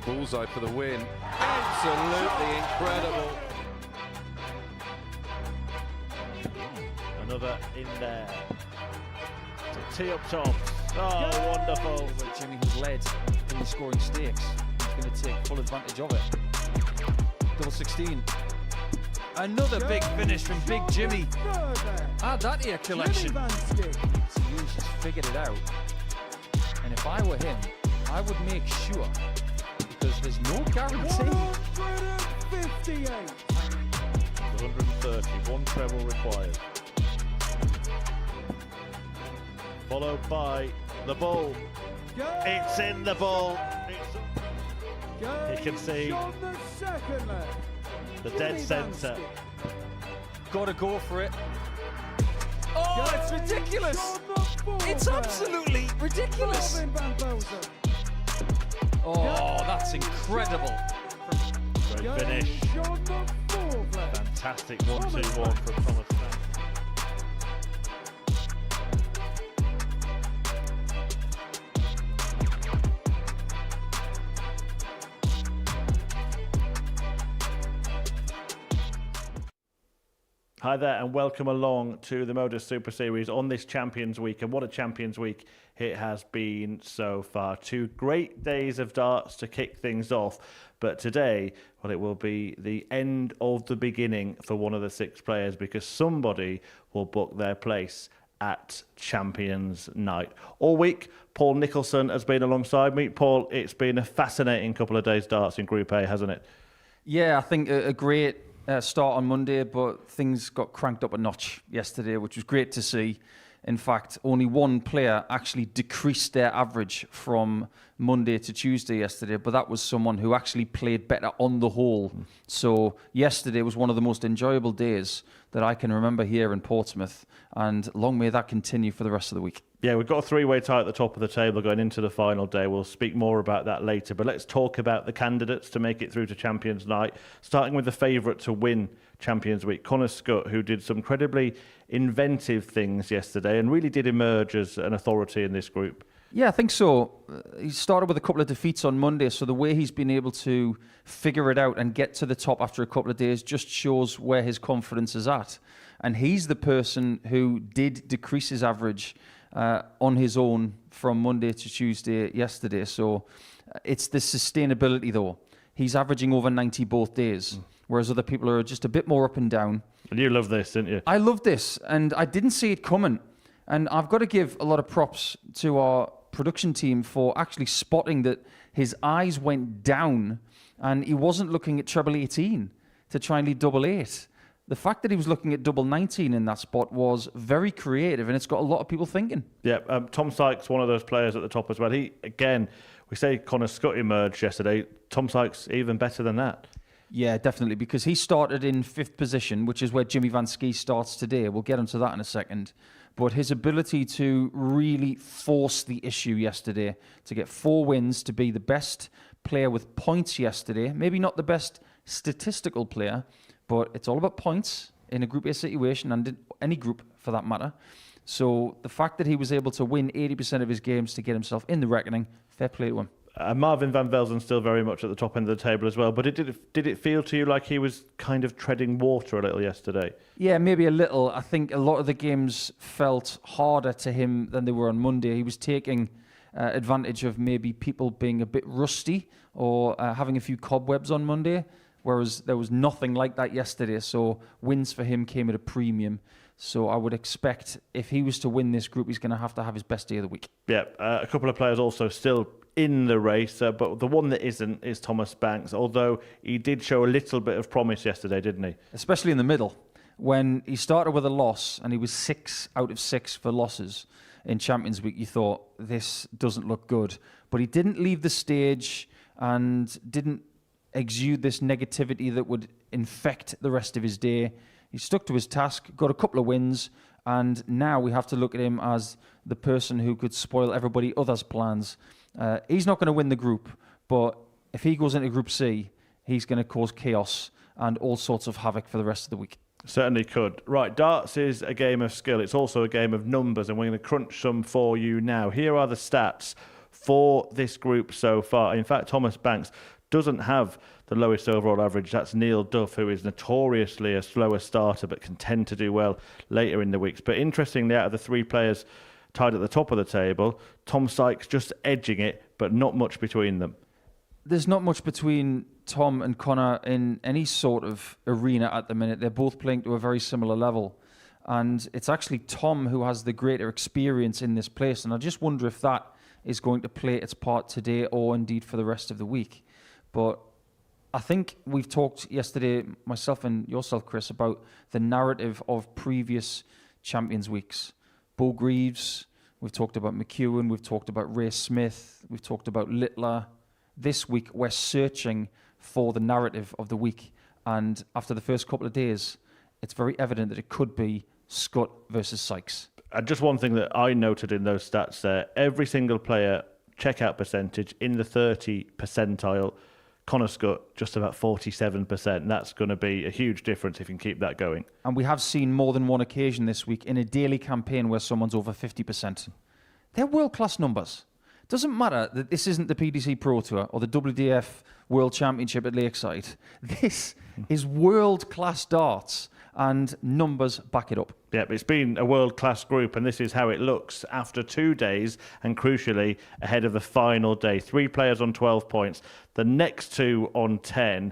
Bullseye for the win. Absolutely incredible. Another in there. To tee up Toft. Oh, wonderful. Jimmy has led in the scoring stakes. He's going to take full advantage of it. Double 16. Another big finish from Big Jimmy. Add that to your collection. He's just figured it out. And if I were him, I would make sure, because there's no guarantee. 158. 130, one treble required. Followed by the ball. It's in the ball. You can see the dead centre. Gotta go for it. Oh, it's ridiculous. It's absolutely ridiculous. Oh, that's incredible. Great finish. Fantastic 1-2-1 from Thomas. Hi there and welcome along to the Modus Super Series on this Champions Week. And what a Champions Week it has been so far. 2 great days of darts to kick things off. But today, well, it will be the end of the beginning for one of the 6 players, because somebody will book their place at Champions Night. All week, Paul Nicholson has been alongside me. Paul, it's been a fascinating couple of days darts in Group A, hasn't it? Yeah, I think a great start on Monday, but things got cranked up a notch yesterday, which was great to see. In fact, only one player actually decreased their average from Monday to Tuesday yesterday, but that was someone who actually played better on the whole. So yesterday was one of the most enjoyable days that I can remember here in Portsmouth, and long may that continue for the rest of the week. Yeah, we've got a 3-way tie at the top of the table going into the final day. We'll speak more about that later, but let's talk about the candidates to make it through to Champions Night, starting with the favourite to win Champions Week, Connor Scott, who did some incredibly inventive things yesterday and really did emerge as an authority in this group. Yeah, I think so. He started with a couple of defeats on Monday, so the way he's been able to figure it out and get to the top after a couple of days just shows where his confidence is at. And he's the person who did decrease his average on his own from Monday to Tuesday yesterday. So it's the sustainability, though. He's averaging over 90 both days, whereas other people are just a bit more up and down. And you love this, didn't you? I love this, and I didn't see it coming. And I've got to give a lot of props to our production team for actually spotting that his eyes went down and he wasn't looking at treble 18 to try and lead double 8. The fact that he was looking at double 19 in that spot was very creative, and it's got a lot of people thinking. Yeah, Tom Sykes, one of those players at the top as well. He, again, we say Connor Scott emerged yesterday. Tom Sykes, even better than that. Yeah, definitely, because he started in 5th position, which is where Jimmy Van Schie starts today. We'll get onto that in a second. But his ability to really force the issue yesterday, to get 4 wins, to be the best player with points yesterday, maybe not the best statistical player, but it's all about points in a Group A situation, and in any group for that matter. So the fact that he was able to win 80% of his games to get himself in the reckoning, fair play to him. Marvin van Velzen still very much at the top end of the table as well, but did it feel to you like he was kind of treading water a little yesterday? Yeah, maybe a little. I think a lot of the games felt harder to him than they were on Monday. He was taking advantage of maybe people being a bit rusty or having a few cobwebs on Monday, whereas there was nothing like that yesterday. So wins for him came at a premium. So I would expect if he was to win this group, he's going to have his best day of the week. Yeah, a couple of players also still in the race, but the one that isn't is Thomas Banks, although he did show a little bit of promise yesterday, didn't he? Especially in the middle. When he started with a loss and he was 6 out of 6 for losses in Champions Week, you thought, this doesn't look good. But he didn't leave the stage and didn't exude this negativity that would infect the rest of his day. He stuck to his task, got a couple of wins, and now we have to look at him as the person who could spoil everybody else's plans. He's not going to win the group, but if he goes into Group C, he's going to cause chaos and all sorts of havoc for the rest of the week. Certainly could. Right, darts is a game of skill. It's also a game of numbers, and we're going to crunch some for you now. Here are the stats for this group so far. In fact, Thomas Banks, doesn't have the lowest overall average. That's Neil Duff, who is notoriously a slower starter but can tend to do well later in the weeks. But interestingly, out of the three players tied at the top of the table, Tom Sykes just edging it, but not much between them. There's not much between Tom and Connor in any sort of arena at the minute. They're both playing to a very similar level. And it's actually Tom who has the greater experience in this place. And I just wonder if that is going to play its part today or indeed for the rest of the week. But I think we've talked yesterday, myself and yourself, Chris, about the narrative of previous Champions Weeks. Bo Greaves, we've talked about McEwen, we've talked about Ray Smith, we've talked about Littler. This week, we're searching for the narrative of the week. And after the first couple of days, it's very evident that it could be Scott versus Sykes. And just one thing that I noted in those stats there, every single player checkout percentage in the 30 percentile. Connor Scott, just about 47%. That's going to be a huge difference if you can keep that going. And we have seen more than one occasion this week in a daily campaign where someone's over 50%. They're world-class numbers. Doesn't matter that this isn't the PDC Pro Tour or the WDF World Championship at Lakeside. This is world-class darts, and numbers back it up. Yep, it's been a world-class group, and this is how it looks after 2 days, and crucially, ahead of the final day. 3 players on 12 points, the next 2 on 10.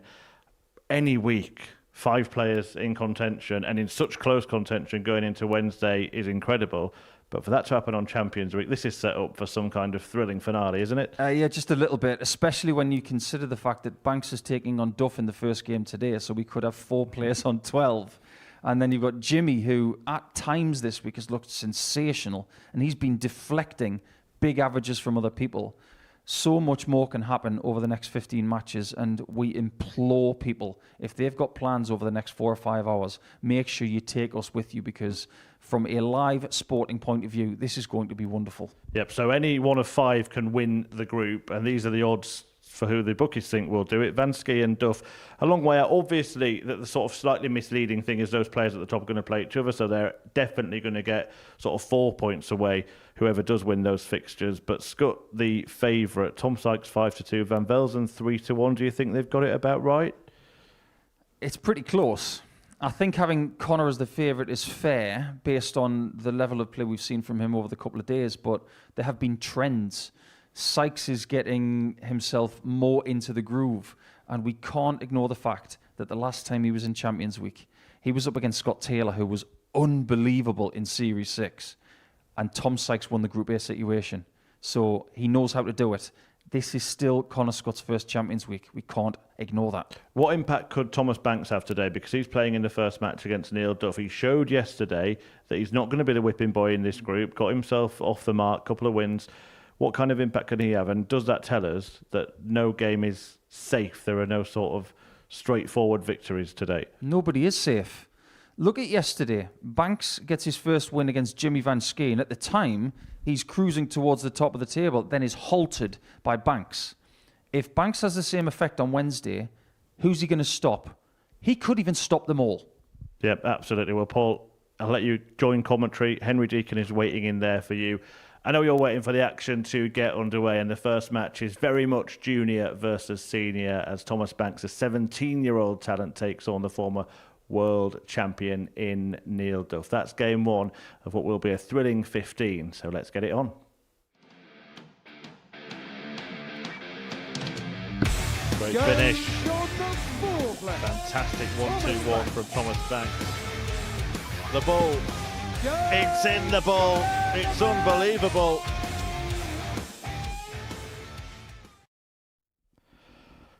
Any week, 5 players in contention, and in such close contention going into Wednesday is incredible. But for that to happen on Champions Week, this is set up for some kind of thrilling finale, isn't it? Yeah, just a little bit, especially when you consider the fact that Banks is taking on Duff in the first game today, so we could have 4 players on 12. And then you've got Jimmy, who at times this week has looked sensational, and he's been deflecting big averages from other people. So much more can happen over the next 15 matches, and we implore people, if they've got plans over the next 4 or 5 hours, make sure you take us with you, because from a live sporting point of view, this is going to be wonderful. Yep, so any one of 5 can win the group, and these are the odds for who the bookies think will do it. Schie and Duff, a long way out. Obviously, that the sort of slightly misleading thing is those players at the top are going to play each other, so they're definitely going to get sort of 4 points away, whoever does win those fixtures. But Scott, the favourite, Tom Sykes 5-2, Van Velzen 3-1. Do you think they've got it about right? It's pretty close. I think having Connor as the favourite is fair based on the level of play we've seen from him over the couple of days, but there have been trends. Sykes is getting himself more into the groove, and we can't ignore the fact that the last time he was in Champions Week, he was up against Scott Taylor, who was unbelievable in Series 6, and Tom Sykes won the Group A situation. So he knows how to do it. This is still Connor Scott's first Champions Week. We can't ignore that. What impact could Thomas Banks have today? Because he's playing in the first match against Neil Duff. He showed yesterday that he's not going to be the whipping boy in this group, got himself off the mark, couple of wins. What kind of impact can he have? And does that tell us that no game is safe? There are no sort of straightforward victories today. Nobody is safe. Look at yesterday. Banks gets his first win against Jimmy Van Schie, and at the time, he's cruising towards the top of the table, then is halted by Banks. If Banks has the same effect on Wednesday, who's he going to stop? He could even stop them all. Yep, absolutely. Well, Paul, I'll let you join commentary. Henry Deacon is waiting in there for you. I know you're waiting for the action to get underway, and the first match is very much junior versus senior, as Thomas Banks, a 17-year-old talent, takes on the former world champion in Neil Duff. That's game 1 of what will be a thrilling 15, so let's get it on. Great finish. Fantastic 1-2-1 from Thomas Banks. The ball. It's in the ball. It's unbelievable.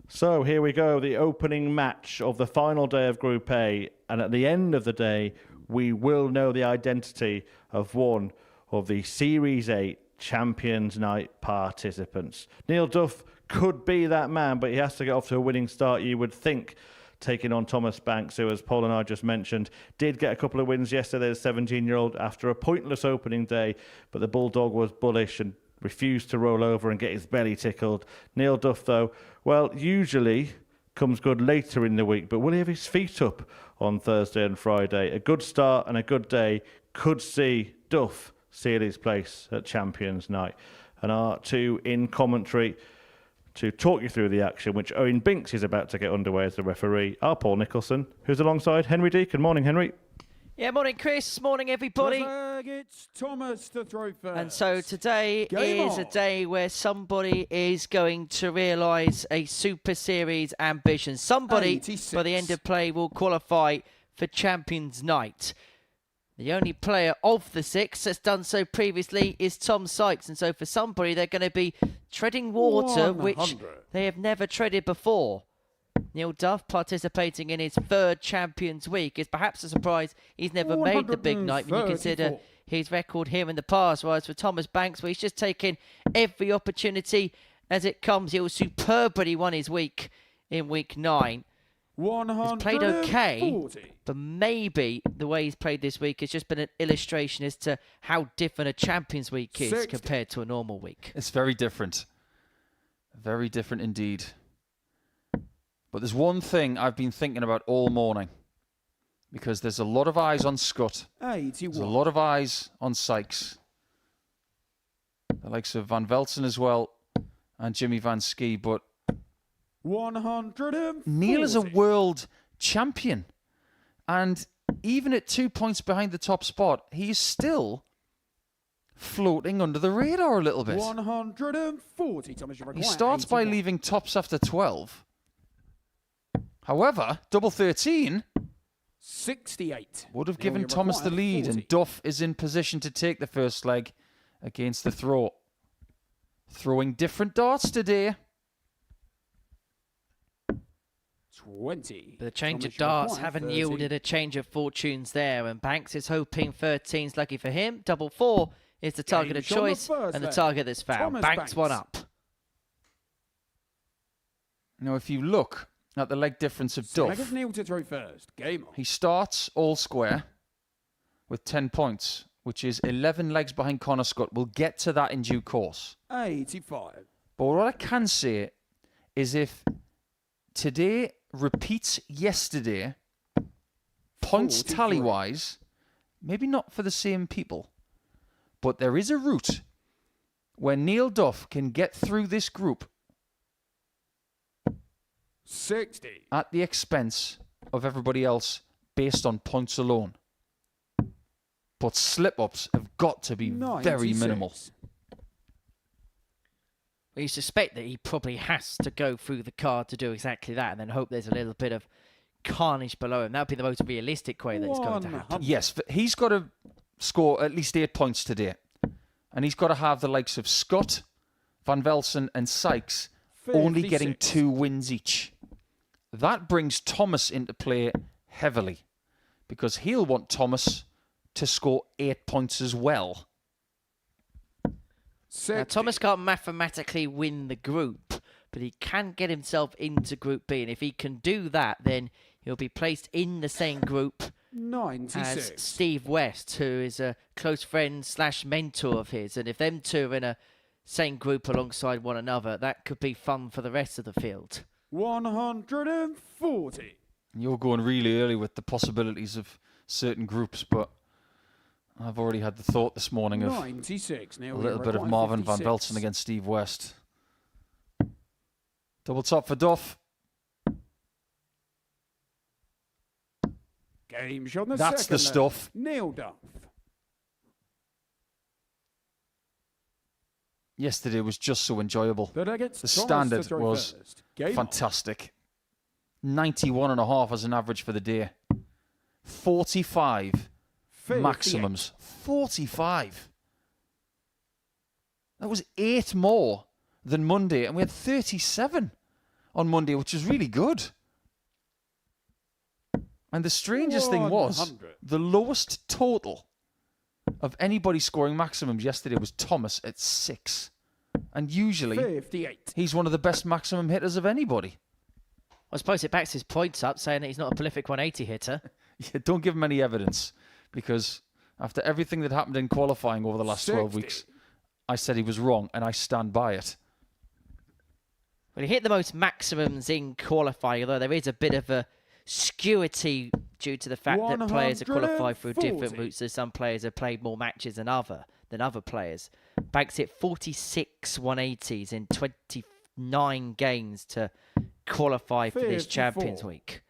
So here we go, the opening match of the final day of Group A. And at the end of the day, we will know the identity of one of the Series 8 Champions Night participants. Neil Duff could be that man, but he has to get off to a winning start, you would think, taking on Thomas Banks, who, as Paul and I just mentioned, did get a couple of wins yesterday, the 17-year-old, after a pointless opening day, but the Bulldog was bullish and refused to roll over and get his belly tickled. Neil Duff, though, well, usually comes good later in the week, but will he have his feet up on Thursday and Friday? A good start and a good day could see Duff seal his place at Champions Night. And our 2 in commentary, to talk you through the action, which Owen Binks is about to get underway as the referee, are Paul Nicholson, who's alongside Henry Deacon. Morning, Henry. Yeah, morning, Chris. Morning, everybody. It's Thomas to throw first. And so today is a day where somebody is going to realise a Super Series ambition. Somebody, 86. by the end of play, will qualify for Champions Night. The only player of the 6 that's done so previously is Tom Sykes. And so for somebody, they're going to be treading water 100. which they have never treaded before. Neil Duff, participating in his 3rd Champions Week, is perhaps a surprise he's never made the big night when you consider his record here in the past. Whereas for Thomas Banks, well, he's just taken every opportunity as it comes. He was superbly won his week in week 9. He's played okay, but maybe the way he's played this week has just been an illustration as to how different a Champions Week is 60. compared to a normal week. It's very different. Very different indeed. But there's one thing I've been thinking about all morning, because there's a lot of eyes on Scott. 81. There's a lot of eyes on Sykes. The likes of Van Velzen as well, and Jimmy Van Schie. But 140. Neil is a world champion. And even at 2 points behind the top spot, he's still floating under the radar a little bit. 140. Thomas, He starts by 81. leaving tops after 12. However, double 13 68. would have Now given you Thomas the require lead, 40. and Duff is in position to take the first leg against the throw. Throwing different darts today. 20. But the change Thomas, of darts require haven't 30. yielded a change of fortunes there, and Banks is hoping 13's lucky for him. Double 4 is the target of Game's on the choice first and the leg. target that's found. Thomas Banks one Banks. up. Now, if you look at the leg difference of Leg of Duff, Neil to throw first. Game on. he starts all square with 10 points, which is 11 legs behind Connor Scott. We'll get to that in due course. 85. But what I can say is if today repeats yesterday, points 43. tally-wise, maybe not for the same people, but there is a route where Neil Duff can get through this group 60. at the expense of everybody else based on points alone. But slip-ups have got to be very 96. minimal. Well, you suspect that he probably has to go through the card to do exactly that, and then hope there's a little bit of carnage below him. That would be the most realistic way that it's going to happen. 100. Yes, but he's got to score at least 8 points today. And he's got to have the likes of Scott, Van Velzen and Sykes only getting 56. 2 wins each. That brings Thomas into play heavily, because he'll want Thomas to score 8 points as well. 60. Now, Thomas can't mathematically win the group, but he can get himself into Group B, and if he can do that, then he'll be placed in the same group as 96. Steve West, who is a close friend / mentor of his. And if them two are in a same group alongside one another, that could be fun for the rest of the field. 140. You're going really early with the possibilities of certain groups, but I've already had the thought this morning of 96. Now a little bit of Marvin Van Velzen against Steve West. Double top for Duff. Game shot on the That's the second leg. stuff. Neil Duff. Yesterday was just so enjoyable. But against The Thomas standard to throw was first. Game on. Fantastic. 91.5 as an average for the day. 45 58. maximums. 45. That was 8 more than Monday, and we had 37 on Monday, which is really good. And the strangest thing was, 100. the lowest total of anybody scoring maximums yesterday was Thomas at 6. And usually, 58. he's one of the best maximum hitters of anybody. I suppose it backs his points up, saying that he's not a prolific 180 hitter. Yeah, don't give him any evidence, because after everything that happened in qualifying over the last 12 60. weeks, I said he was wrong, and I stand by it. Well, he hit the most maximums in qualifying, although there is a bit of a skewerty due to the fact that players are qualified through different 140. routes. So some players have played more matches than other players. Banks hit 46 180s in 9 games to qualify for this 54. Champions Week.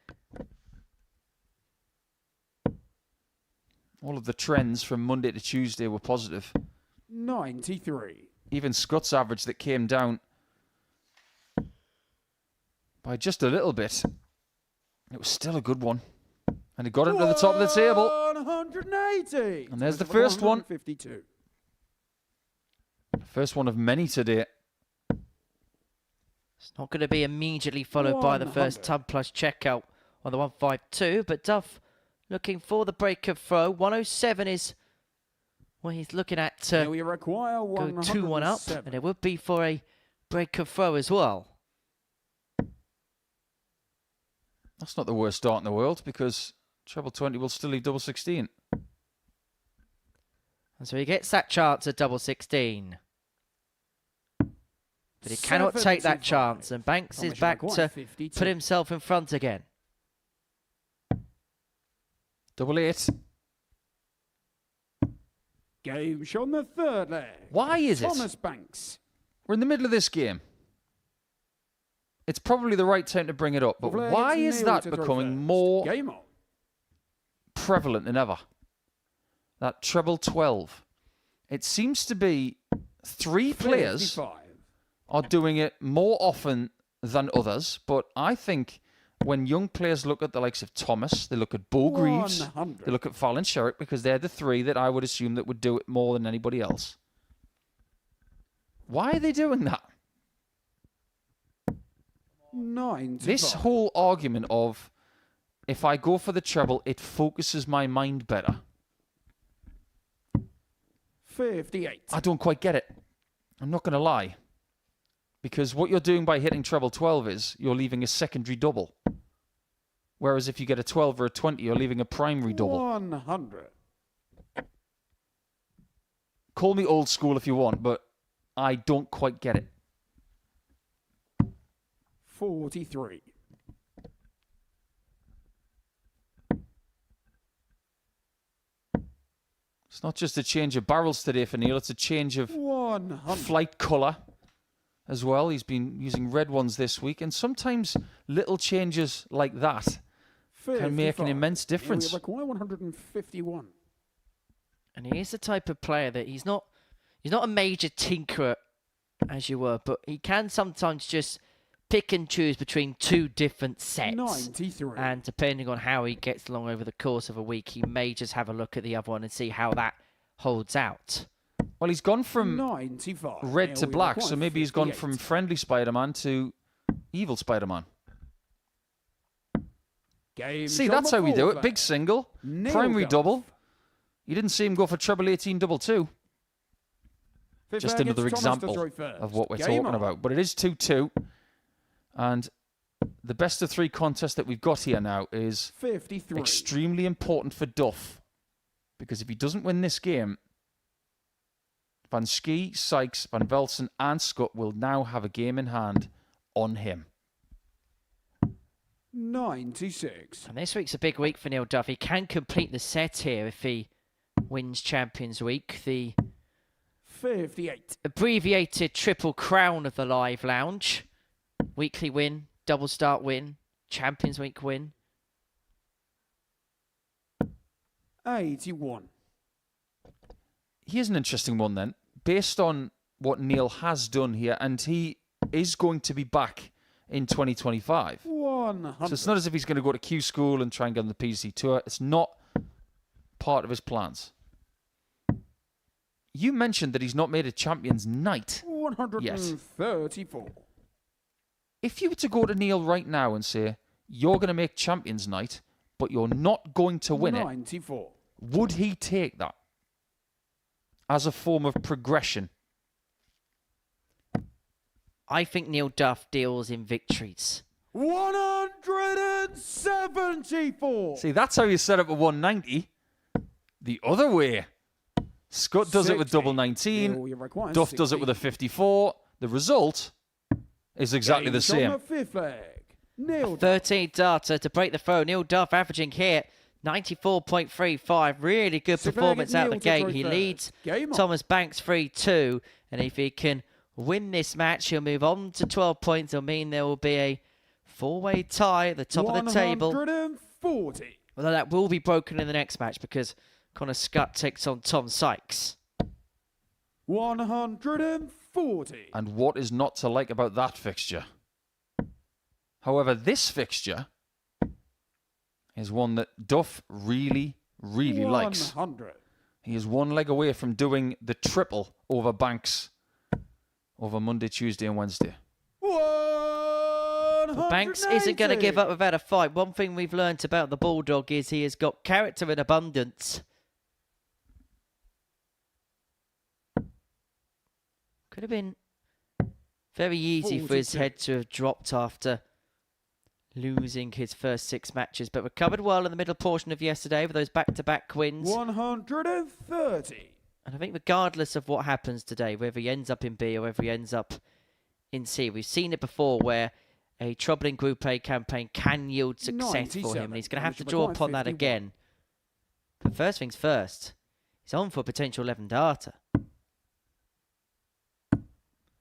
All of the trends from Monday to Tuesday were positive. 93. Even Scott's average that came down by just a little bit, it was still a good one. And he got it to the top of the table. 180. And there's the first one. 152. First one of many today. It's not going to be immediately followed by the first 100. Tub Plus checkout on the 152, but Duff looking for the break of throw. 107 is what he's looking at Now to we require go 2-1 up, 107. and it would be for a break of throw as well. That's not the worst start in the world because treble 20 will still leave double 16. And so he gets that chance at double 16. But he cannot take that 75. chance, and Banks is Thomas back requires to 52. put himself in front again. Double 8. Game shot on the third leg. Why is it? Thomas Banks. We're in the middle of this game. It's probably the right time to bring it up, but Flags why is nailed that to throw becoming first. more Game on. prevalent than ever? That treble 12. It seems to be 3 players 55. are doing it more often than others, but I think when young players look at the likes of Thomas, they look at Bo Greaves, 100. they look at Fallon Sherrick, because they're the 3 that I would assume that would do it more than anybody else. Why are they doing that? 95. This whole argument of if I go for the treble, it focuses my mind better. 58. I don't quite get it. I'm not going to lie. Because what you're doing by hitting treble 12 is you're leaving a secondary double. Whereas if you get a 12 or a 20, you're leaving a primary double. 100. Call me old school if you want, but I don't quite get it. 43. It's not just a change of barrels today for Neil, it's a change of 100. flight colour as well. He's been using red ones this week, and sometimes little changes like that can make an 55. immense Now difference. we require 151. And he is the type of player that he's not a major tinkerer, as you were, but he can sometimes just pick and choose between 2 different sets. 93. And depending on how he gets along over the course of a week, he may just have a look at the other one and see how that holds out. Well, he's gone from 95. red Now to we black, require so maybe he's gone 58. from friendly Spider-Man to evil Spider-Man. Game See, shot that's on how we the do fourth it. Big leg. single, Nailed primary Duff. double. You didn't see him go for treble 18, double 2. Fifth Just leg, another it's Thomas to example throw first. of what we're Game talking on. about. But it is 2-2. And the best of 3 contest that we've got here now is 53. extremely important for Duff. Because if he doesn't win this game, Van Schie, Sykes, Van Velzen and Scott will now have a game in hand on him. 96. And this week's a big week for Neil Duff. He can complete the set here if he wins Champions Week. The 58. abbreviated triple crown of the Live Lounge. Weekly win, double start win, Champions Week win. 81. Here's an interesting one then. Based on what Neil has done here, and he is going to be back in 2025. 100. So it's not as if he's going to go to Q School and try and get on the PGC Tour. It's not part of his plans. You mentioned that he's not made a Champions Night. 134. If you were to go to Neil right now and say, you're going to make Champions Night, but you're not going to win it, 94. would he take that as a form of progression? I think Neil Duff deals in victories. 174. See, that's how you set up a 190. The other way. Scott does it with 60. double 19. Now we require Duff does it with a 60. 54. The result is exactly the Game shot on same. the fifth leg. Nailed 13 data to break the throw. Neil Duff averaging here 94.35. Really good Sixth leg, performance out the Neil to gate. throw He first. leads Game on. Thomas Banks 3-2. And if he can win this match, he'll move on to 12 points. It'll mean there will be a 4-way tie at the top of the table. 140. Although that will be broken in the next match because Connor Scott takes on Tom Sykes. 140. And what is not to like about that fixture? However, this fixture is one that Duff really likes. 100. He is one leg away from doing the triple over Banks over Monday, Tuesday and Wednesday. 180. Banks isn't going to give up without a fight. One thing we've learnt about the Bulldog is he has got character in abundance. Could have been very easy for his 42. head to have dropped after losing his first 6 matches, but recovered well in the middle portion of yesterday with those back-to-back wins. 130. And I think regardless of what happens today, whether he ends up in B or whether he ends up in C, we've seen it before where a troubling Group A campaign can yield success for him, and he's going to have to draw upon that again. But first things first, he's on for a potential 11 darter.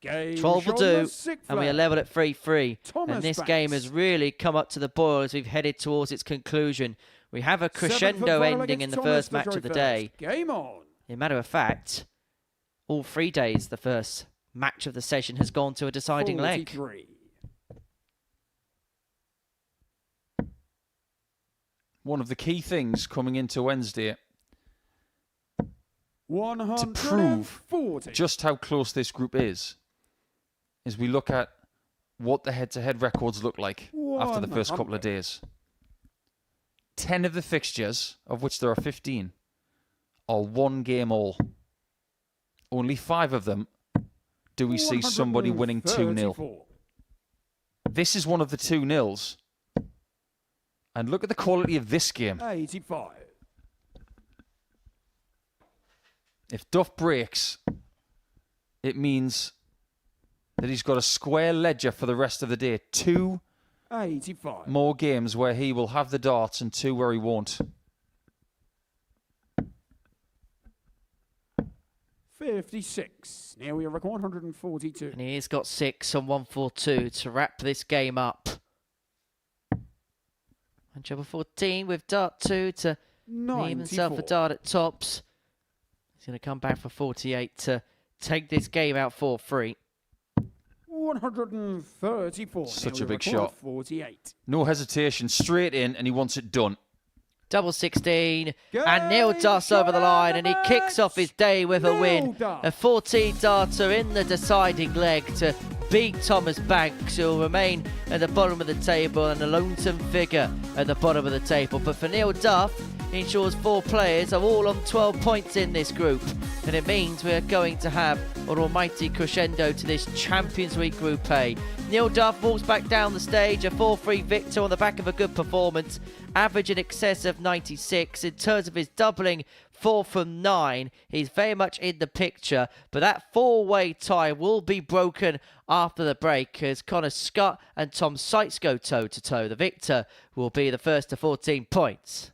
12 will do, and we are level at 3-3. And this game has really come up to the boil as we've headed towards its conclusion. We have a crescendo ending in the first match of the day. Game on. In matter of fact, all 3 days, the first match of the session has gone to a deciding leg. 43. One of the key things coming into Wednesday to 140. prove just how close this group is we look at what the head-to-head records look like after the first couple of days. 10 of the fixtures, of which there are 15, are 1 game all. Only 5 of them do we see somebody winning 2-0. This is one of the 2-0s. And look at the quality of this game. 85. If Duff breaks, it means that he's got a square ledger for the rest of the day. 2 85. more games where he will have the darts and 2 where he won't. 56. Now we are at 142. And he's got 6 on 142 to wrap this game up. And Trouble 14 with dart 2 to name himself a dart at tops. He's going to come back for 48 to take this game out 4-3. 134. Such Now a we are big at shot. 48. No hesitation, straight in, and he wants it done. Double 16, and Neil Duff's over the line, and he kicks off his day with a win. A 14 darter in the deciding leg to beat Thomas Banks, who will remain at the bottom of the table and a lonesome figure at the bottom of the table. But for Neil Duff, he ensures 4 players are all on 12 points in this group, and it means we're going to have an almighty crescendo to this Champions League Group A. Neil Duff walks back down the stage, a 4-3 victor on the back of a good performance, average in excess of 96. In terms of his doubling, 4 from 9, he's very much in the picture, but that 4-way tie will be broken after the break as Connor Scott and Tom Sykes go toe-to-toe. The victor will be the first to 14 points.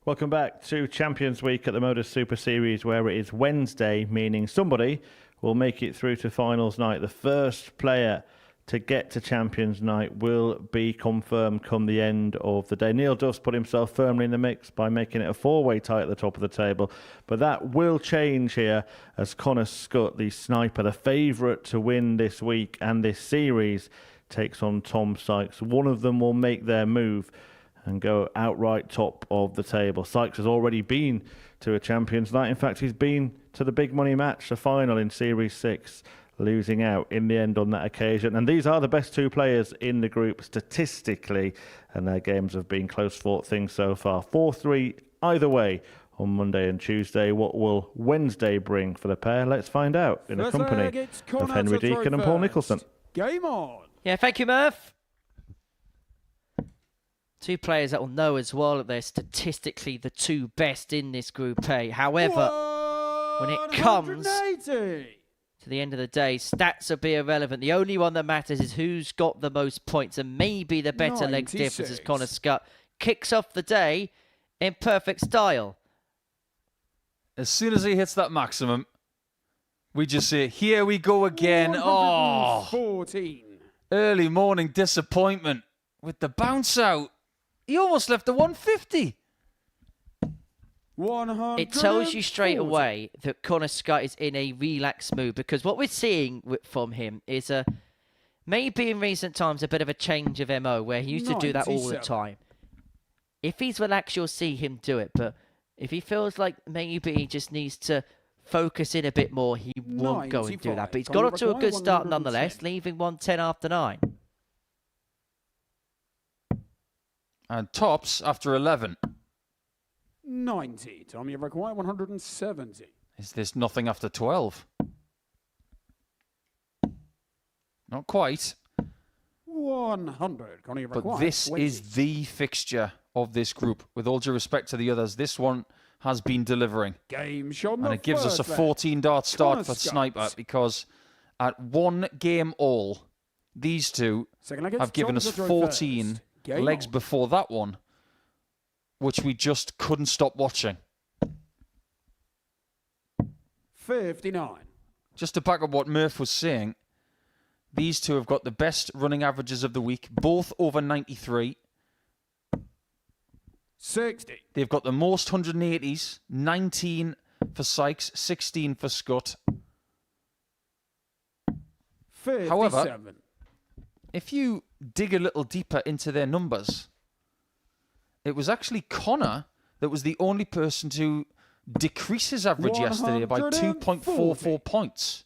Welcome back to Champions Week at the Modus Super Series, where it is Wednesday, meaning somebody will make it through to finals night. The first player to get to Champions Night will be confirmed come the end of the day. Neil Duff's put himself firmly in the mix by making it a four-way tie at the top of the table, but that will change here as Connor Scott, the sniper, the favourite to win this week and this series, takes on Tom Sykes. One of them will make their move and go outright top of the table. Sykes has already been to a Champions Night. In fact, he's been to the big money match, the final in Series 6, losing out in the end on that occasion. And these are the best two players in the group statistically, and their games have been close-fought things so far. 4-3 either way on Monday and Tuesday. What will Wednesday bring for the pair? Let's find out in the company of Henry Deacon and Paul Nicholson. Game on. Yeah, thank you, Murph. Two players that will know as well that they're statistically the two best in this Group A. However, when it comes to the end of the day, stats will be irrelevant. The only one that matters is who's got the most points, and maybe the better legs difference as Connor Scott kicks off the day in perfect style. As soon as he hits that maximum, we just say, here we go again. Oh, 14. Early morning disappointment with the bounce out. He almost left the 150. It tells you straight away that Connor Scott is in a relaxed mood, because what we're seeing from him is maybe in recent times a bit of a change of MO where he used to do that all the time. If he's relaxed, you'll see him do it, but if he feels like maybe he just needs to focus in a bit more, he won't go and do that. But he's got off to a good start nonetheless, leaving 110 after 9. And tops after 11. 90. Tom, you require 170. Is this nothing after 12? Not quite. 100. Connie, But this 20. is the fixture of this group. With all due respect to the others, this one has been delivering. Game shot. And it gives us a 14-dart start for Sniper, because at one game all, these two have given us 14 legs before that one, which we just couldn't stop watching. 59. Just to back up what Murph was saying, these two have got the best running averages of the week, both over 93. 60. They've got the most 180s, 19 for Sykes, 16 for Scott. 57. However, if you dig a little deeper into their numbers, it was actually Connor that was the only person to decrease his average yesterday by 2.44 points.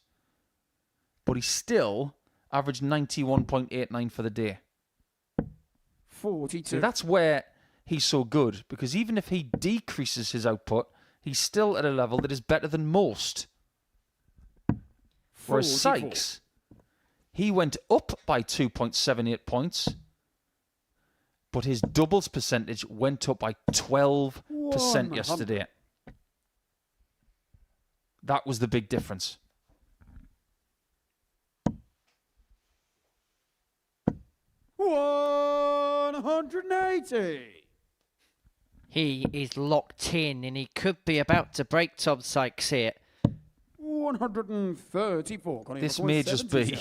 But he still averaged 91.89 for the day. 42. So that's where he's so good, because even if he decreases his output, he's still at a level that is better than most. Whereas 44. Sykes, he went up by 2.78 points, but his doubles percentage went up by 12% yesterday. That was the big difference. $180. He is locked in, and he could be about to break Tom Sykes here. 134. This may just be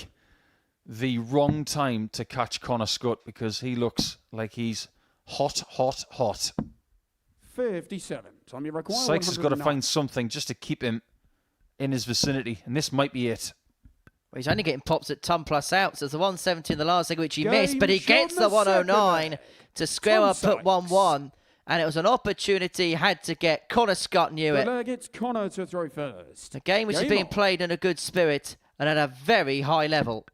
the wrong time to catch Connor Scott, because he looks like he's hot, hot, hot. 57. Tom, you require Sykes has got to 109. find something just to keep him in his vicinity, and this might be it. Well, he's only getting pops at ton plus outs. There's the 170 in the last leg, which he Game missed, but he shot gets in the the 109 second to square Tom up at 1-1. And it was an opportunity he had to get. Connor Scott knew it. It's Connor to throw first. The game was Game being on. played in a good spirit and at a very high level.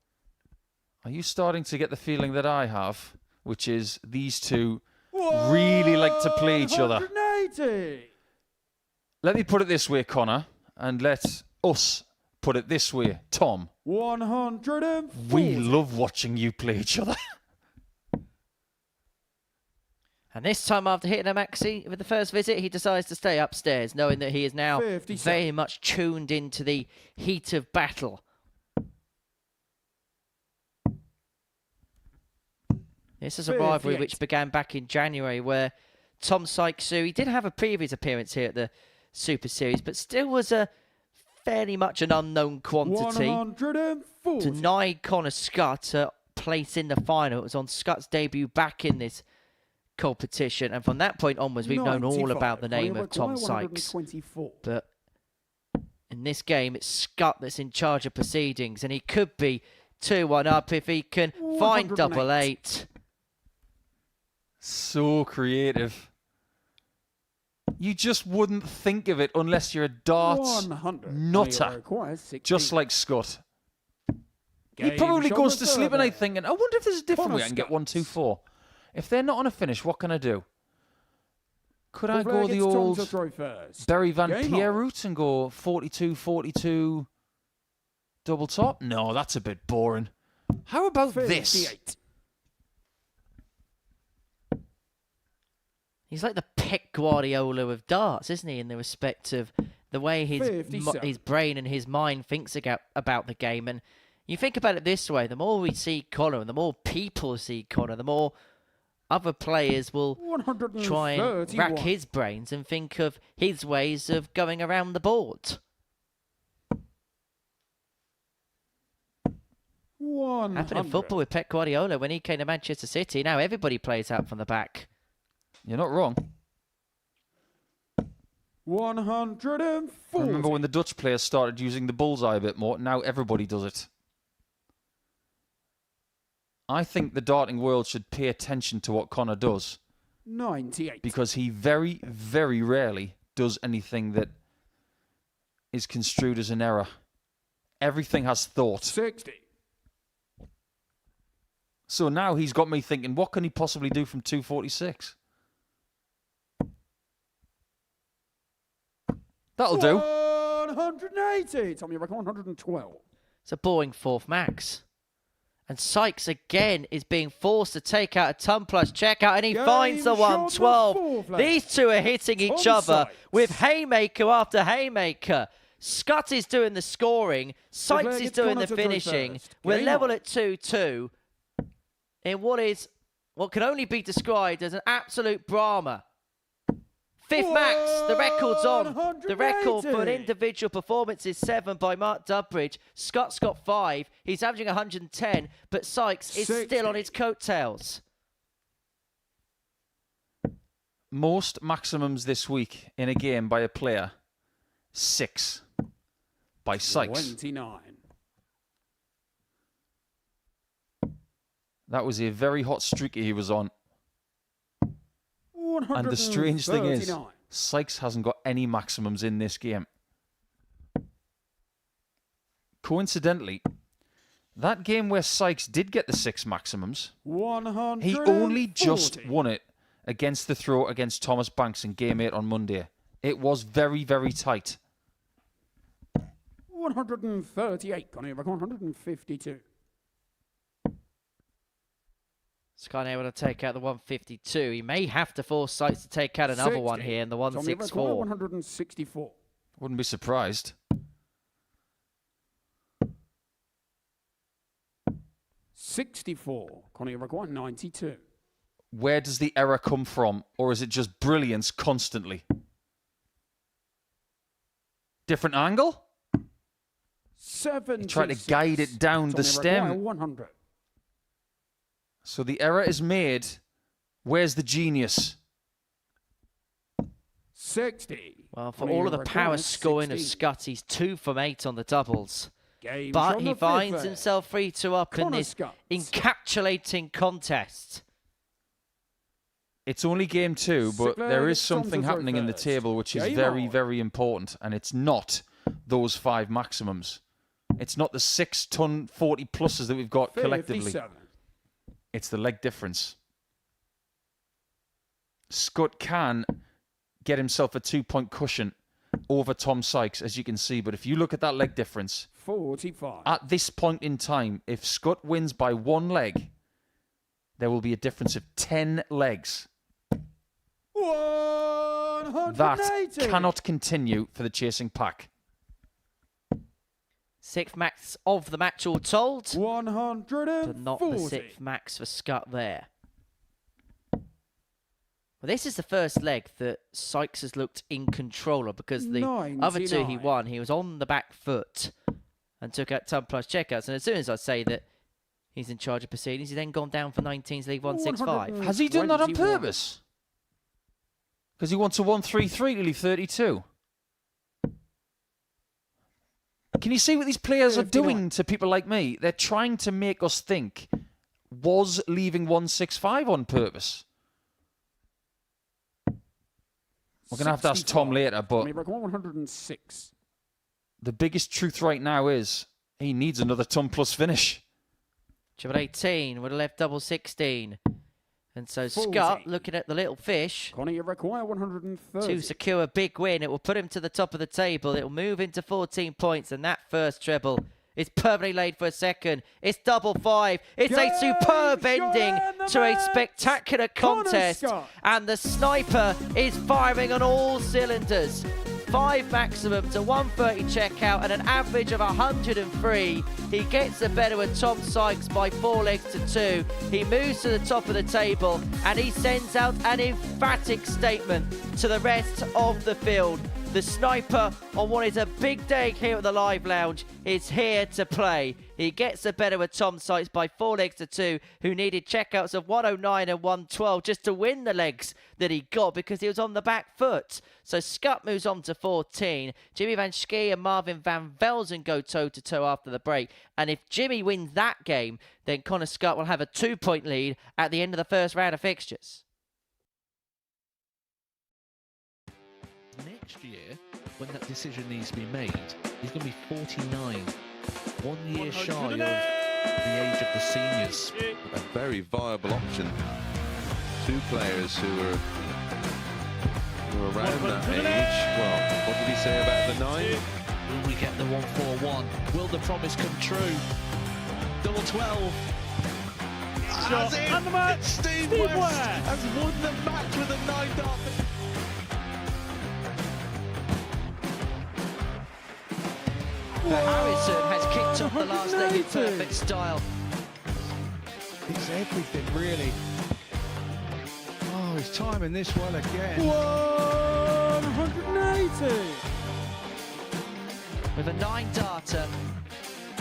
Are you starting to get the feeling that I have, which is these two really like to play each other? 180. Let me put it this way, Connor, and let us put it this way, Tom. 140. We love watching you play each other. And this time, after hitting a maxi with the first visit, he decides to stay upstairs, knowing that he is now 57. very much tuned into the heat of battle. This is a rivalry which began back in January, where Tom Sykes, who he did have a previous appearance here at the Super Series, but still was a fairly much an unknown quantity. 140. Denied Connor Scott a place in the final. It was on Scott's debut back in this competition, and from that point onwards, we've known all about the name of Tom Sykes. 124. But in this game, it's Scott that's in charge of proceedings, and he could be 2-1 up if he can find 108. double eight. So creative. You just wouldn't think of it unless you're a darts 100. nutter, Requires 16. just like Scott. He Game probably shoulder goes to sleep at server. night thinking, I wonder if there's a different Connor way I can get Scott. 1, 2, 4. If they're not on a finish, what can I do? Could I Full go flag, the it's Tom old to throw first. Barry Van Game Peer on. route and go 42, 42 double top? No, that's a bit boring. How about this? 58. He's like the Pep Guardiola of darts, isn't he, in the respect of the way his 57. brain and his mind thinks about the game. And you think about it this way, the more we see Connor and the more people see Connor, the more other players will try and 131. rack his brains and think of his ways of going around the board. 100. Happened in football with Pep Guardiola when he came to Manchester City. Now everybody plays out from the back. You're not wrong. 140. I remember when the Dutch players started using the bullseye a bit more. Now everybody does it. I think the darting world should pay attention to what Connor does, 98. because he very, very rarely does anything that is construed as an error. Everything has thought. 60. So now he's got me thinking, what can he possibly do from 246? That'll do. 180. Tommy Record 112. It's a boring fourth max. And Sykes again is being forced to take out a ton plus checkout, and he Game finds the shot 112. fourth leg. These two are hitting each Tom other Sykes. with haymaker after haymaker. Scott is doing the scoring. Sykes leg, is it's doing Connor the to throw finishing. first. We're Game level on. at 2-2 in what can only be described as an absolute Brahma. Fifth max, the record's on. The record for an 180. individual performance is 7 by Mark Dubbridge. Scott's got 5. He's averaging 110, but Sykes is 60. still on his coattails. Most maximums this week in a game by a player, 6 by Sykes. 29. That was a very hot streak he was on. And the strange thing is, 139. Sykes hasn't got any maximums in this game. Coincidentally, that game where Sykes did get the 6 maximums, 140. he only just won it against the throw against Thomas Banks in Game 8 on Monday. It was very, very tight. 138. Connie Record 152. Scott able to take out the 152. He may have to force Sykes to take out another 60. one here in the Tommy Record 164. 164. Wouldn't be surprised. 64. Connie Record 92. Where does the error come from? Or is it just brilliance constantly? Different angle? 76. Try to guide it down the Tommy stem. Record 100. So the error is made. Where's the genius? 60. Well, for Connie all of the Record power scoring of 16. Scott, he's 2 from 8 on the doubles. Game But shot he on the finds fifth himself 3 to up in Connor this Scott. encapsulating contest. It's only game 2, but Sickler there is gets Tom something to throw happening in the first. table which is Game very, on. very important, and it's not those 5 maximums. It's not the 6 ton 40 pluses that we've got collectively. 57. It's the leg difference. Scott can get himself a 2-point cushion over Tom Sykes, as you can see, but if you look at that leg difference, 45. at this point in time, if Scott wins by 1 leg, there will be a difference of 10 legs. 180. That cannot continue for the chasing pack. 6th max of the match all told, 140. but not the 6th max for Scott there. Well, this is the first leg that Sykes has looked in control of, because the 99. other two he won, he was on the back foot and took out ton plus checkouts. And as soon as I say that he's in charge of proceedings, he's then gone down for 19s, league 165. Has he done that on 21. purpose? Because he wants a 1-3-3 to leave 32. Can you see what these players are doing to people like me? They're trying to make us think, was leaving 165 on purpose? We're going to have to ask Tom later, but 106. the biggest truth right now is he needs another ton plus finish. Triple 18 would have left double 16. And so 40. Scott, looking at the little fish, Connie, you require 130. to secure a big win. It will put him to the top of the table. It will move into 14 points, and that first treble is permanently laid for a second. It's double 5. It's a superb ending to a spectacular contest. And the sniper is firing on all cylinders. 5 maximum to 130 checkout and an average of 103. He gets the better with Tom Sykes by 4 legs to 2. He moves to the top of the table and he sends out an emphatic statement to the rest of the field. The sniper on what is a big day here at the Live Lounge is here to play. He gets the better with Tom Sykes by 4 legs to 2, who needed checkouts of 109 and 112 just to win the legs that he got because he was on the back foot. So Scott moves on to 14. Jimmy Van Schie and Marvin Van Velzen go toe-to-toe after the break. And if Jimmy wins that game, then Connor Scott will have a 2-point lead at the end of the first round of fixtures. Next year, when that decision needs to be made, he's going to be 49. 1 year shy of the age of the seniors. A very viable option. 2 players who are around that age. Well, what did he say about the 9? Will we get the 141? Will the promise come true? Double 12. Shot and the match. Steve West has won the match with a 9 dart. Harrison has kicked off the last leg in perfect style. It's everything, really. Oh, he's timing this well again. 180. With a 9-darter,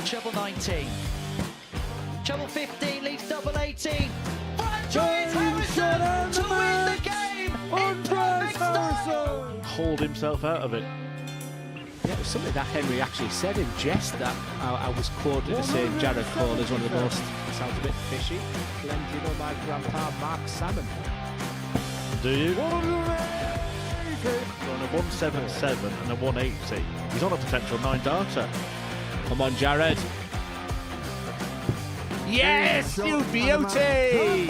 treble 19. Treble 15 leaves double 18. Franchise Harrison to win the game in perfect style. Hauled himself out of it. Yeah, it was something that Henry actually said in jest that I was quoted as saying Jared Cole is one of the most, sounds a bit fishy, blends in on my grandpa Mark Salmon. Do you? On a 177 and a 180. He's on a potential 9-darter. Come on, Jared. Yes, you beauty!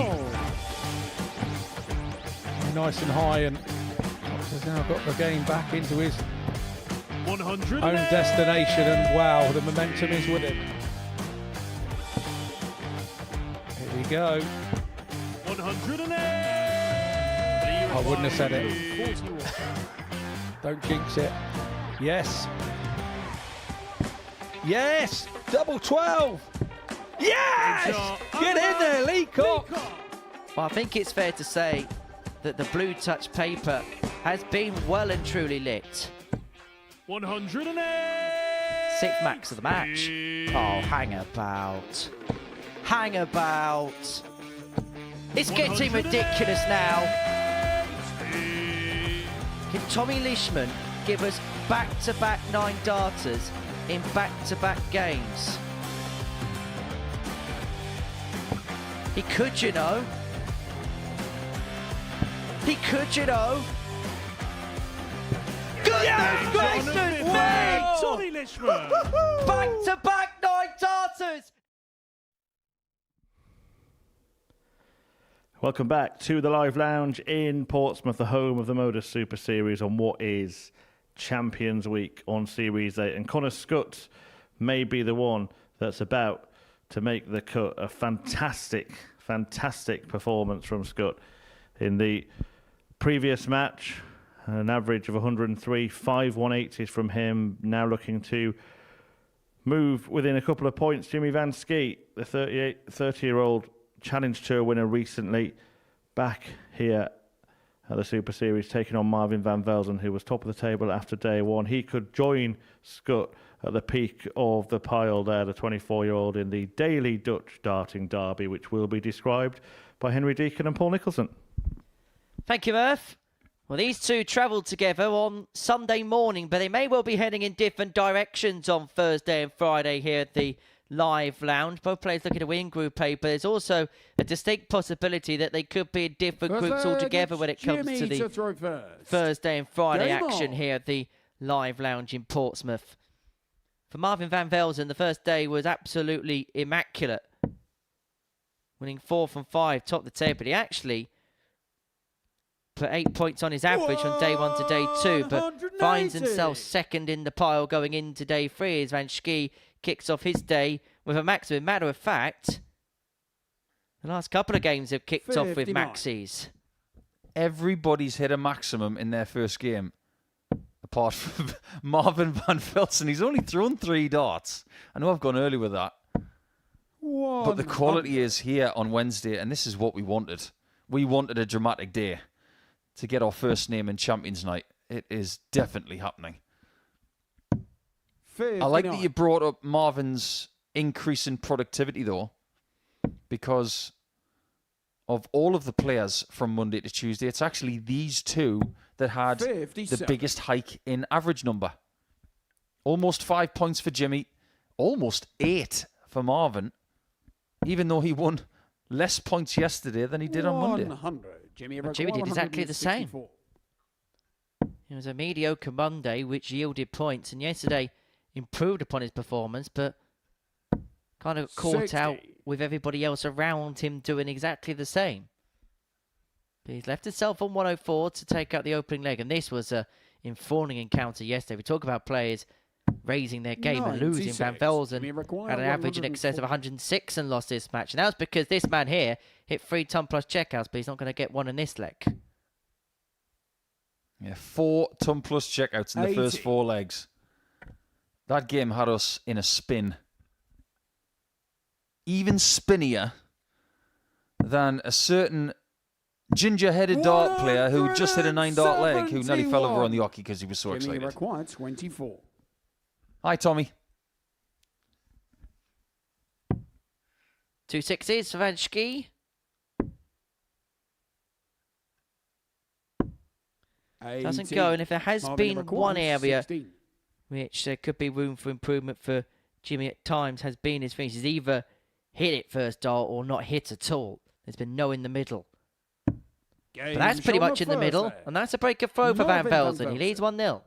Nice and high, and Toft has now got the game back into his 100 own destination, and wow, the momentum is with him. Here we go. 108. I wouldn't have said it. Don't jinx it. Yes. Yes! Double 12! Yes! Get in there, Lee Cox! Well, I think it's fair to say that the blue touch paper has been well and truly lit. 108. 6th max of the match. Oh, hang about. Hang about. It's getting ridiculous now. Can Tommy Leishman give us back-to-back 9-darters in back-to-back games? He could, you know. He could, you know. Goodness gracious me! Tommy Leishman. Back-to-back 9-darters! Welcome back to the Live Lounge in Portsmouth, the home of the Modus Super Series on what is Champions Week on Series 8. And Connor Scott may be the one that's about to make the cut. A fantastic, fantastic performance from Scott in the previous match. An average of 103, 5 180s from him. Now looking to move within a couple of points. Jimmy Van Schie, the 30-year-old Challenge Tour winner recently, back here at the Super Series, taking on Marvin van Velzen, who was top of the table after day one. He could join Scott at the peak of the pile there, the 24-year-old, in the daily Dutch darting derby, which will be described by Henry Deacon and Paul Nicholson. Thank you, Murph. Well, these two travelled together on Sunday morning, but they may well be heading in different directions on Thursday and Friday here at the Live Lounge. Both players looking to win Group A, but there's also a distinct possibility that they could be in different groups altogether when it comes to the Thursday and Friday action here at the Live Lounge in Portsmouth. For Marvin van Velzen, the first day was absolutely immaculate, winning 4 from 5, top the table. He actually put 8 points on his average from day 1 to day 2, but finds himself second in the pile going into day 3 as Van Schie kicks off his day with a maximum. Matter of fact, the last couple of games have kicked off with maxis. Everybody's hit a maximum in their first game, apart from Marvin van Velzen. He's only thrown 3 darts. I know I've gone early with that. But the quality is here on Wednesday, and this is what we wanted. We wanted a dramatic day to get our first name in Champions Night. It is definitely happening. I like that you brought up Marvin's increase in productivity, though, because of all of the players from Monday to Tuesday, it's actually these two that had the biggest hike in average number. Almost 5 points for Jimmy, almost 8 for Marvin, even though he won less points yesterday than he did on Monday. Jimmy did exactly the same. It was a mediocre Monday, which yielded points, and yesterday improved upon his performance, but kind of caught out with everybody else around him doing exactly the same. But he's left himself on 104 to take out the opening leg, and this was a enthralling encounter yesterday. We talk about players raising their game and losing. Van Velzen had an average in excess of 106 and lost this match. And that was because this man here hit 3 ton plus checkouts, but he's not going to get one in this leg. Yeah, 4 ton plus checkouts in the first 4 legs. That game had us in a spin. Even spinnier than a certain ginger-headed dart player who just hit a 9-dart leg, who nearly fell over on the hockey because he was so excited. Required 24. Hi, Tommy. 2 6s for Van Schie. Doesn't go, and if there has been one area 16. which there could be room for improvement for Jimmy at times, has been his finish. He's either hit it first dart or not hit at all. There's been no in the middle. But that's pretty much in the middle, and that's a break of throw for Van Velzen. He leads 1-0.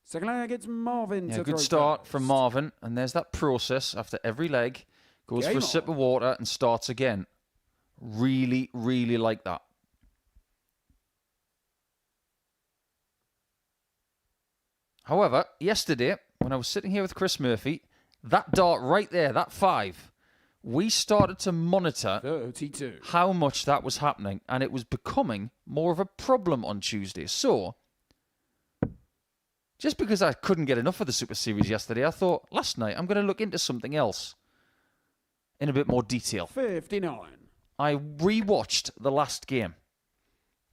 Second leg, it's Marvin. Yeah, good start from Marvin, and there's that process after every leg. Goes for a sip of water and starts again. Really, really like that. However, yesterday, when I was sitting here with Chris Murphy, that dart right there, that 5, we started to monitor 32. how much that was happening, and it was becoming more of a problem on Tuesday. So, just because I couldn't get enough of the Super Series yesterday, I thought, last night, I'm going to look into something else in a bit more detail. 59. I rewatched the last game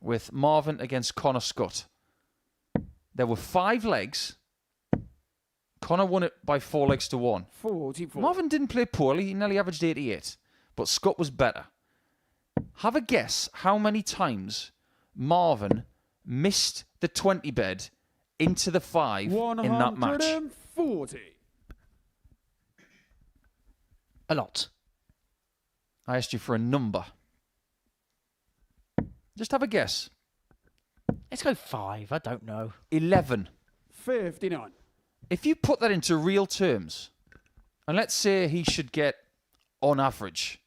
with Marvin against Connor Scott. There were 5 legs. Connor won it by 4 legs to 1. 44. Marvin didn't play poorly. He nearly averaged 88. But Scott was better. Have a guess how many times Marvin missed the 20 bed into the 5 in that match. 140. A lot. I asked you for a number. Just have a guess. Let's go 5. I don't know. 11. 59. If you put that into real terms, and let's say he should get, on average,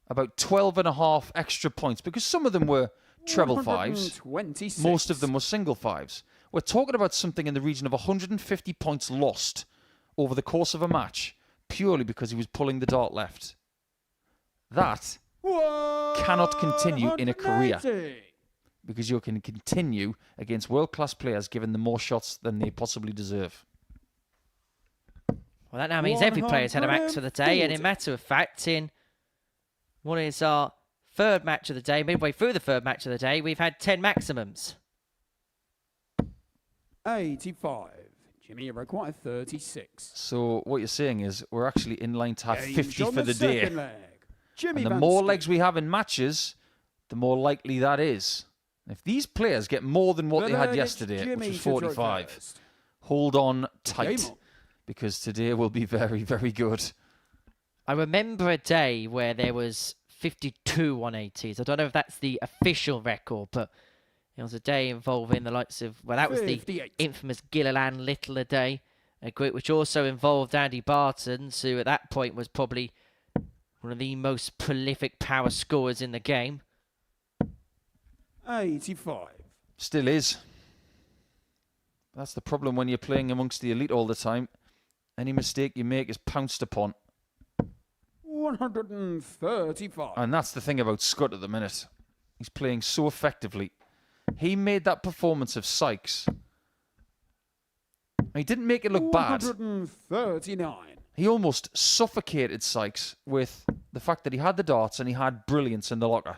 about 12.5 extra points, because some of them were treble 5s, most of them were single 5s. We're talking about something in the region of 150 points lost over the course of a match, purely because he was pulling the dart left. That cannot continue in a career, because you can continue against world-class players given the more shots than they possibly deserve. Well, that now means every player's had a max for the day, and in matter of fact, in what is our third match of the day, midway through the third match of the day, we've had 10 maximums. 85. Jimmy, you require 36. So what you're saying is we're actually in line to have 50 for the day. Second leg. Jimmy And the Van more Schie. legs we have in matches, the more likely that is. If these players get more than what The they had verdict, yesterday, Jimmy which was to throw 45, first. hold on Game tight, on. because today will be very, very good. I remember a day where there was 52 180s. I don't know if that's the official record, but it was a day involving the likes of, well, that was the 58. infamous Gilliland Little a day, a group which also involved Andy Bartons, who at that point was probably one of the most prolific power scorers in the game. 85. Still is. That's the problem when you're playing amongst the elite all the time. Any mistake you make is pounced upon. 135. And that's the thing about Scott at the minute. He's playing so effectively. He made that performance of Sykes. He didn't make it look bad. 139. He almost suffocated Sykes with the fact that he had the darts and he had brilliance in the locker.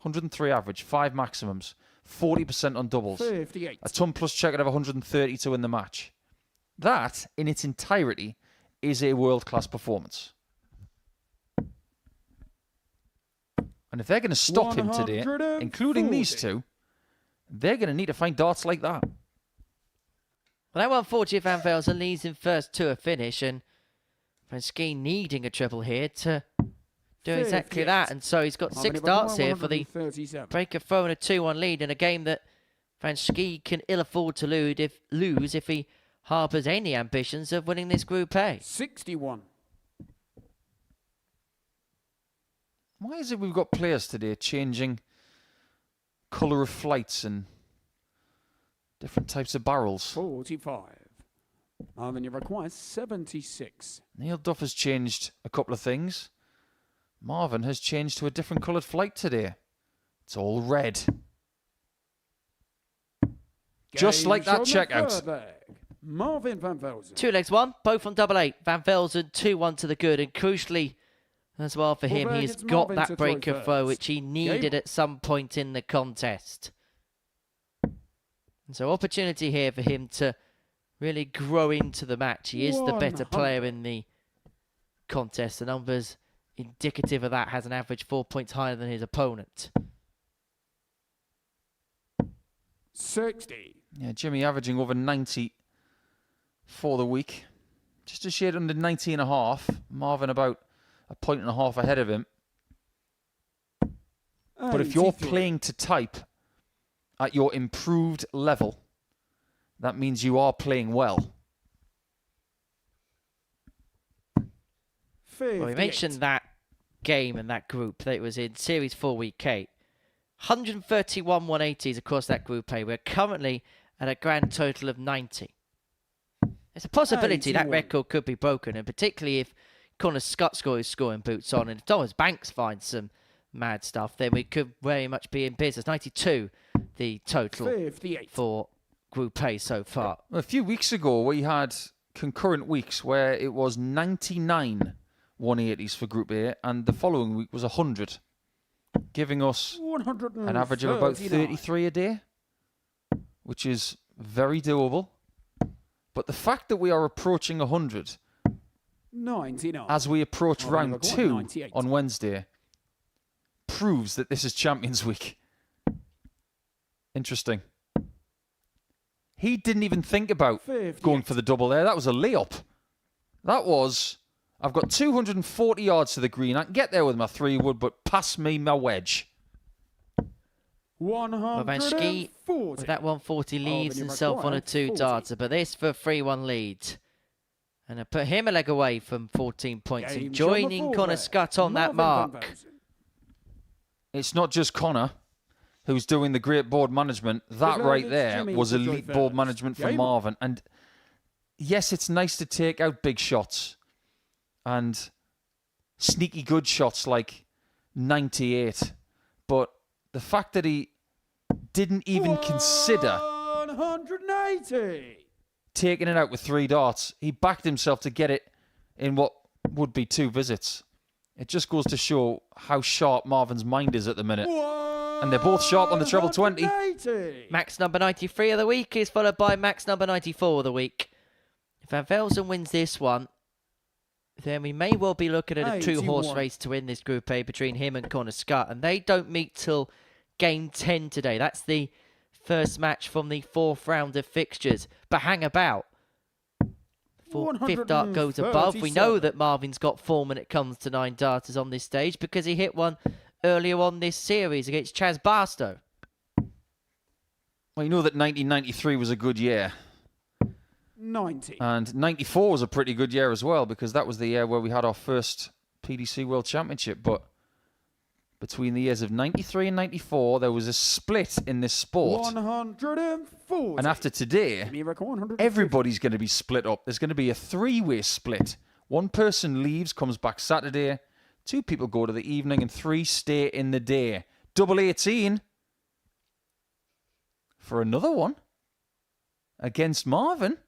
103 average, 5 maximums, 40% on doubles. 58. A ton plus check out of 132 in the match. That, in its entirety, is a world-class performance. And if they're going to stop him today, including these two, they're going to need to find darts like that. Well, that 140 Van Velzen leads him first to a finish, and Van Schie needing a triple here to do exactly 58. that. And so he's got 6 darts here for the breaker throwing a 2-1 lead in a game that Van Schie can ill afford to lose if he harbours any ambitions of winning this Group A. 61. Why is it we've got players today changing colour of flights and different types of barrels? 45. Marvin, you require 76. Neil Duff has changed a couple of things. Marvin has changed to a different coloured flight today. It's all red. Just Game like that shown the checkout. third leg. Marvin Van Velzen. 2 legs won, both on double 8. Van Velzen 2-1 to the good, and crucially as well for him, Well, he's it's got Marvin that to throw breaker throw first. which he needed Game. at some point in the contest. And so opportunity here for him to really grow into the match. He is the better 100. player in the contest. The numbers indicative of that, has an average 4 points higher than his opponent. 60. Yeah, Jimmy averaging over 90 for the week. Just a shade under 90 and a half. Marvin about a point and a half ahead of him. But if you're 83. playing to type at your improved level, that means you are playing well. Well, we mentioned that game and that group that it was in Series 4 Week 8. 131 180s across that Group A. We're currently at a grand total of 90. There's a possibility that 81. record could be broken, and particularly if Connor Scott scores scoring boots on, and if Thomas Banks finds some mad stuff, then we could very much be in business. 92, the total 58. for Group A so far. A few weeks ago, we had concurrent weeks where it was 99 180s for Group A, and the following week was 100, giving us an average of about 33 a day, which is very doable. But the fact that we are approaching 100 99. as we approach Oh, round we've got 2 98. on Wednesday proves that this is Champions Week. Interesting. He didn't even think about 58. going for the double there. That was a layup. That was, I've got 240 yards to the green. I can get there with my 3-wood, but pass me my wedge. Well, Van Schie, 140. with that 140, leads you himself on a require 40. 2-darter, but this for a 3-1 lead. And I put him a leg away from 14 points, Game and shot joining before Connor there. Scott on that Marvin Van mark. Velzen. It's not just Connor who's doing the great board management. That Good right luck, there Jimmy, was to elite join board first. management from Game. Marvin. And yes, it's nice to take out big shots and sneaky good shots like 98. But the fact that he didn't even consider 180. taking it out with 3 darts, he backed himself to get it in what would be 2 visits. It just goes to show how sharp Marvin's mind is at the minute. And they're both sharp on the treble 20. Max number 93 of the week is followed by max number 94 of the week. If Van Velzen wins this one, then we may well be looking at a two-horse race to win this Group A between him and Connor Scott. And they don't meet till Game 10 today. That's the first match from the 4th round of fixtures. But hang about. Fifth dart goes above. We know that Marvin's got form when it comes to 9 darters on this stage because he hit one earlier on this series against Chaz Barstow. Well, you know that 1993 was a good year. 90. And 94 was a pretty good year as well because that was the year where we had our first PDC World Championship. But between the years of 93 and 94, there was a split in this sport. 140. And after today, everybody's going to be split up. There's going to be a 3-way split. One person leaves, comes back Saturday. 2 people go to the evening and 3 stay in the day. Double 18 for another one against Marvin.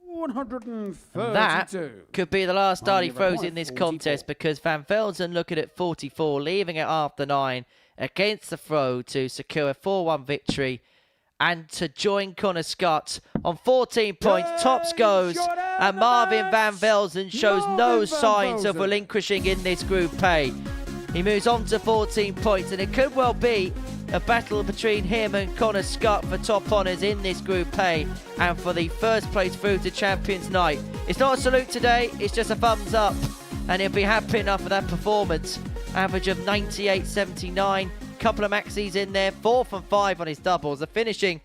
132. That could be the last dart he throws in this contest because Van Velzen looking at 44, leaving it after 9 against the throw to secure a 4-1 victory and to join Connor Scott on 14 points. Tops goes and Marvin Van Velzen shows no signs of relinquishing in this Group A. He moves on to 14 points and it could well be a battle between him and Connor Scott for top honours in this Group A and for the first place through to Champions Night. It's not a salute today, it's just a thumbs up. And he'll be happy enough with that performance. Average of 98.79, couple of maxis in there, 4 from 5 on his doubles. The finishing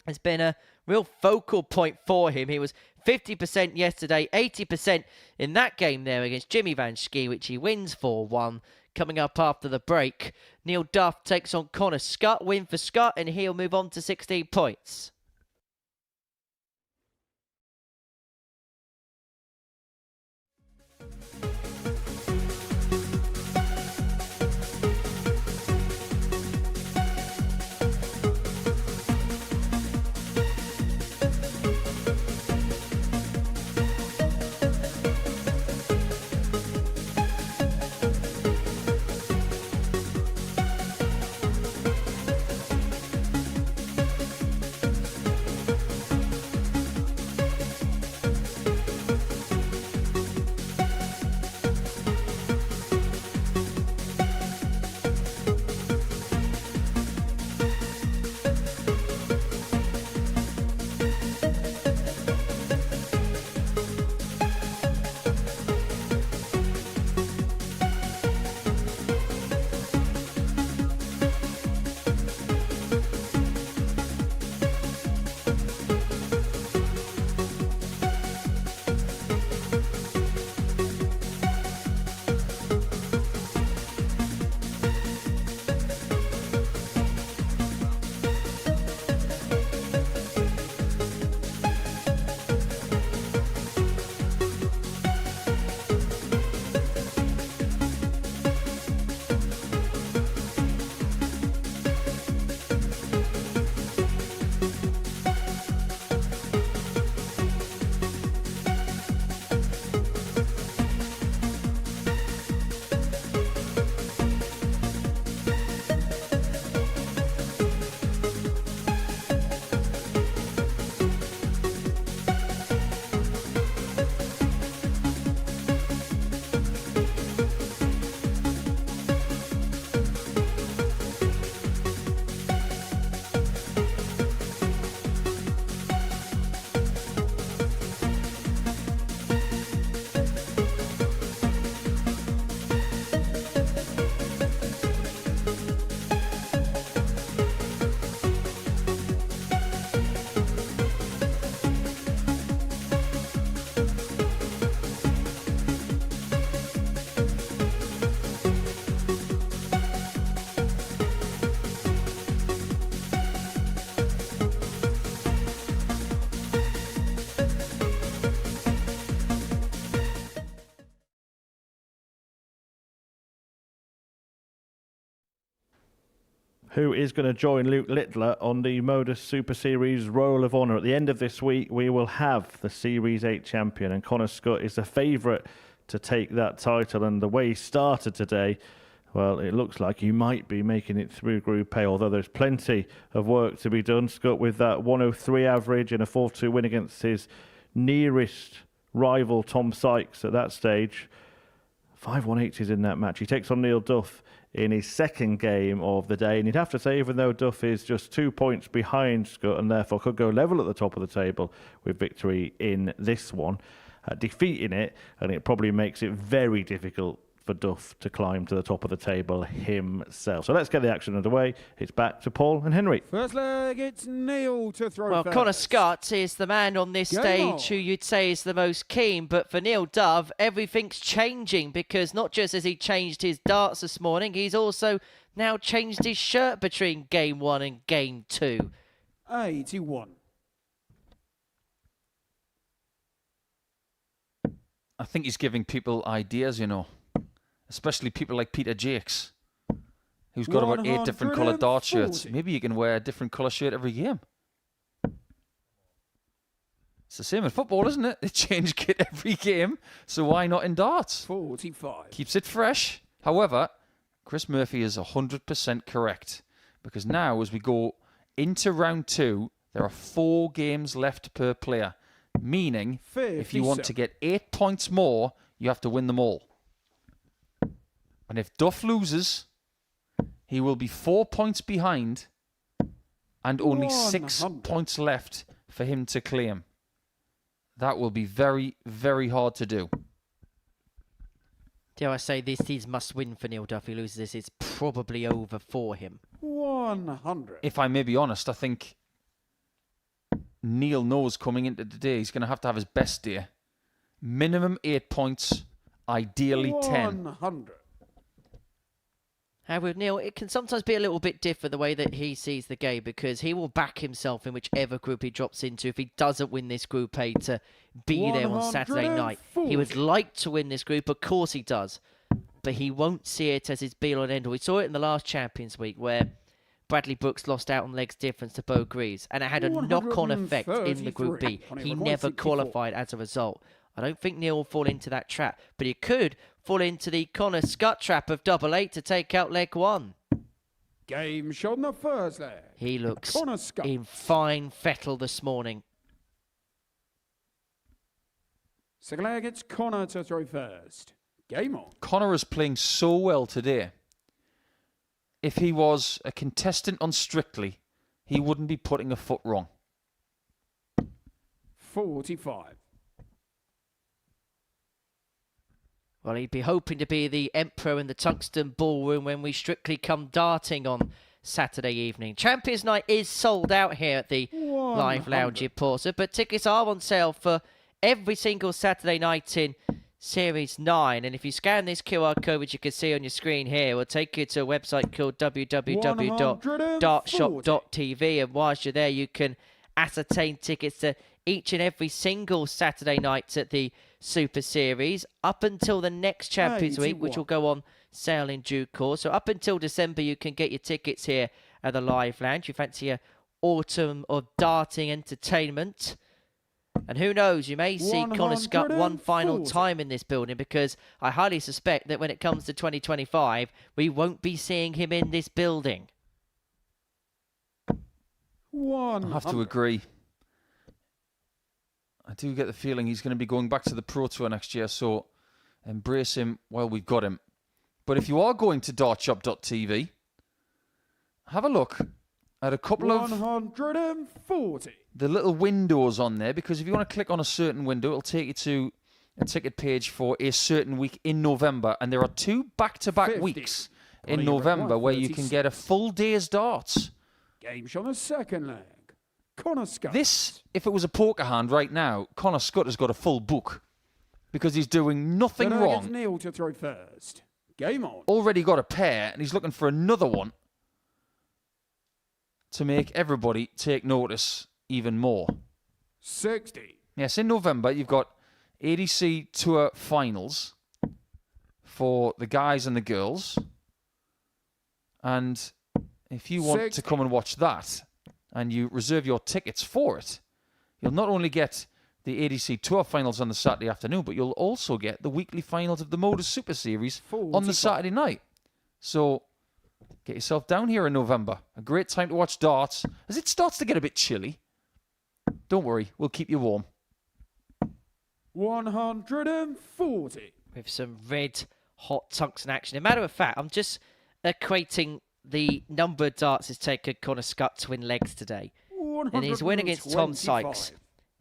has been a real focal point for him. He was 50% yesterday, 80% in that game there against Jimmy Van Schie, which he wins 4-1. Coming up after the break, Neil Duff takes on Connor Scott. Win for Scott, and he'll move on to 16 points. who is going to join Luke Littler on the Modus Super Series Roll of Honour. At the end of this week, we will have the Series 8 champion, and Connor Scott is the favourite to take that title. And the way he started today, well, it looks like he might be making it through Group A, although there's plenty of work to be done. Scott, with that 103 average and a 4-2 win against his nearest rival, Tom Sykes, at that stage. 5-1-8s in that match. He takes on Neil Duff in his second game of the day. And you'd have to say, even though Duff is just 2 points behind Scott and therefore could go level at the top of the table with victory in this one, defeating it, and it probably makes it very difficult for Duff to climb to the top of the table himself. So let's get the action underway. It's back to Paul and Henry. First leg, it's Neil to throw Well, first. Connor Scott is the man on this Game stage on. who you'd say is the most keen, but for Neil Dove, everything's changing, because not just has he changed his darts this morning, he's also now changed his shirt between Game 1 and Game 2. 81. I think he's giving people ideas, you know. Especially people like Peter Jakes, who's got about 8 different coloured dart shirts. Maybe you can wear a different colour shirt every game. It's the same in football, isn't it? They change kit every game, so why not in darts? 45. Keeps it fresh. However, Chris Murphy is 100% correct, because now as we go into round 2, there are 4 games left per player, meaning if you want to get 8 points more, you have to win them all. And if Duff loses, he will be 4 points behind and only 6 points left for him to claim. That will be very, very hard to do. Dare I say, this is must win for Neil Duff. If he loses this, it's probably over for him. 100. If I may be honest, I think Neil knows coming into the day he's going to have his best day. Minimum 8 points, ideally 10. 100. And with Neil, it can sometimes be a little bit different the way that he sees the game, because he will back himself in whichever group he drops into if he doesn't win this Group A to be there on Saturday night. He would like to win this group, of course he does, but he won't see it as his be-all and end-all. We saw it in the last Champions Week where Bradley Brooks lost out on legs difference to Bo Greaves, and it had a knock-on effect in the Group B. He never qualified as a result. I don't think Neil will fall into that trap, but he could fall into the Connor Scott trap of 8-8 to take out leg 1. Game shot on the first leg. He looks Connor Scott. in fine fettle this morning. Second leg, it's Connor to throw first. Game on. Connor is playing so well today. If he was a contestant on Strictly, he wouldn't be putting a foot wrong. 45. Well, he'd be hoping to be the emperor in the Tungsten Ballroom when we strictly come darting on Saturday evening. Champions Night is sold out here at the Live Lounge in Portsmouth, but tickets are on sale for every single Saturday night in Series 9. And if you scan this QR code, which you can see on your screen here, will take you to a website called www.dartshop.tv. And whilst you're there, you can ascertain tickets to each and every single Saturday night at the Super Series up until the next Champions Week, which will go on sale in due course. So up until December, you can get your tickets here at the Live Lounge. You fancy a autumn of darting entertainment. And who knows, you may see Connor Scott one final time in this building, because I highly suspect that when it comes to 2025, we won't be seeing him in this building. I have to agree. I do get the feeling he's going to be going back to the Pro Tour next year, so embrace him while we've got him. But if you are going to dartshop.tv, have a look at a couple of 140. the little windows on there, because if you want to click on a certain window, it'll take you to a ticket page for a certain week in November. And there are 2 back-to-back 50. weeks in November where you can get a full day's darts. Game shot on the second leg. Connor Scott. This, if it was a poker hand right now, Connor Scott has got a full book, because he's doing nothing wrong. Neil to throw first. Game on. Already got a pair, and he's looking for another one to make everybody take notice even more. 60. Yes, in November, you've got ADC Tour Finals for the guys and the girls. And if you want to come and watch that, and you reserve your tickets for it, you'll not only get the ADC Tour finals on the Saturday afternoon, but you'll also get the weekly finals of the Modus Super Series on the Saturday night. So get yourself down here in November. A great time to watch darts as it starts to get a bit chilly. Don't worry, we'll keep you warm. 140. With some red hot tungsten action. As a matter of fact, I'm just equating the number of darts it's taken Connor Scott to win legs today. And his win against Tom Sykes.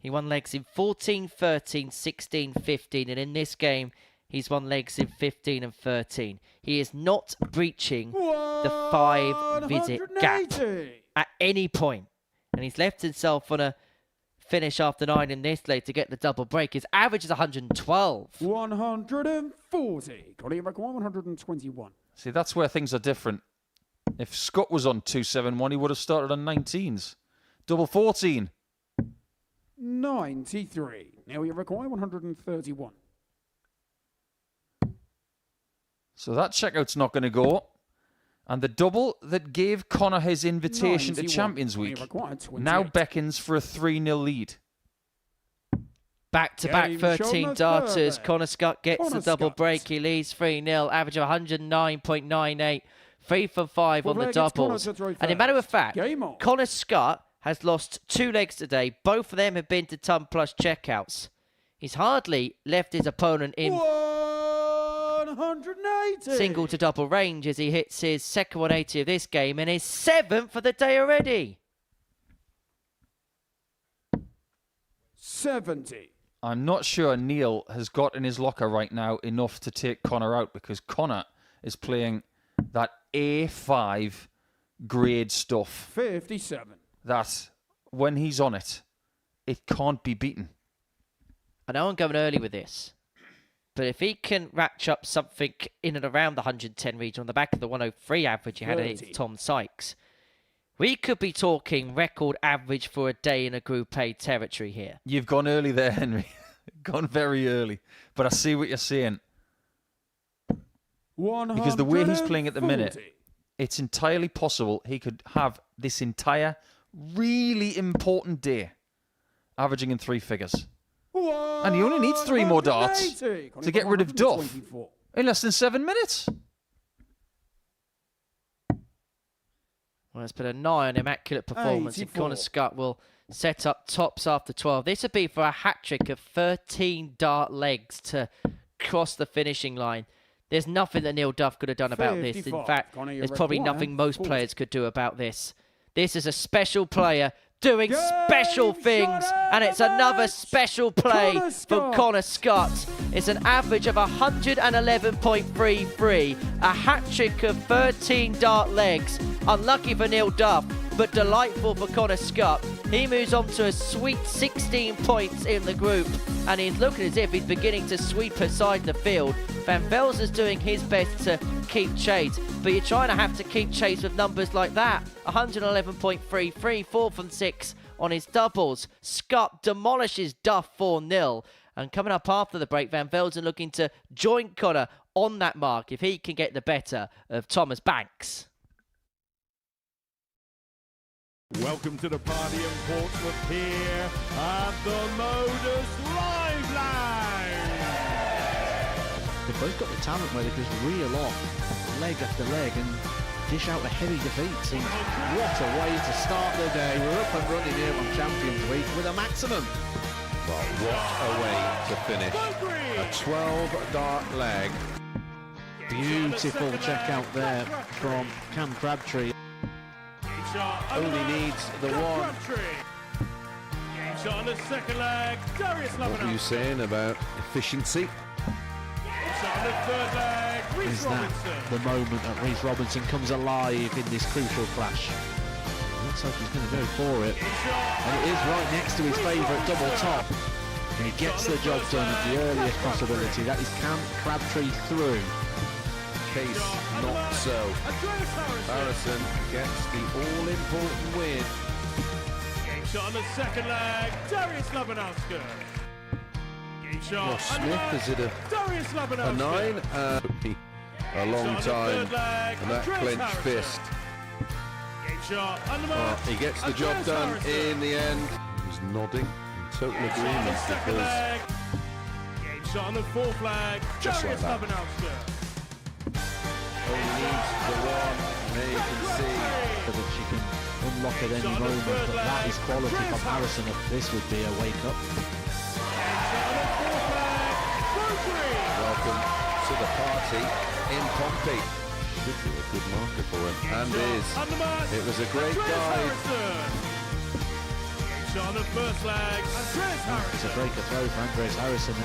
He won legs in 14, 13, 16, 15. And in this game, he's won legs in 15 and 13. He is not breaching the 5-visit gap at any point. And he's left himself on a finish after 9 in this leg to get the double break. His average is 112. 140. Collier record 121. See, that's where things are different. If Scott was on 271, he would have started on 19s. Double 14. 93. Now you require 131. So that checkout's not going to go. And the double that gave Connor his invitation to 91. Champions Week You require 28. now beckons for a 3-0 lead. Back-to-back Game 13 shown darters. further. Connor Scott gets Connor the double Scott. break. He leads 3-0. Average of 109.98. 3 for 5 on the Well, against Connor doubles. to throw And as a first. matter of fact, Game on. Connor Scott has lost 2 legs today. Both of them have been to ton plus checkouts. He's hardly left his opponent in 180. single to double range as he hits his second 180 of this game and his 7th for the day already. 70. I'm not sure Neil has got in his locker right now enough to take Connor out because Connor is playing that A5 grade stuff 57. that when he's on it, it can't be beaten. I know I'm going early with this, but if he can ratchet up something in and around the 110 region on the back of the 103 average he had 30. against Tom Sykes, we could be talking record average for a day in a Group A territory here. You've gone early there, Henry. Gone very early. But I see what you're saying. Because the way he's playing at the minute, it's entirely possible he could have this entire really important day averaging in 3 figures. And he only needs 3 more darts to get rid of Duff in less than 7 minutes. Well, it's been a nigh on immaculate performance, and 84. Connor Scott will set up tops after 12. This would be for a hat-trick of 13 dart legs to cross the finishing line. There's nothing that Neil Duff could have done about this. In 55. fact, Connor, you there's probably require nothing most 40. players could do about this. This is a special player doing Game special things, and it's another match. special play Connor from Scott. Connor Scott. It's an average of 111.33, a hat-trick of 13 dart legs. Unlucky for Neil Duff, but delightful for Connor Scott. He moves on to a sweet 16 points in the group, and he's looking as if he's beginning to sweep aside the field. Van Velzen's doing his best to keep chase, but you're trying to have to keep chase with numbers like that. 111.33, 4 from 6 on his doubles. Scott demolishes Duff 4-0. And coming up after the break, Van Velzen looking to join Connor on that mark if he can get the better of Thomas Banks. Welcome to the party in Portsmouth here at the Modus Live Line. They've both got the talent where they just reel off leg after leg and dish out a heavy defeat. And what a way to start the day. We're up and running here on Champions Week with a maximum. Well, what a way to finish. A 12-dart leg. Beautiful checkout there from Cam Crabtree. Only needs the one. Game shot on the second leg. Darius What were you saying about efficiency? Game shot on the third leg. Reece Is that Robinson. the moment that Reece Robinson comes alive in this crucial clash? Looks like he's going to go for it. Game shot. And it is right next to his favourite double top. And he gets the job done at the earliest possibility. That is Cam Crabtree through. Case not so. Andreas Harrison gets the all-important win. Game shot on the second leg. Darius Labanowski. Game shot. Ross Smith, is it a Darius Labanowski. 9? A long time. And that clenched fist. Game shot. He gets the job done in the end. He was nodding total agreement because Game shot on the fourth flag. Just like that. Only needs the one. there you can see So that she can unlock at any moment. But that is quality from Harrison. This would be a wake-up. welcome to the party in Pompey. Should be a good marker for him, and is. It was a great dive. On the first leg, It's a breaker throw for Andres Harrison. on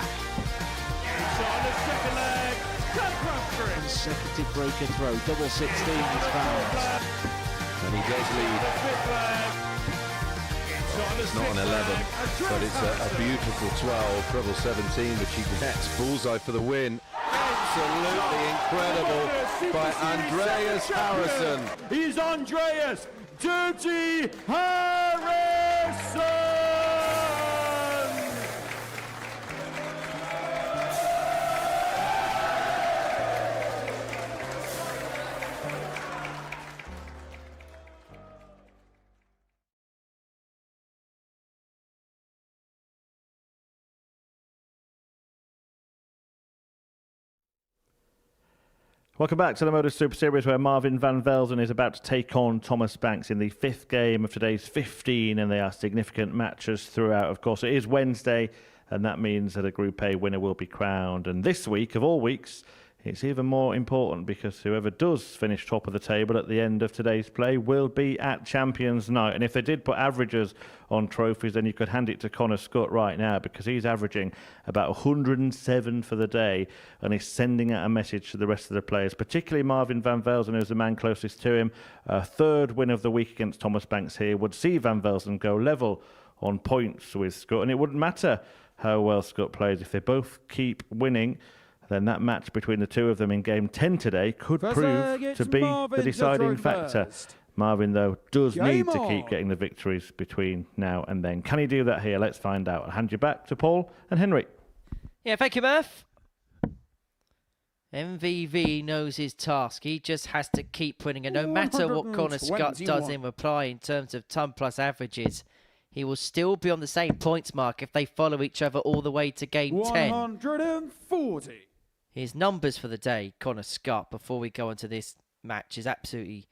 the second leg, Crabtree. Consecutive breaker throw, double 16 is found. And he does lead. It's not an 11, but it's a beautiful 12, treble 17, which he gets. Bullseye for the win. Absolutely incredible by Andreas Harrison. He's Andreas Dirty Harrison! Welcome back to the Modus Super Series, where Marvin van Velzen is about to take on Thomas Banks in the 5th game of today's 15, and they are significant matches throughout. Of course, it is Wednesday, and that means that a Group A winner will be crowned. And this week, of all weeks, it's even more important because whoever does finish top of the table at the end of today's play will be at Champions Night. And if they did put averages on trophies, then you could hand it to Connor Scott right now, because he's averaging about 107 for the day and is sending out a message to the rest of the players, particularly Marvin van Velzen, who's the man closest to him. A third win of the week against Thomas Banks here would see van Velzen go level on points with Scott, and it wouldn't matter how well Scott plays. If they both keep winning, then that match between the two of them in Game 10 today could prove to be the deciding factor. Marvin, though, does need to keep getting the victories between now and then. Can he do that here? Let's find out. I'll hand you back to Paul and Henry. Yeah, thank you, Murph. MVV knows his task. He just has to keep winning, and no matter what Connor Scott does in reply in terms of ton plus averages, he will still be on the same points mark if they follow each other all the way to Game 10. 140. His numbers for the day, Connor Scott, before we go into this match, is absolutely,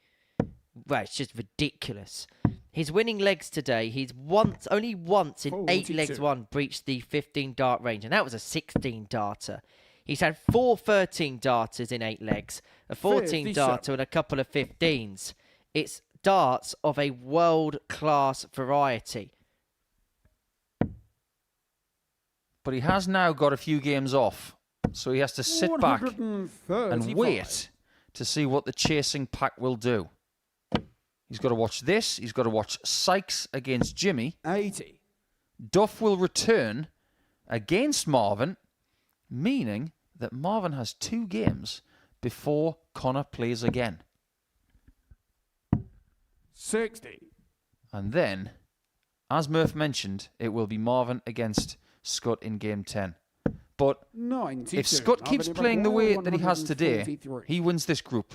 well, it's just ridiculous. His winning legs today, he's only once in 42. 8 legs won breached the 15 dart range, and that was a 16 darter. He's had 4 13 darters in 8 legs, a 14 darter and a couple of 15s. It's darts of a world-class variety. But he has now got a few games off, so he has to sit back and wait to see what the chasing pack will do. He's got to watch this. He's got to watch Sykes against Jimmy. 80. Duff will return against Marvin, meaning that Marvin has 2 games before Connor plays again. 60. And then, as Murph mentioned, it will be Marvin against Scott in Game 10. But 92. if Scott keeps playing the way that he has today, he wins this group.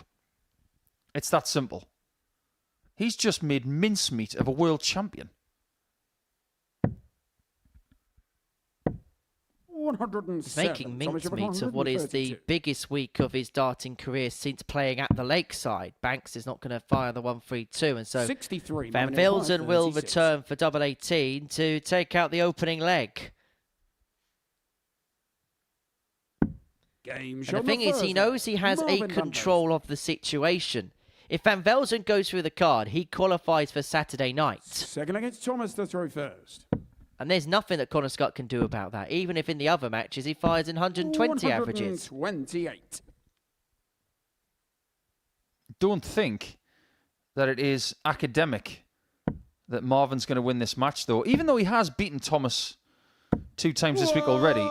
It's that simple. He's just made mincemeat of a world champion. 107. He's making mincemeat of what is the biggest week of his darting career since playing at the Lakeside. Banks is not going to fire the 1-3-2, and so 63. Van Velzen will return for double 18 to take out the opening leg. Game And the thing is, he knows he has a control of the situation. If Van Velzen goes through the card, he qualifies for Saturday night. Second against Thomas to throw first. And there's nothing that Connor Scott can do about that, even if in the other matches he fires in 120 averages. 128. Don't think that it is academic that Marvin's going to win this match, though. Even though he has beaten Thomas 2 times this week already.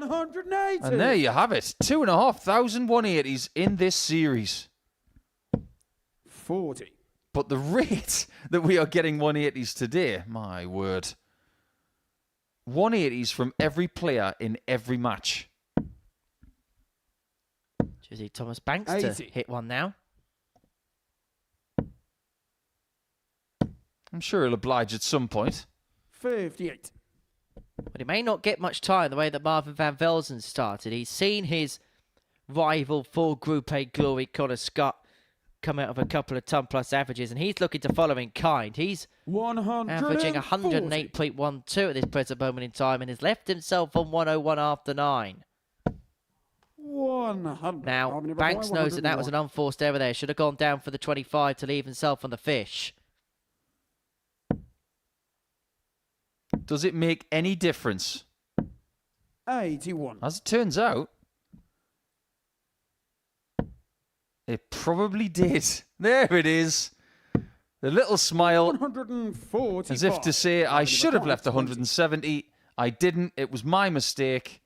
180. And there you have it. 2,500 180s in this series. 40. But the rate that we are getting 180s today, my word. 180s from every player in every match. Jesse Thomas Banks 80. to hit one now. I'm sure he'll oblige at some point. 58. But he may not get much time the way that Marvin van Velzen started. He's seen his rival for Group A glory, Connor Scott, come out of a couple of ton-plus averages, and he's looking to follow in kind. He's averaging 108.12 at this present moment in time and has left himself on 101 after 9. 100. Now, Banks knows that that was an unforced error there. Should have gone down for the 25 to leave himself on the fish. Does it make any difference? 81. As it turns out, it probably did. There it is. The little smile, 145. as if to say, I should have left 170. I didn't. It was my mistake.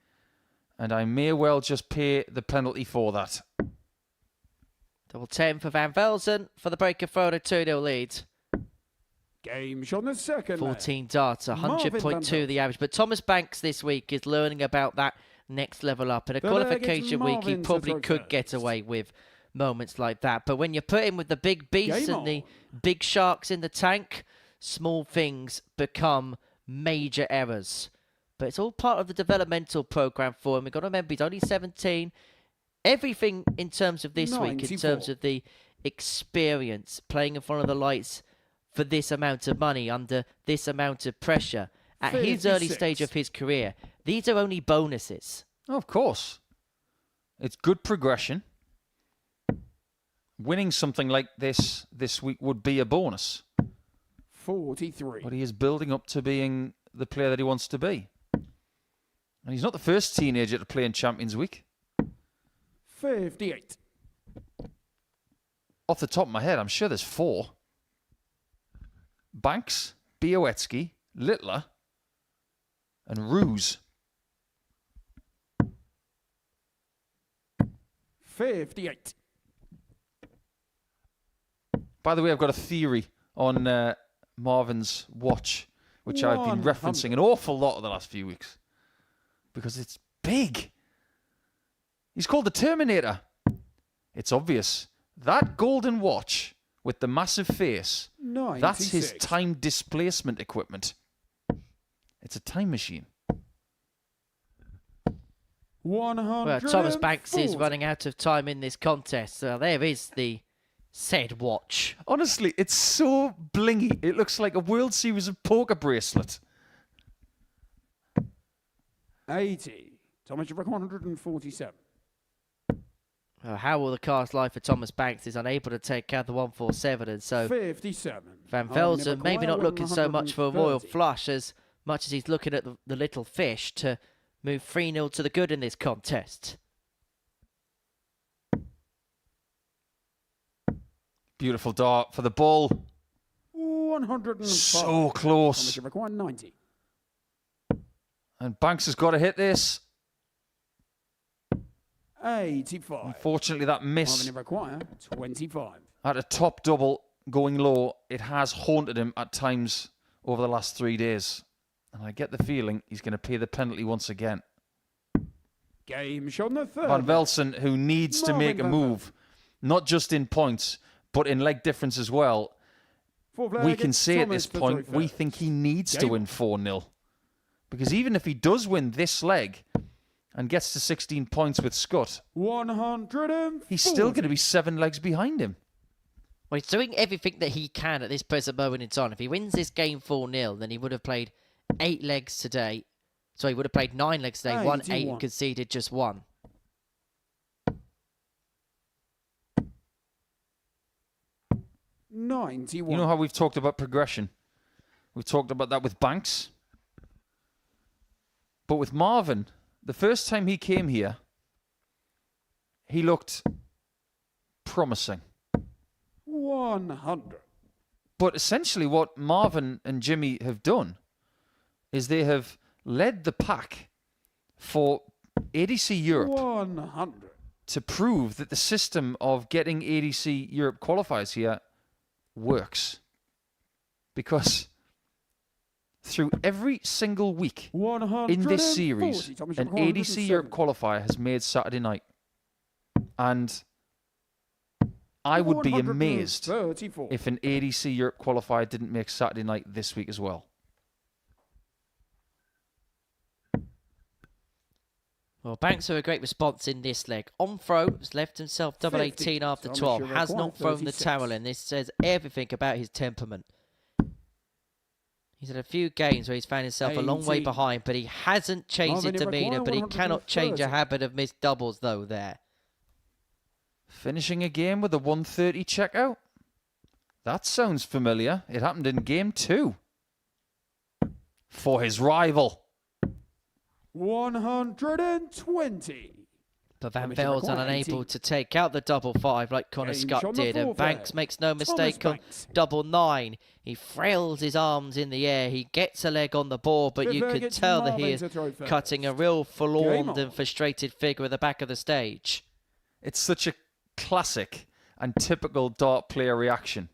And I may well just pay the penalty for that. Double 10 for Van Velzen for the breaker photo 2-0 lead. Game shot on the second. 14 darts, 100.2 the average. But Thomas Banks this week is learning about that next level up. In a qualification week, he probably could get away with moments like that. But when you put him with the big beasts and the big sharks in the tank, small things become major errors. But it's all part of the developmental program for him. We've got to remember, he's only 17. Everything in terms of this week, in terms of the experience, playing in front of the lights for this amount of money, under this amount of pressure, at his early stage of his career, these are only bonuses. Oh, of course. It's good progression. Winning something like this week would be a bonus. 43. But he is building up to being the player that he wants to be. And he's not the first teenager to play in Champions Week. 58. Off the top of my head, I'm sure there's 4. Banks, Białecki, Littler, and Ruse. 58. By the way, I've got a theory on Marvin's watch, which I've been referencing an awful lot of the last few weeks. Because it's big. He's called the Terminator. It's obvious. That golden watch with the massive face, 96. that's his time displacement equipment. It's a time machine. 100. Well, Thomas Banks is running out of time in this contest. So there is the said watch. Honestly, it's so blingy. It looks like a World Series of Poker bracelet. 80. Thomas, you reckon 147. How will the cast lie for Thomas Banks? Is unable to take out the 147, and so 57. Van Velzen maybe not looking so much for a royal flush as much as he's looking at the little fish to move 3-0 to the good in this contest. Beautiful dart for the ball. 105. So close. Thomas, you reckon 90. And Banks has got to hit this. 85. Unfortunately, that miss Marvin require 25. at a top double going low, it has haunted him at times over the last 3 days. And I get the feeling he's going to pay the penalty once again. Game shot on the third. Van Velzen, who needs to make a move, not just in points, but in leg difference as well. We can say at this point, we think he needs to win 4-0. Because even if he does win this leg and gets to 16 points with Scott, 140. he's still going to be 7 legs behind him. Well, he's doing everything that he can at this present moment in time. If he wins this game 4-0, then he would have played 8 legs today. So he would have played 9 legs today, won 8 and conceded just 1. $91. You know how we've talked about progression? We've talked about that with Banks. But with Marvin, the first time he came here, he looked promising. 100. But essentially what Marvin and Jimmy have done is they have led the pack for ADC Europe 100. to prove that the system of getting ADC Europe qualifiers here works. Because through every single week in this series, an ADC Europe qualifier has made Saturday night. And I would be amazed if an ADC Europe qualifier didn't make Saturday night this week as well. Well, Banks with a great response in this leg. On throw, has left himself double 50. 18 after Thomas 12. Schie Has not thrown 36. the towel in. This says everything about his temperament. He's had a few games where he's found himself a long way 18. behind, but he hasn't changed his Marvin, demeanour. But he cannot change a 130. habit of missed doubles, though, there. Finishing a game with a 130 checkout? That sounds familiar. It happened in game 2. For his rival. 120. But Van Amateur Velzen required unable 18. to take out the double 5 like Connor Game Scott shot the did. And fourth Banks there. makes no mistake on Banks. double 9. He frails his arms in the air. He gets a leg on the board, but you Fifth could gets tell that Marvin he is to throw first. cutting a real forlorn Game and on. frustrated figure at the back of the stage. It's such a classic and typical dart player reaction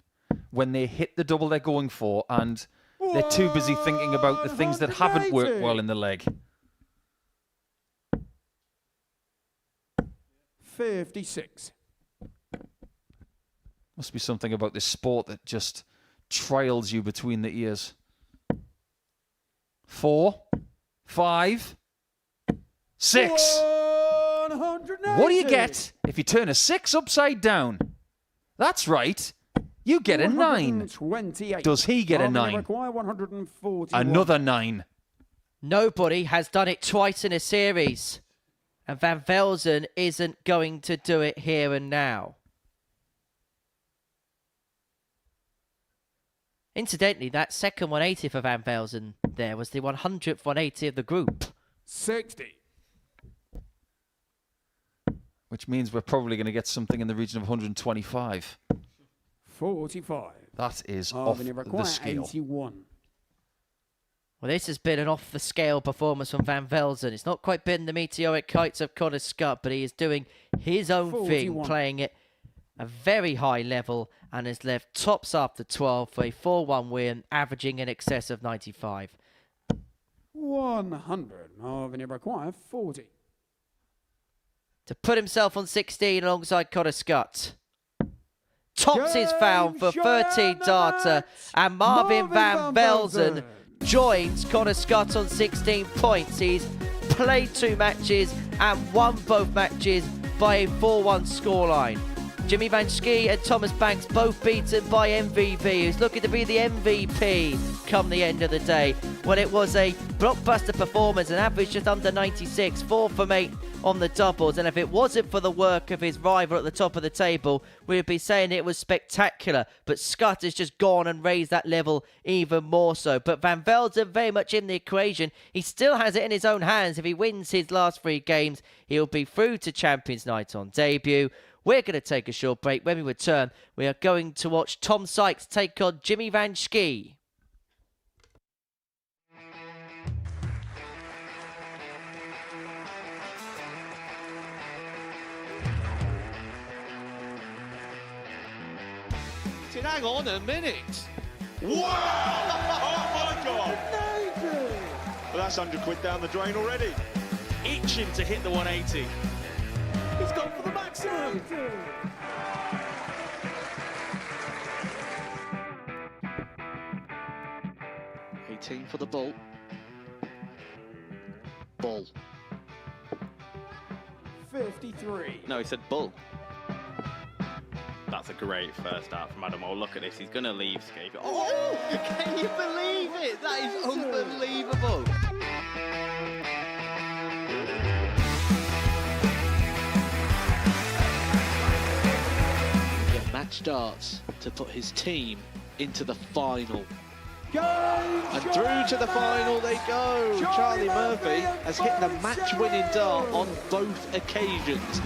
when they hit the double they're going for and they're too busy thinking about the things that haven't worked well in the leg. 56. Must be something about this sport that just trails you between the ears. 4, 5, 6. 180. What do you get if you turn a 6 upside down? That's right. You get a 9. 128. Does he get a Marvin 9? require 141. Another 9. Nobody has done it twice in a series. And Van Velzen isn't going to do it here and now. Incidentally, that second 180 for Van Velzen there was the 100th 180 of the group. 60. Which means we're probably going to get something in the region of 125. 45. That is Marvin off require the scale. 81. Well, this has been an off-the-scale performance from Van Velzen. It's not quite been the meteoric heights of Connor Scott, but he is doing his own thing, 41. playing it a very high level, and has left tops after 12 for a 4-1 win, averaging in excess of 95. 100. Marvin require 40. To put himself on 16 alongside Connor Scott. Tops his found for 13 darter, and Marvin Van Velzen joins Connor Scott on 16 points. He's played 2 matches and won both matches by a 4-1 scoreline. Jimmy Van Schie and Thomas Banks both beaten by MVP, who's looking to be the MVP come the end of the day. Well, it was a blockbuster performance, an average just under 96, 4 from 8 on the doubles. And if it wasn't for the work of his rival at the top of the table, we'd be saying it was spectacular. But Scott has just gone and raised that level even more so. But Van Velzen very much in the equation. He still has it in his own hands. If he wins his last 3 games, he'll be through to Champions Night on debut. We're going to take a short break. When we return, we are going to watch Tom Sykes take on Jimmy Van Schie. Hang on a minute. Wow! Oh my God! Well, that's 100 quid down the drain already. Itching to hit the 180. He's gone for the maximum. 18 for the bull. Bull. 53. No, he said bull. That's a great first out from Adam. Oh, look at this. He's going to leave Schie. Oh, can you believe it? That is unbelievable. Yeah, match darts to put his team into the final. And through to the final they go. Charlie Murphy has hit the match-winning dart on both occasions.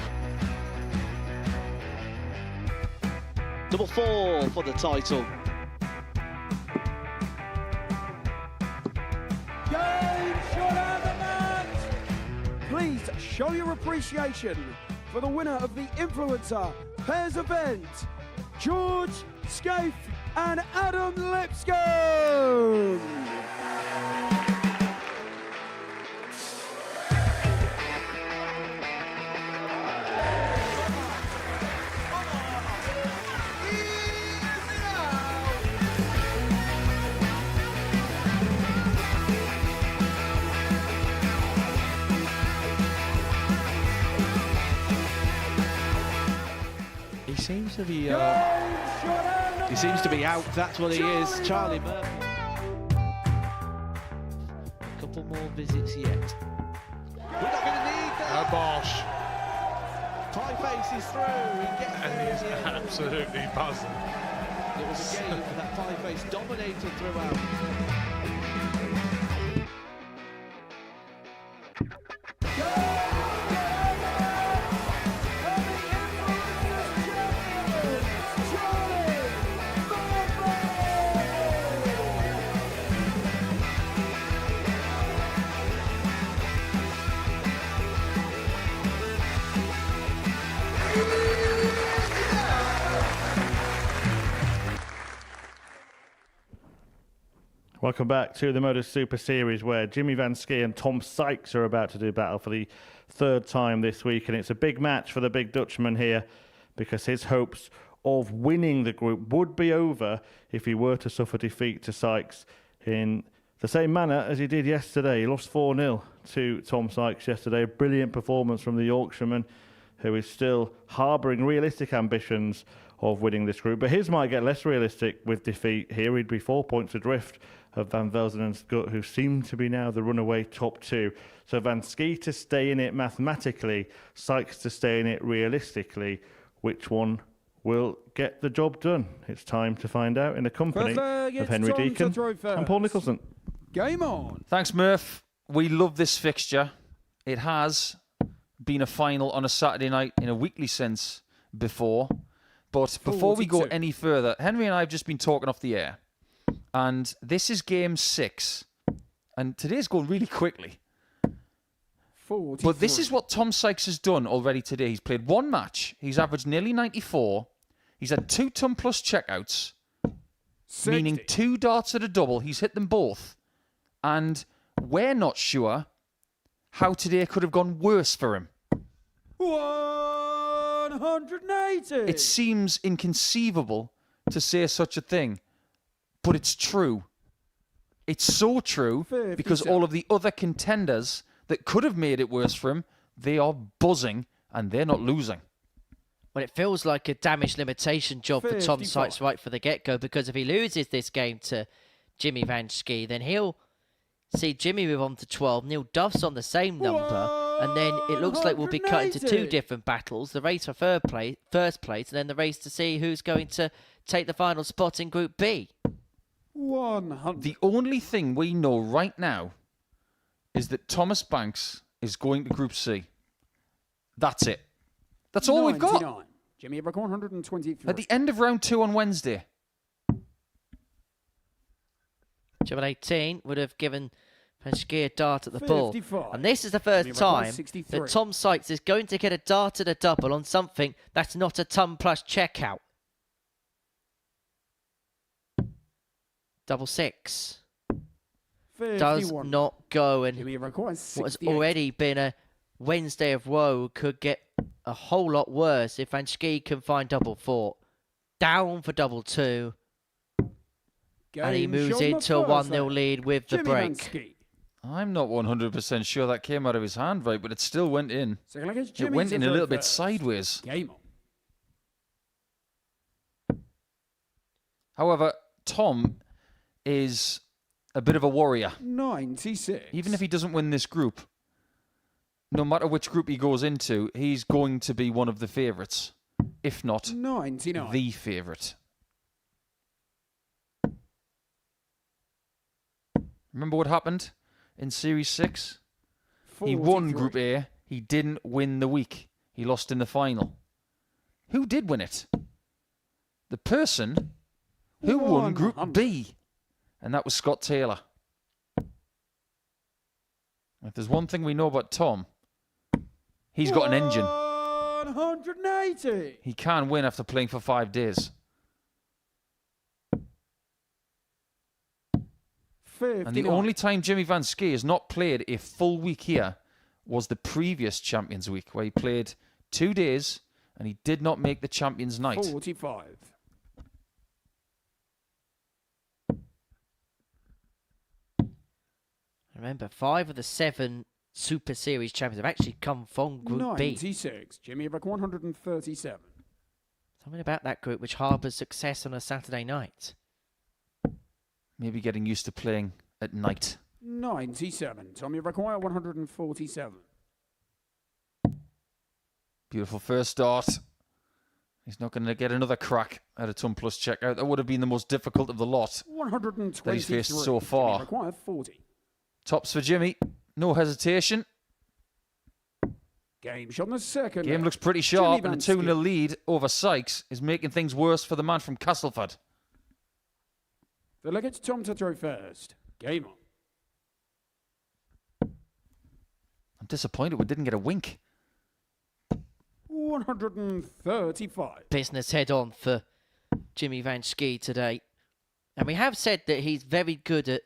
Double 4 for the title. Please show your appreciation for the winner of the Influencer Pairs event, George Scaife and Adam Lipscomb. seems to be out. That's what he is, Charlie Murphy. A couple more visits yet. We're not going to need that. Bosch. Pie Face is through. And he is absolutely buzzing. It was a game that Pie Face dominated throughout. Welcome back to the Modus Super Series, where Jimmy Van Schie and Tom Sykes are about to do battle for the third time this week. And it's a big match for the big Dutchman here, because his hopes of winning the group would be over if he were to suffer defeat to Sykes in the same manner as he did yesterday. He lost 4-0 to Tom Sykes yesterday. A brilliant performance from the Yorkshireman, who is still harbouring realistic ambitions of winning this group. But his might get less realistic with defeat here. He'd be 4 points adrift of Van Velzen and Scott, who seem to be now the runaway top two. So Van Schie to stay in it mathematically, Sykes to stay in it realistically. Which one will get the job done? It's time to find out in the company of Henry Deacon and Paul Nicholson. Game on. Thanks, Murph. We love this fixture. It has been a final on a Saturday night in a weekly sense before. But before we go any further, Henry and I have just been talking off the air. And this is game 6. And today's going really quickly. 43. But this is what Tom Sykes has done already today. He's played one match. He's averaged nearly 94. He's had 2 ton plus checkouts. 60. Meaning 2 darts at a double. He's hit them both. And we're not sure how today could have gone worse for him. 180. It seems inconceivable to say such a thing, but it's true. It's so true because all of the other contenders that could have made it worse for him, they are buzzing and they're not losing. Well, it feels like a damage limitation job for Tom Sykes right for the get-go, because if he loses this game to Jimmy Van Schie, then he'll see Jimmy move on to 12. Neil Duff's on the same number. And then it looks like we'll be cut into 2 different battles. The race for first place, and then the race to see who's going to take the final spot in Group B. 100. The only thing we know right now is that Thomas Banks is going to Group C. That's it. That's all we've got. Jimmy Brook 123. At the end of round 2 on Wednesday. Triple 18 would have given Van Schie a dart at the 55. ball. And this is the first time that Tom Sykes is going to get a dart at a double on something that's not a ton plus checkout. Double 6. 51. Does not go, and what has already been a Wednesday of woe could get a whole lot worse if Van Schie can find double 4. Down for double 2. And he moves into a 1-0 lead with the break. I'm not 100% sure that came out of his hand right, but it still went in. It went in a little bit sideways. Game on. However, Tom is a bit of a warrior. 96. Even if he doesn't win this group, no matter which group he goes into, he's going to be one of the favourites, if not 99. the favourite. Remember what happened in Series 6? 43. He won Group A. He didn't win the week. He lost in the final. Who did win it? The person who won Group B. And that was Scott Taylor. If there's one thing we know about Tom, he's got an engine. 180. He can win after playing for 5 days. 59. And the only time Jimmy Van Schie has not played a full week here was the previous Champions Week, where he played 2 days and he did not make the Champions Night. 45. Remember, 5 of the 7 Super Series champions have actually come from Group B. 96. Jimmy Brook 137. Something about that group which harbours success on a Saturday night. Maybe getting used to playing at night. 97. Tommy require 147. Beautiful first start. He's not going to get another crack at a ton plus checkout. That would have been the most difficult of the lot 123. that he's faced so far. Require 40. Tops for Jimmy. No hesitation. Game shot in the second. Game looks pretty sharp, and a 2-0 lead over Sykes is making things worse for the man from Castleford. The leg, it's Tom to throw first. Game on. I'm disappointed we didn't get a wink. 135. Business head on for Jimmy Van Schie today. And we have said that he's very good at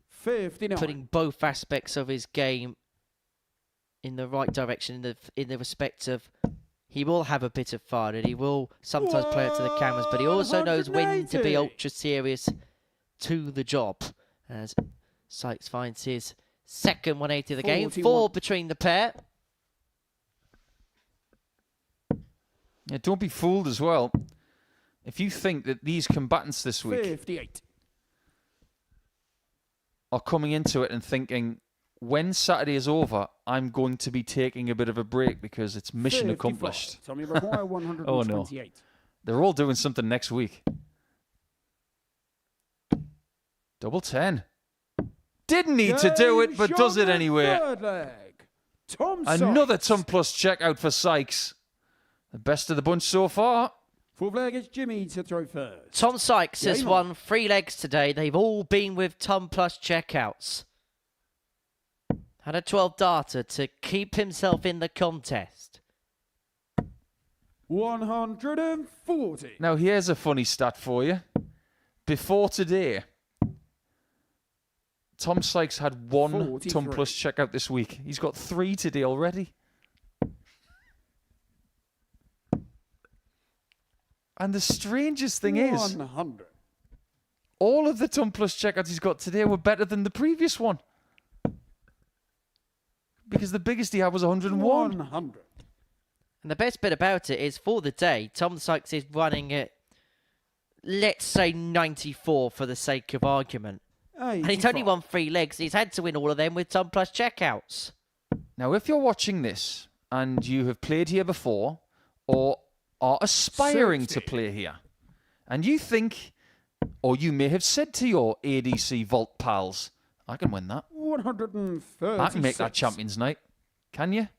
59. putting both aspects of his game in the right direction, in the respect of he will have a bit of fun and he will sometimes play it to the cameras, but he also knows when to be ultra serious to the job. As Sykes finds his second 180 of the game, 4 between the pair. Yeah, don't be fooled as well. If you think that these combatants this week 58. are coming into it and thinking, when Saturday is over, I'm going to be taking a bit of a break because it's mission 55. accomplished. Tommy require 128. Oh no. They're all doing something next week. Double 10. Didn't need to do it, but does it anyway. Third leg. Tom Another Sykes. ton plus checkout for Sykes. The best of the bunch so far. Fourth leg, it's Jimmy to throw first. Tom Sykes has Game won 3 legs today. They've all been with ton plus checkouts. Had a 12 darter to keep himself in the contest. 140. Now here's a funny stat for you. Before today, Tom Sykes had 1 43. ton plus checkout this week. He's got 3 today already. And the strangest thing is, 100. all of the ton plus checkouts he's got today were better than the previous one. Because the biggest he had was 101. 100. And the best bit about it is, for the day, Tom Sykes is running at, let's say, 94 for the sake of argument. 85. And he's only won 3 legs. He's had to win all of them with ton plus checkouts. Now, if you're watching this and you have played here before or are aspiring 60. to play here, and you think, or you may have said to your ADC Vault pals, I can win that. 136. I can make that Champions Night. Can you?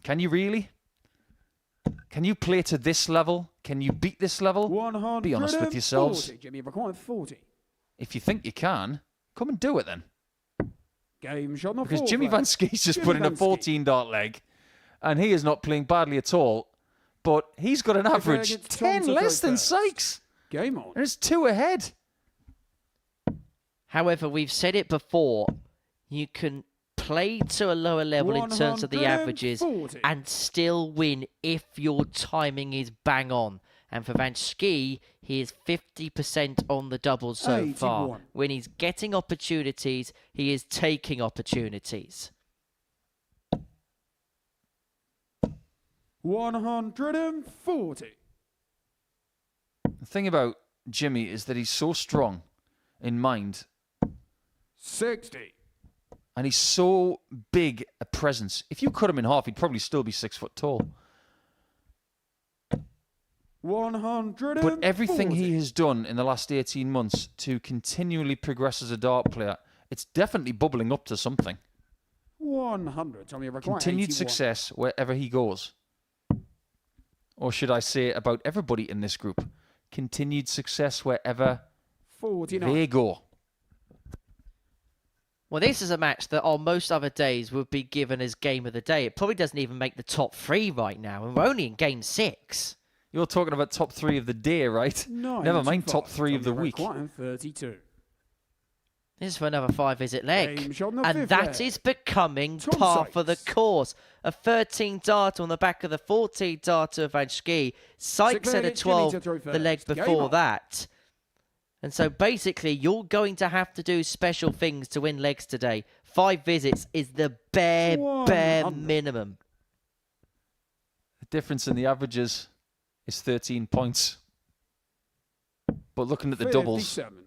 Can you really? Can you play to this level? Can you beat this level? Be honest with yourselves. Jimmy required 40. If you think you can, come and do it then. Game shot on the Because fourth Jimmy leg. Van Schie's just Jimmy put in a Van Schie. 14 dart leg, and he is not playing badly at all. But he's got an average against Tom 10 to less throw than first. Sykes. Game on. And it's 2 ahead. However, we've said it before, you can play to a lower level in terms of the averages 140. and still win if your timing is bang on. And for Van Schie, he is 50% on the doubles so far. 81. When he's getting opportunities, he is taking opportunities. 140. The thing about Jimmy is that he's so strong in mind 60. and he's so big a presence. If you cut him in half, he'd probably still be 6 foot tall. 140. But everything he has done in the last 18 months to continually progress as a dart player, it's definitely bubbling up to something. 100. Tommy required Continued 81. success wherever he goes. Or should I say about everybody in this group? Continued success wherever 49. they go. Well, this is a match that on most other days would be given as game of the day. It probably doesn't even make the top 3 right now, and we're only in game 6. You're talking about top 3 of the day, right? Never mind top 3 of the week. 32. This is for another 5-visit leg. Game shot on the And fifth that leg. is becoming Tom par for the Sykes. course. A 13 darter on the back of the 14 darter of Van Schie. Sykes Sick had a leg, Jimmy 12 to throw the leg first. Game before on. that. And so basically, you're going to have to do special things to win legs today. 5 visits is the bare 100. minimum. difference in the averages is 13 points. But looking at the doubles, 57.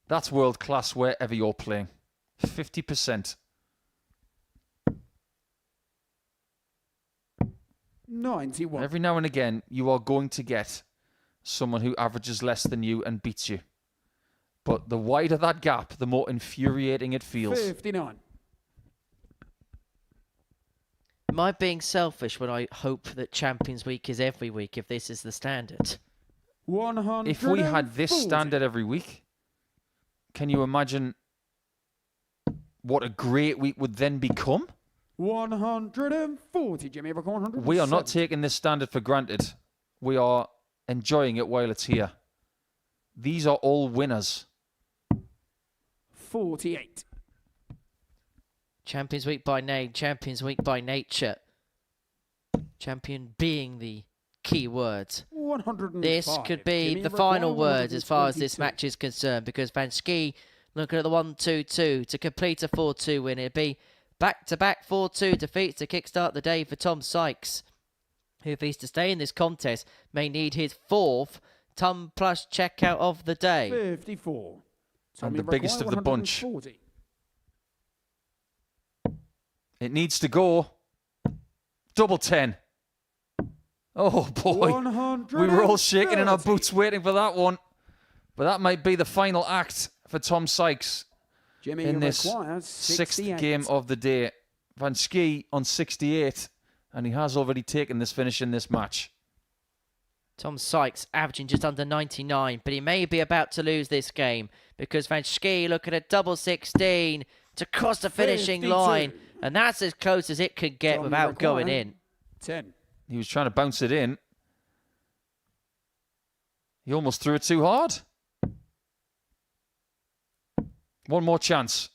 that's world class wherever you're playing. 50%. 91. Every now and again, you are going to get someone who averages less than you and beats you. But the wider that gap, the more infuriating it feels. 59. Am I being selfish when I hope that Champions Week is every week if this is the standard? 140. If we had this standard every week, can you imagine what a great week would then become? 140, Jimmy. 170. We are not taking this standard for granted. We are enjoying it while it's here. These are all winners. 48. Champions Week by name, Champions Week by nature. Champion being the key word. 105. This could be Jimmy, the final word as far as 122. this match is concerned, because Van Schie looking at the 1-2-2 to complete a 4-2 win. It'd be back-to-back 4-2 defeats to kickstart the day for Tom Sykes, who, if he's to stay in this contest, may need his 4th Tom Plus checkout of the day. 54. And the biggest of the bunch. 140. It needs to go. Double 10. Oh boy. 130. We were all shaking in our boots waiting for that one. But that might be the final act for Tom Sykes Jimmy in this requires 68. 6th game of the day. Van Schie on 68, and he has already taken this finish in this match. Tom Sykes averaging just under 99, but he may be about to lose this game because Van Schie looking at double 16 to cross the finishing 52. line, and that's as close as it could get Tom without going require in. 10. He was trying to bounce it in. He almost threw it too hard. One more chance.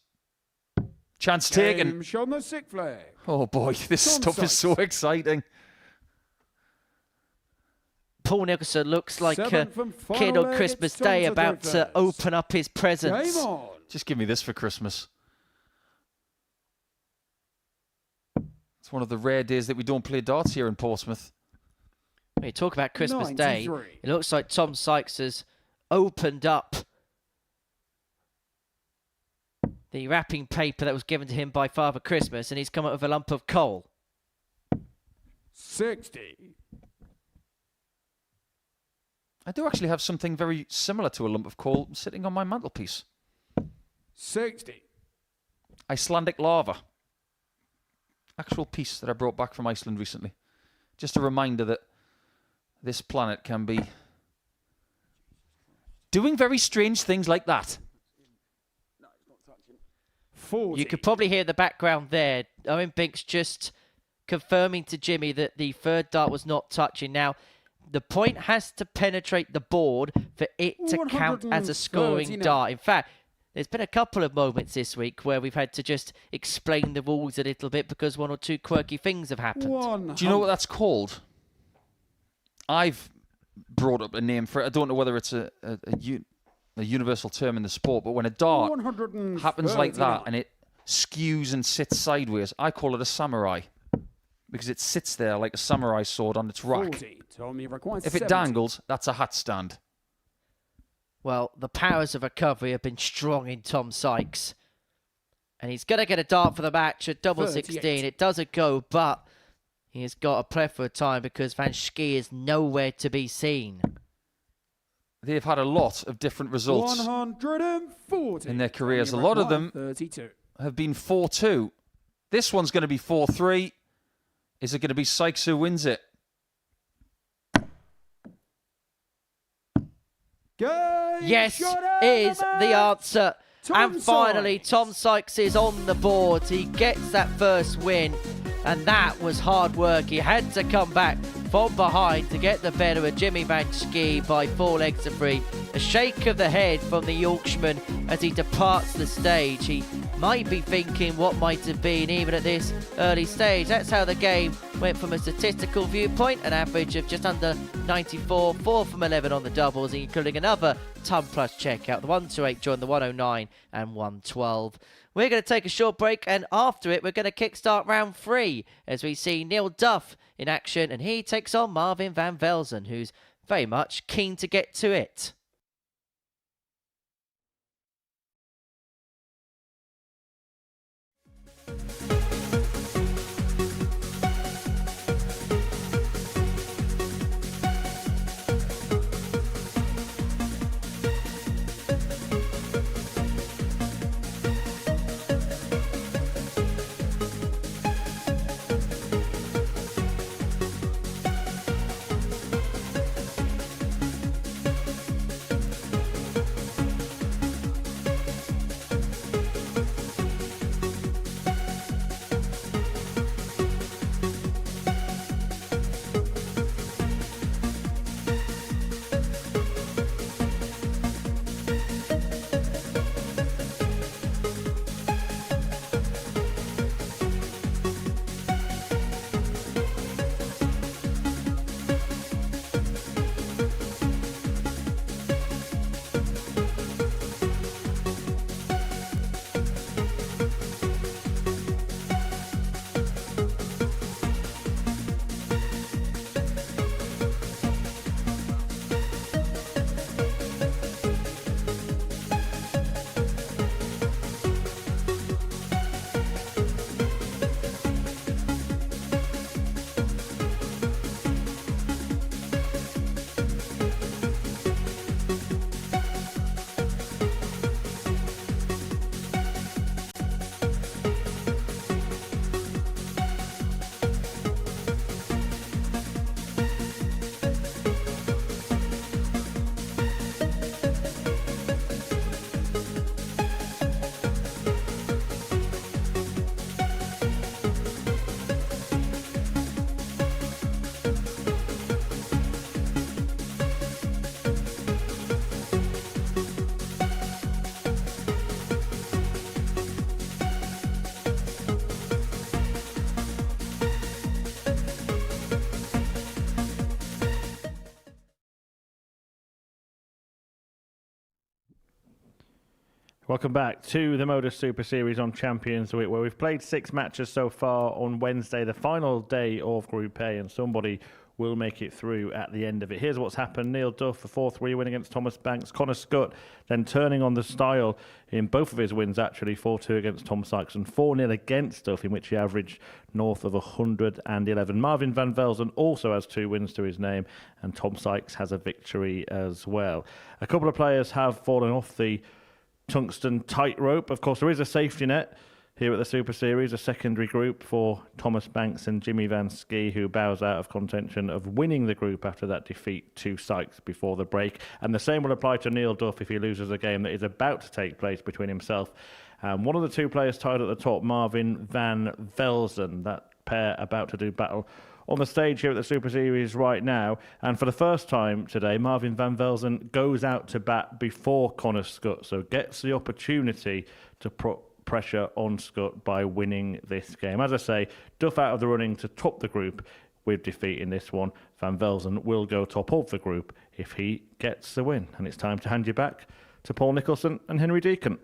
Chance taken. Game shown the 6th flag. Oh boy, this Tom stuff is so exciting. Paul Nicholson looks like a 7th and final kid on leg, Christmas it's Tom Day to about go to first. open up his presents. Game on. Just give me this for Christmas. It's one of the rare days that we don't play darts here in Portsmouth. When you talk about Christmas Day, 93. it looks like Tom Sykes has opened up the wrapping paper that was given to him by Father Christmas, and he's come up with a lump of coal. 60. I do actually have something very similar to a lump of coal sitting on my mantelpiece. 60. Icelandic lava. Actual piece that I brought back from Iceland recently. Just a reminder that this planet can be doing very strange things like that. 40. You could probably hear the background there. Owen Binks just confirming to Jimmy that the 3rd dart was not touching. Now, the point has to penetrate the board for it to count as a scoring 139. dart. In fact, there's been a couple of moments this week where we've had to just explain the rules a little bit because one or two quirky things have happened. 100. Do you know what that's called? I've brought up a name for it. I don't know whether it's a universal term in the sport, but when a dart happens like that and it skews and sits sideways, I call it a samurai because it sits there like a samurai sword on its rack. 40. Tommy requires If it 70. dangles, that's a hat stand. Well, the powers of recovery have been strong in Tom Sykes. And he's going to get a dart for the match at double 38. 16. It doesn't go, but he has got a plethora of time because Van Schie is nowhere to be seen. They've had a lot of different results 140. in their careers. A Tommy lot of them requires 32. have been 4-2. This one's going to be 4-3. Is it going to be Sykes who wins it? Yes, is the answer. And finally, Tom Sykes is on the board. He gets that first win, and that was hard work. He had to come back from behind to get the better of Jimmy Van Schie by 4 legs to 3. A shake of the head from the Yorkshireman as he departs the stage. He might be thinking what might have been even at this early stage. That's how the game went from a statistical viewpoint, an average of just under 94, 4 from 11 on the doubles, including another ton plus checkout. The 128 joined the 109 and 112. We're going to take a short break, and after it, we're going to kickstart round 3 as we see Neil Duff in action, and he takes on Marvin van Velzen, who's very much keen to get to it. Welcome back to the Modus Super Series on Champions Week, where we've played 6 matches so far on Wednesday, the final day of Group A, and somebody will make it through at the end of it. Here's what's happened. Neil Duff, a 4-3 win against Thomas Banks. Connor Scott then turning on the style in both of his wins, actually. 4-2 against Tom Sykes and 4-0 against Duff, in which he averaged north of 111. Marvin van Velzen also has 2 wins to his name, and Tom Sykes has a victory as well. A couple of players have fallen off the tungsten tightrope. Of course, there is a safety net here at the Super Series, a secondary group for Thomas Banks and Jimmy Van Schie, who bows out of contention of winning the group after that defeat to Sykes before the break. And the same will apply to Neil Duff if he loses a game that is about to take place between himself and one of the 2 players tied at the top, Marvin van Velzen. That pair about to do battle on the stage here at the Super Series right now. And for the first time today, Marvin van Velzen goes out to bat before Connor Scott, so gets the opportunity to put pressure on Scott by winning this game. As I say, Duff out of the running to top the group with defeat in this one. Van Velzen will go top of the group if he gets the win. And it's time to hand you back to Paul Nicholson and Henry Deacon.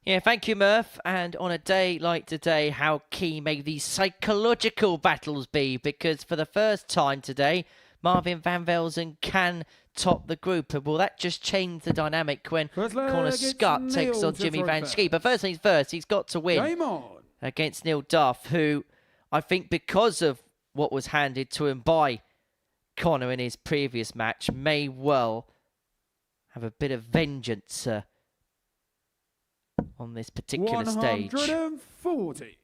Yeah, thank you, Murph. And on a day like today, how key may these psychological battles be? Because for the first time today, Marvin van Velzen can top the group. And will that just change the dynamic when Connor Scott takes on Jimmy Van Schie? But first things first, he's got to win against Neil Duff, who I think because of what was handed to him by Connor in his previous match, may well have a bit of vengeance on this particular stage. 140. Do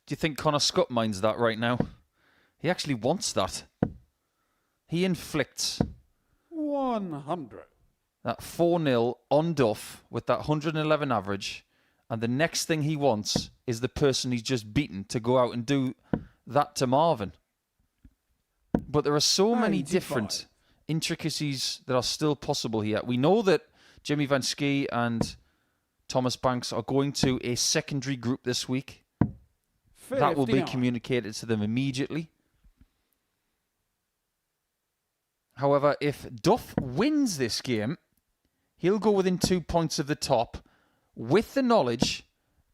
you think Connor Scott minds that right now? He actually wants that. He inflicts 100. That 4-0 on Duff with that 111 average, and the next thing he wants is the person he's just beaten to go out and do that to Marvin. But there are so many different intricacies that are still possible here. We know that Jimmy Van Schie and Thomas Banks are going to a secondary group this week. That will be communicated to them immediately. However, if Duff wins this game, he'll go within 2 points of the top with the knowledge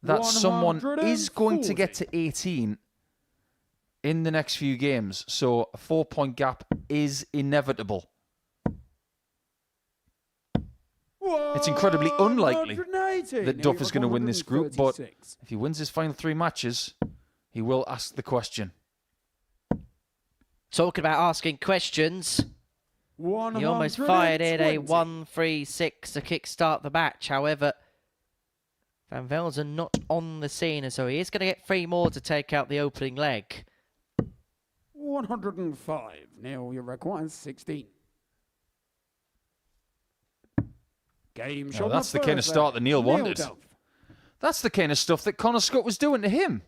that someone is going to get to 18 in the next few games. So a 4-point gap is inevitable. It's incredibly unlikely that Duff is going to win this group, but if he wins his final 3 matches, he will ask the question. Talking about asking questions, he almost fired in a 1-3-6 to kickstart the match. However, Van Velzen not on the scene, and so he is going to get 3 more to take out the opening leg. 105. Neil, you require 16. Game shot. That's the kind of start that Neil wanted. That's the kind of stuff that Connor Scott was doing to him.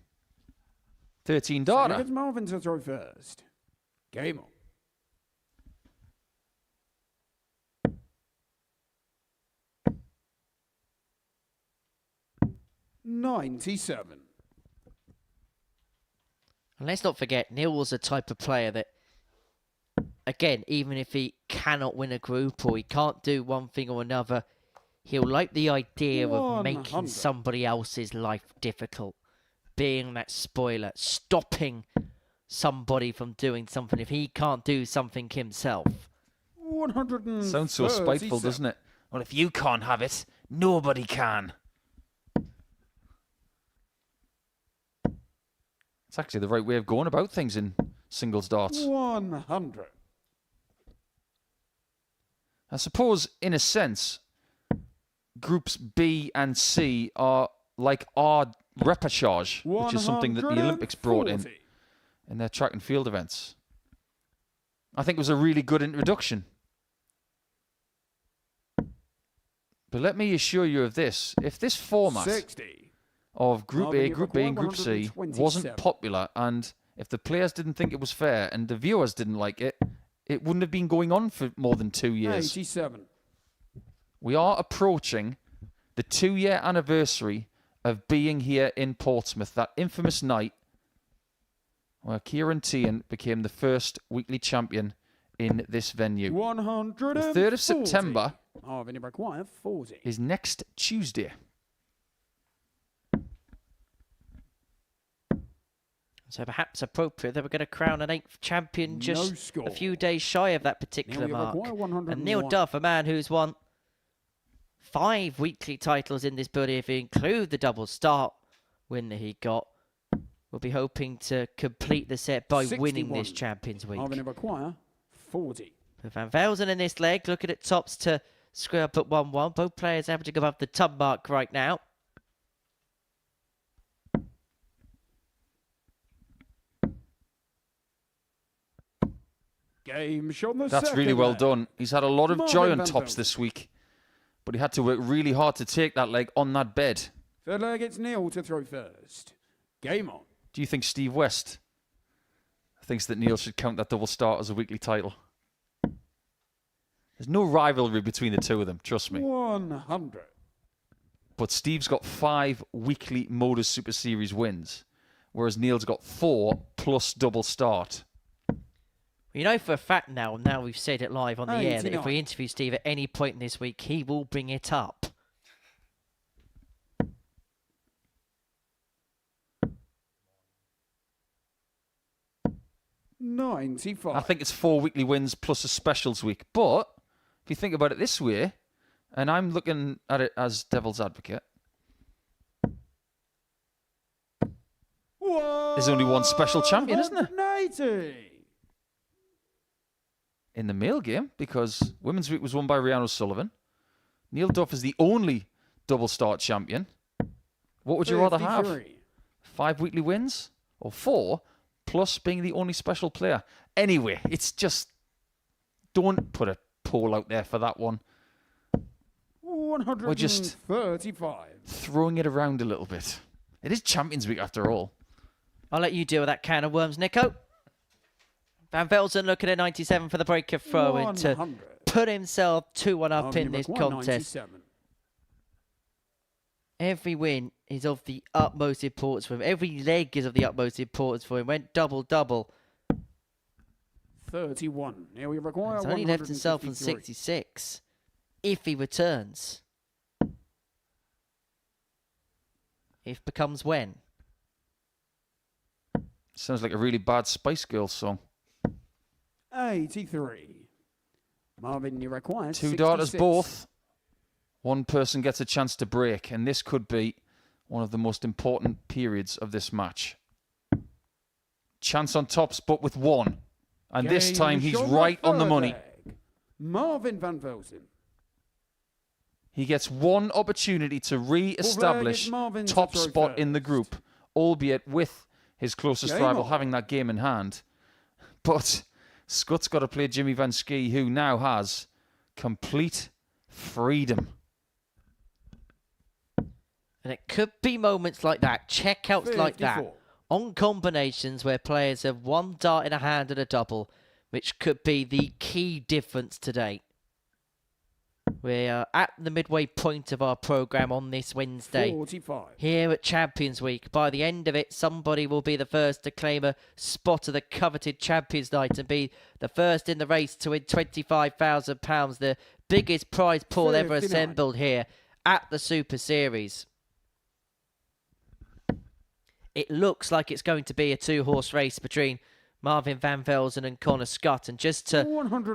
13 data. It's Marvin to throw first. Game on. 97. And let's not forget, Neil was a type of player that, again, even if he cannot win a group or he can't do one thing or another, he'll like the idea of making somebody else's life difficult. Being that spoiler, stopping somebody from doing something if he can't do something himself. 137. Sounds so spiteful, doesn't it? Well, if you can't have it, nobody can. It's actually the right way of going about things in singles darts. 100. I suppose, in a sense, groups B and C are like our repechage, which is something that the Olympics brought in their track and field events. I think it was a really good introduction. But let me assure you of this. If this format 60. of Group A, Group B and Group C wasn't popular, and if the players didn't think it was fair and the viewers didn't like it, it wouldn't have been going on for more than 2 years. 87. We are approaching the 2-year anniversary of being here in Portsmouth, that infamous night where Kieran Tian became the first weekly champion in this venue. 140. The 3rd of September is next Tuesday. So perhaps appropriate that we're going to crown an 8th champion just a few days shy of that particular mark. And Neil Duff, a man who's won 5 weekly titles in this body, if you include the double start win that he got, will be hoping to complete the set by 61. winning this Champions Week. Require 40. Van Velzen in this leg, looking at tops to square up at 1-1. Both players averaging above the ton mark right now. Game shot. That's really well done. He's had a lot of joy on tops this week, but he had to work really hard to take that leg on that bed. Third leg, it's Neil to throw first. Game on. Do you think Steve West thinks that Neil should count that double start as a weekly title? There's no rivalry between the two of them, trust me. 100. But Steve's got 5 weekly Modus Super Series wins, whereas Neil's got 4 plus double start. You know for a fact now we've said it live on the air, that if we interview Steve at any point in this week, he will bring it up. $95. I think it's 4 weekly wins plus a specials week. But if you think about it this way, and I'm looking at it as devil's advocate, there's only one special champion, isn't there? 90. In the male game, because Women's Week was won by Rhiannon Sullivan. Neil Duff is the only double start champion. What would you rather have? 5 weekly wins or 4 plus being the only special player? Anyway, it's just, don't put a poll out there for that one. 135. We're just throwing it around a little bit. It is Champions Week after all. I'll let you deal with that can of worms, Nico. Van Velzen looking at 97 for the breaker throw in to put himself 2-1 up in this contest. 97. Every win is of the utmost importance for him. Every leg is of the utmost importance for him. Went double-double. 31. Now we require He's only left himself on 153. 66. If he returns. If becomes when. Sounds like a really bad Spice Girls song. 83. Marvin, you require 2 darters 66. both. One person gets a chance to break, and this could be one of the most important periods of this match. Chance on tops, but with one. And this time he's right on the money. Marvin van Velzen. He gets one opportunity to re-establish top spot in the group, albeit with his closest rival having that game in hand. But Scott's got to play Jimmy van Schie, who now has complete freedom. And it could be moments like that, checkouts like that, on combinations where players have one dart in a hand and a double, which could be the key difference today. We are at the midway point of our programme on this Wednesday. 45. Here at Champions Week. By the end of it, somebody will be the first to claim a spot of the coveted Champions Night and be the first in the race to win £25,000, the biggest prize pool ever assembled here at the Super Series. It looks like it's going to be a 2-horse race between Marvin van Velzen and Connor Scott. And just to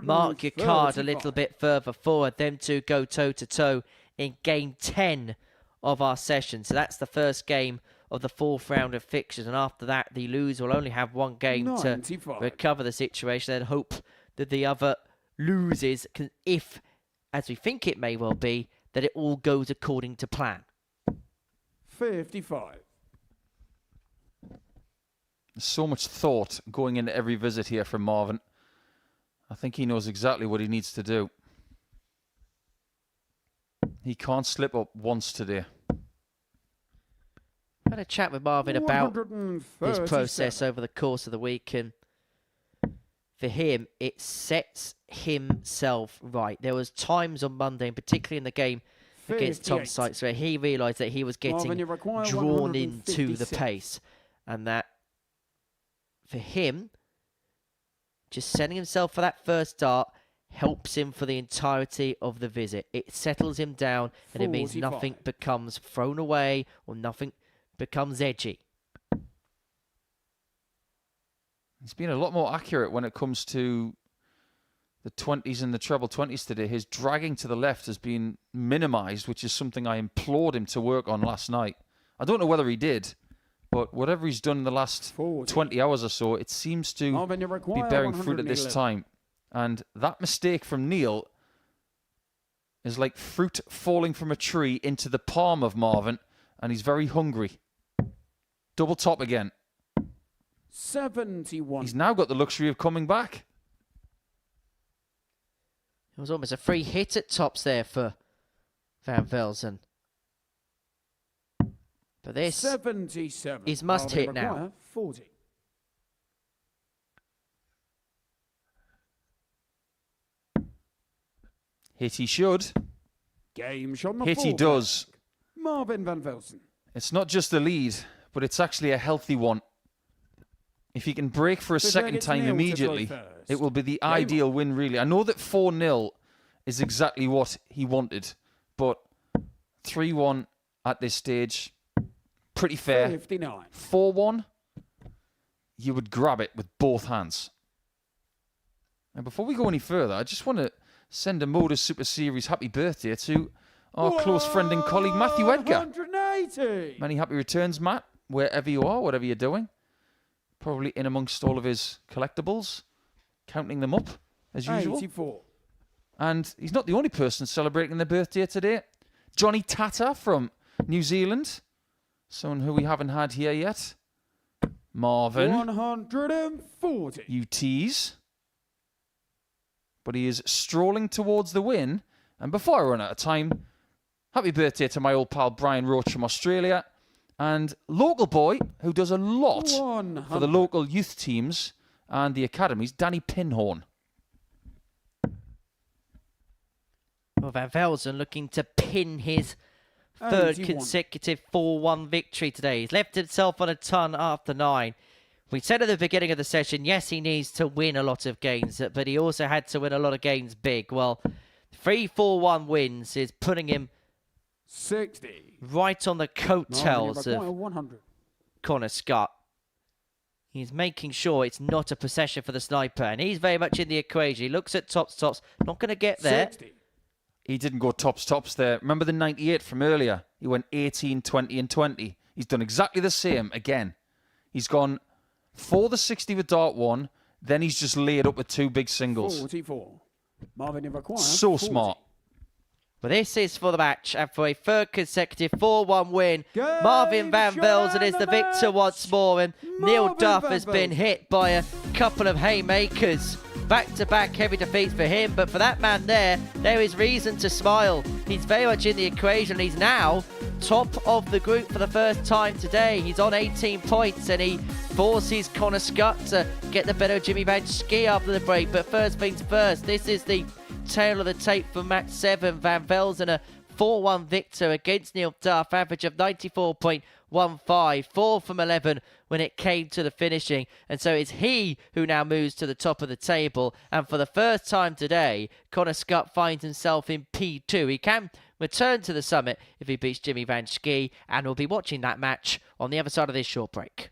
mark your card a little bit further forward, them two go toe-to-toe in Game 10 of our session. So that's the first game of the 4th round of fixtures. And after that, the loser will only have one game 95. To recover the situation and hope that the other loses, if, as we think it may well be, that it all goes according to plan. 55. So much thought going into every visit here from Marvin. I think he knows exactly what he needs to do. He can't slip up once today. I had a chat with Marvin about this process over the course of the week, and for him, it sets himself right. There was times on Monday, and particularly in the game against Tom Sykes, where he realised that he was getting drawn into the pace, and that for him, just setting himself for that first dart helps him for the entirety of the visit. It settles him down, and it means nothing becomes thrown away or nothing becomes edgy. He's been a lot more accurate when it comes to the 20s and the treble 20s today. His dragging to the left has been minimised, which is something I implored him to work on last night. I don't know whether he did, but whatever he's done in the last 20 hours or so, it seems to be bearing fruit at this time. And that mistake from Neil is like fruit falling from a tree into the palm of Marvin, and he's very hungry. Double top again. 71. He's now got the luxury of coming back. It was almost a free hit at tops there for Van Velzen. But this 77 is must hit now. 40. Hit he should. Game shot on the Hit he does. Marvin van Velzen. It's not just a lead, but it's actually a healthy one. If he can break for a second time immediately, it will be the ideal win, really. I know that 4-0 is exactly what he wanted, but 3-1 at this stage, pretty fair. 59. 4-1, you would grab it with both hands. And before we go any further, I just want to send a Modus Super Series happy birthday to our close friend and colleague, Matthew Edgar. 180. Many happy returns, Matt, wherever you are, whatever you're doing. Probably in amongst all of his collectibles, counting them up, as usual. 84. And he's not the only person celebrating their birthday today. Johnny Tata from New Zealand, someone who we haven't had here yet. Marvin. 140. You tease. But he is strolling towards the win. And before I run out of time, happy birthday to my old pal Brian Roach from Australia. And local boy who does a lot for the local youth teams and the academies, Danny Pinhorn. Well, Van Velzen looking to pin his third 81. consecutive 4-1 victory today. He's left himself on a ton after 9. We said at the beginning of the session, yes, he needs to win a lot of games, but he also had to win a lot of games big. Well, 3 4-1 wins is putting him 60. right on the coattails of 100. Connor Scott. He's making sure it's not a possession for the sniper, and he's very much in the equation. He looks at tops, not going to get there. 60. He didn't go tops there. Remember the 98 from earlier? He went 18, 20 and 20. He's done exactly the same again. He's gone for the 60 with dart 1, then he's just laid up with 2 big singles. 44. Marvin Ivaquire. So 40. smart. Well, this is for the match, and for a third consecutive 4-1 win, Marvin van Velzen is the victor once more, and Neil Duff has been hit by a couple of haymakers. Back-to-back heavy defeats for him, but for that man there is reason to smile. He's very much in the equation. He's now top of the group for the first time today. He's on 18 points, and he forces Connor Scott to get the better of Jimmy Van Schie after the break. But first things first, this is the tail of the tape for match 7. Van Velzen, a 4-1 victor against Neil Duff, average of 94.15, 4 from 11 when it came to the finishing. And so it's he who now moves to the top of the table. And for the first time today, Connor Scott finds himself in P2. He can return to the summit if he beats Jimmy Van Schie, and we'll be watching that match on the other side of this short break.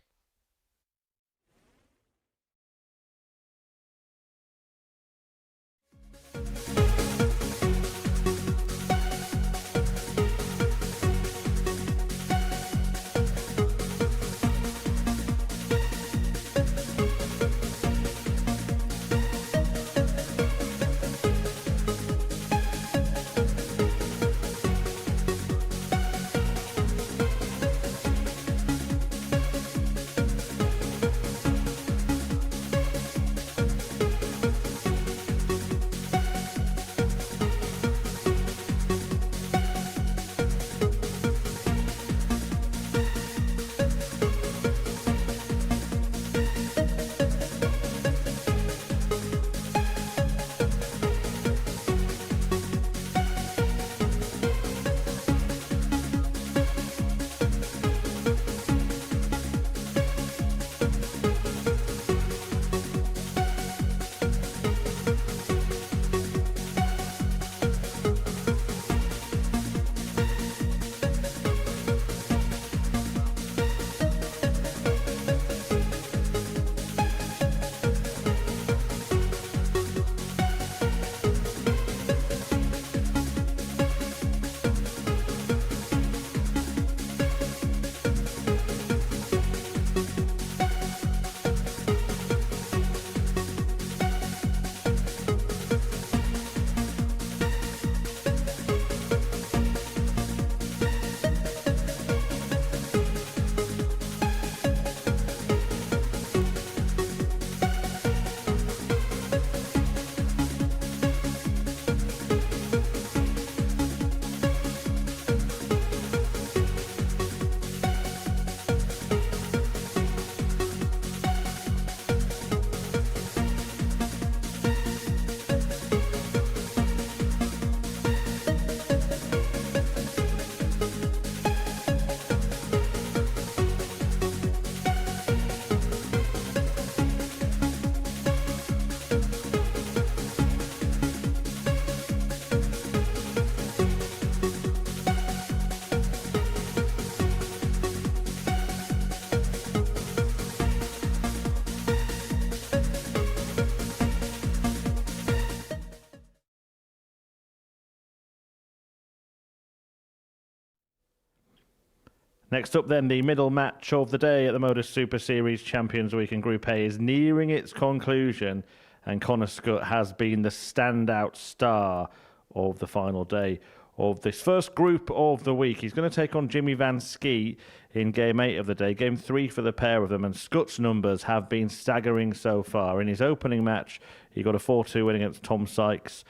Next up then, the middle match of the day at the Modus Super Series Champions Week in Group A is nearing its conclusion, and Connor Scott has been the standout star of the final day of this first group of the week. He's going to take on Jimmy Van Schie in Game 8 of the day, Game 3 for the pair of them, and Scott's numbers have been staggering so far. In his opening match, he got a 4-2 win against Tom Sykes,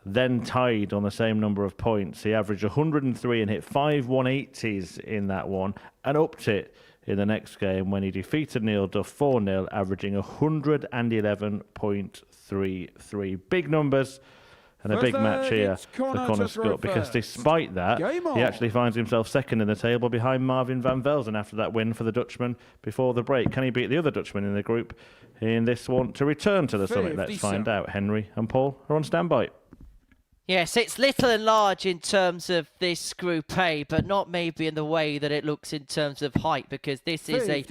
then tied on the same number of points. He averaged 103 and hit 5 180s in that one, and upped it in the next game when he defeated Neil Duff 4-0, averaging 111.33. Big numbers And a big match here for Connor Scott, because despite that, he actually finds himself second in the table behind Marvin van Velzen after that win for the Dutchman before the break. Can he beat the other Dutchman in the group in this one to return to the summit? Let's find out. Henry and Paul are on standby. Yes, it's little and large in terms of this Group A, but not maybe in the way that it looks in terms of height, because this is a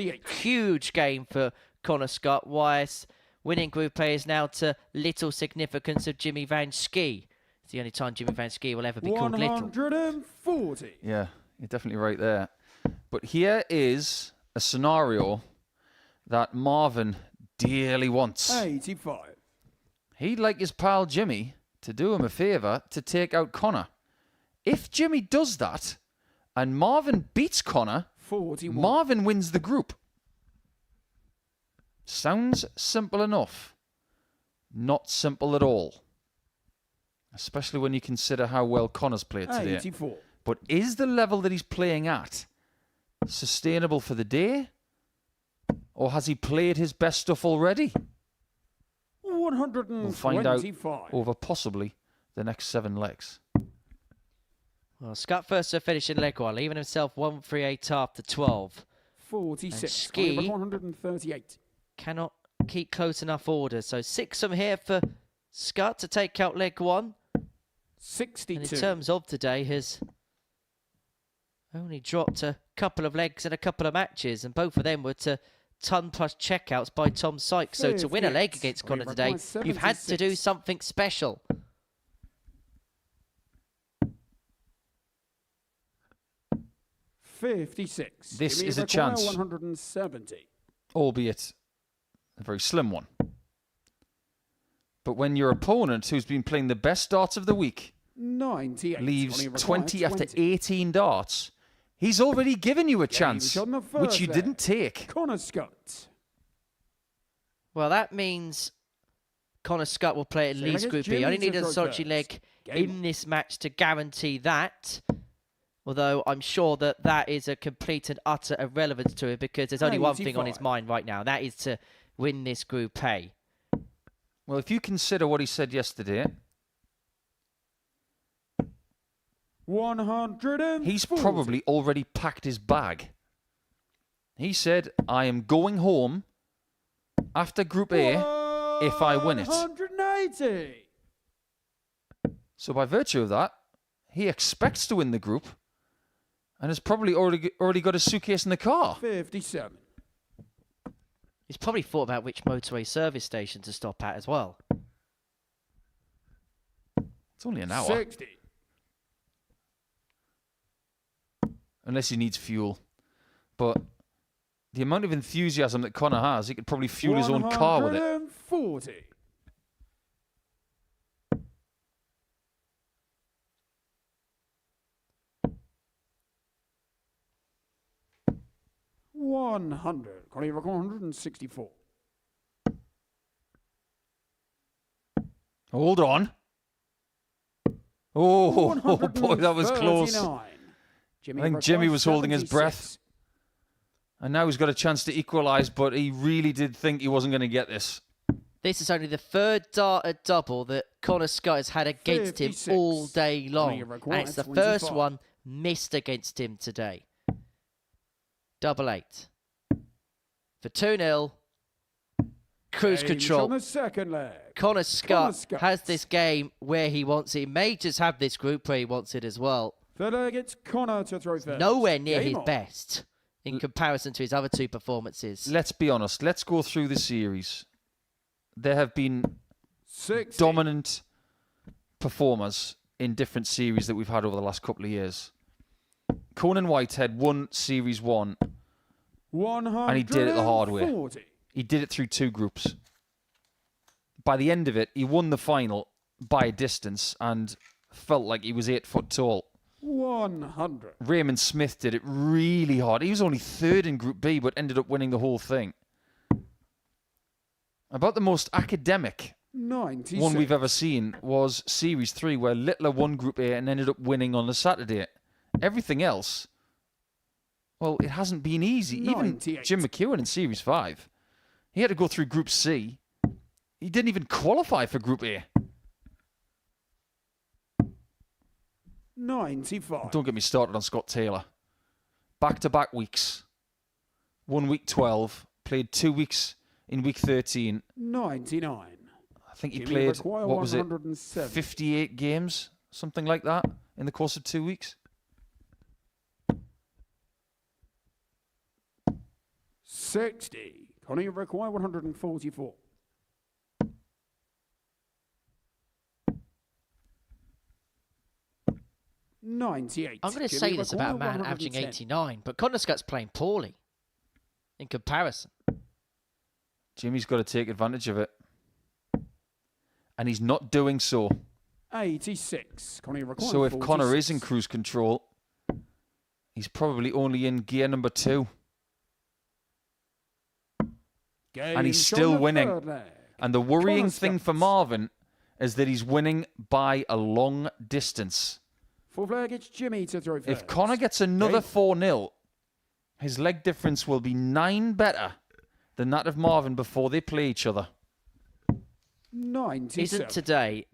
huge game for Connor Scott, whilst winning Group A is now to little significance of Jimmy Van Schie. It's the only time Jimmy Van Schie will ever be called little. 140. Yeah, you're definitely right there. But here is a scenario that Marvin dearly wants. 85. He'd like his pal Jimmy to do him a favour to take out Connor. If Jimmy does that and Marvin beats Connor, 41. Marvin wins the group. Sounds simple enough. Not simple at all. Especially when you consider how well Connor's played today. 84. But is the level that he's playing at sustainable for the day? Or has he played his best stuff already? 125. We'll find out over possibly the next 7 legs. Well, Scott first to finish in leg 1, leaving himself 138 after 12. 46. And Schie 138. cannot keep close enough order. So 6 from here for Scott to take out leg 1. 62. And in terms of today, has only dropped a couple of legs in a couple of matches, and both of them were to ton plus checkouts by Tom Sykes. So to win a leg against Connor today, you've had to do something special. $56. This is a chance. 170. Albeit a very slim one. But when your opponent, who's been playing the best darts of the week, 98. leaves 20 after 18 darts, he's already given you a chance, which you didn't take. Connor Scott. Well, that means Connor Scott will play at least Group B. Only needed a solitary leg in this match to guarantee that. Although I'm sure that that is a complete and utter irrelevance to it, because there's only one thing on his mind right now, and that is to win this Group A. Well, if you consider what he said yesterday, 140. He's probably already packed his bag. He said, I am going home after Group A if I win it. 180. So by virtue of that, he expects to win the group and has probably already got his suitcase in the car. 57. He's probably thought about which motorway service station to stop at as well. It's only an hour. 60. Unless he needs fuel. But the amount of enthusiasm that Connor has, he could probably fuel his own car with it. 140. Connie Rock 164. Hold on. Oh boy, that was close. I think Jimmy was holding his breath. And now he's got a chance to equalise, but he really did think he wasn't going to get this. This is only the third dart at double that Connor Scott has had against him all day long. And it's the first one missed against him today. 8-8. For 2-0. Cruise control. On the second leg. Connor Scott has this game where he wants it. He may just have this group where he wants it as well. Third leg, it's Connor to throw first. Nowhere near his best in comparison to his other two performances. Let's be honest. Let's go through the series. There have been dominant performers in different series that we've had over the last couple of years. Conan Whitehead won Series 1, and he did it the hard way. He did it through 2 groups. By the end of it, he won the final by a distance and felt like he was 8 foot tall. 100. Raymond Smith did it really hard. He was only 3rd in Group B, but ended up winning the whole thing. About the most academic 96. one we've ever seen was Series 3, where Littler won Group A and ended up winning on the Saturday. Everything else, well, it hasn't been easy. 98. Even Jim McEwen in Series 5, he had to go through Group C. He didn't even qualify for Group A. 95. Don't get me started on Scott Taylor. Back-to-back weeks. 1 week 12. Played 2 weeks in week 13. 99. I think he Jimmy played, require what was it, 107. 58 games? Something like that in the course of 2 weeks. 60. Connie require 144. I'm going to say this about a man averaging 89, but Connor Scott's playing poorly in comparison. Jimmy's got to take advantage of it. And he's not doing so. 86. Connie require So if 46. Connor is in cruise control, he's probably only in gear number 2. And he's still winning. And the worrying thing for Marvin is that he's winning by a long distance. Full flag, it's Jimmy to throw first. If Connor gets another 4-0, his leg difference will be 9 better than that of Marvin before they play each other. 97. Isn't today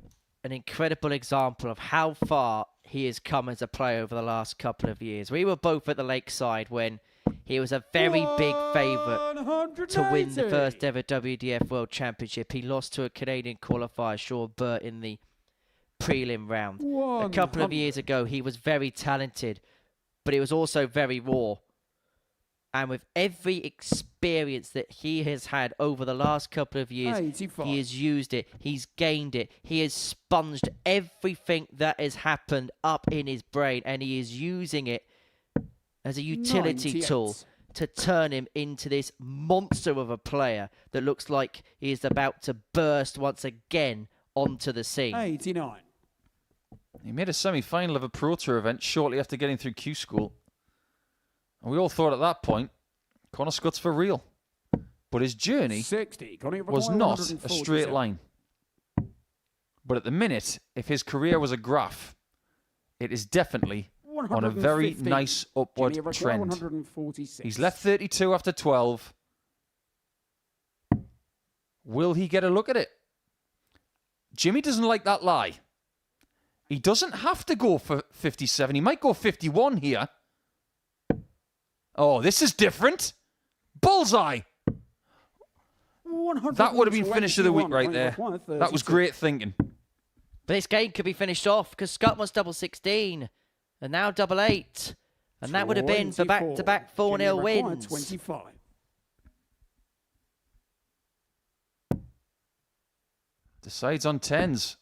an incredible example of how far he has come as a player over the last couple of years? We were both at the Lakeside when he was a very big favourite to win the first ever WDF World Championship. He lost to a Canadian qualifier, Sean Burt, in the prelim round. A couple of years ago, he was very talented, but he was also very raw. And with every experience that he has had over the last couple of years, 85. he has used it, he's gained it, he has sponged everything that has happened up in his brain, and he is using it as a utility 98. tool to turn him into this monster of a player that looks like he is about to burst once again onto the scene. 89. He made a semi-final of a Pro Tour event shortly after getting through Q School. And we all thought at that point, Connor Scott's for real. But his journey 60. was not a straight line. But at the minute, if his career was a graph, it is definitely on a very 150. nice upward Jimmy trend. 146. He's left 32 after 12. Will he get a look at it? Jimmy doesn't like that lie. He doesn't have to go for 57. He might go 51 here. Oh, this is different. Bullseye. That would have been finish of the week right there. That was great thinking. But this game could be finished off because Scott wants double 16 and now double 8. And that would have been for back-to-back 4-0 wins. 25. Decides on 10s.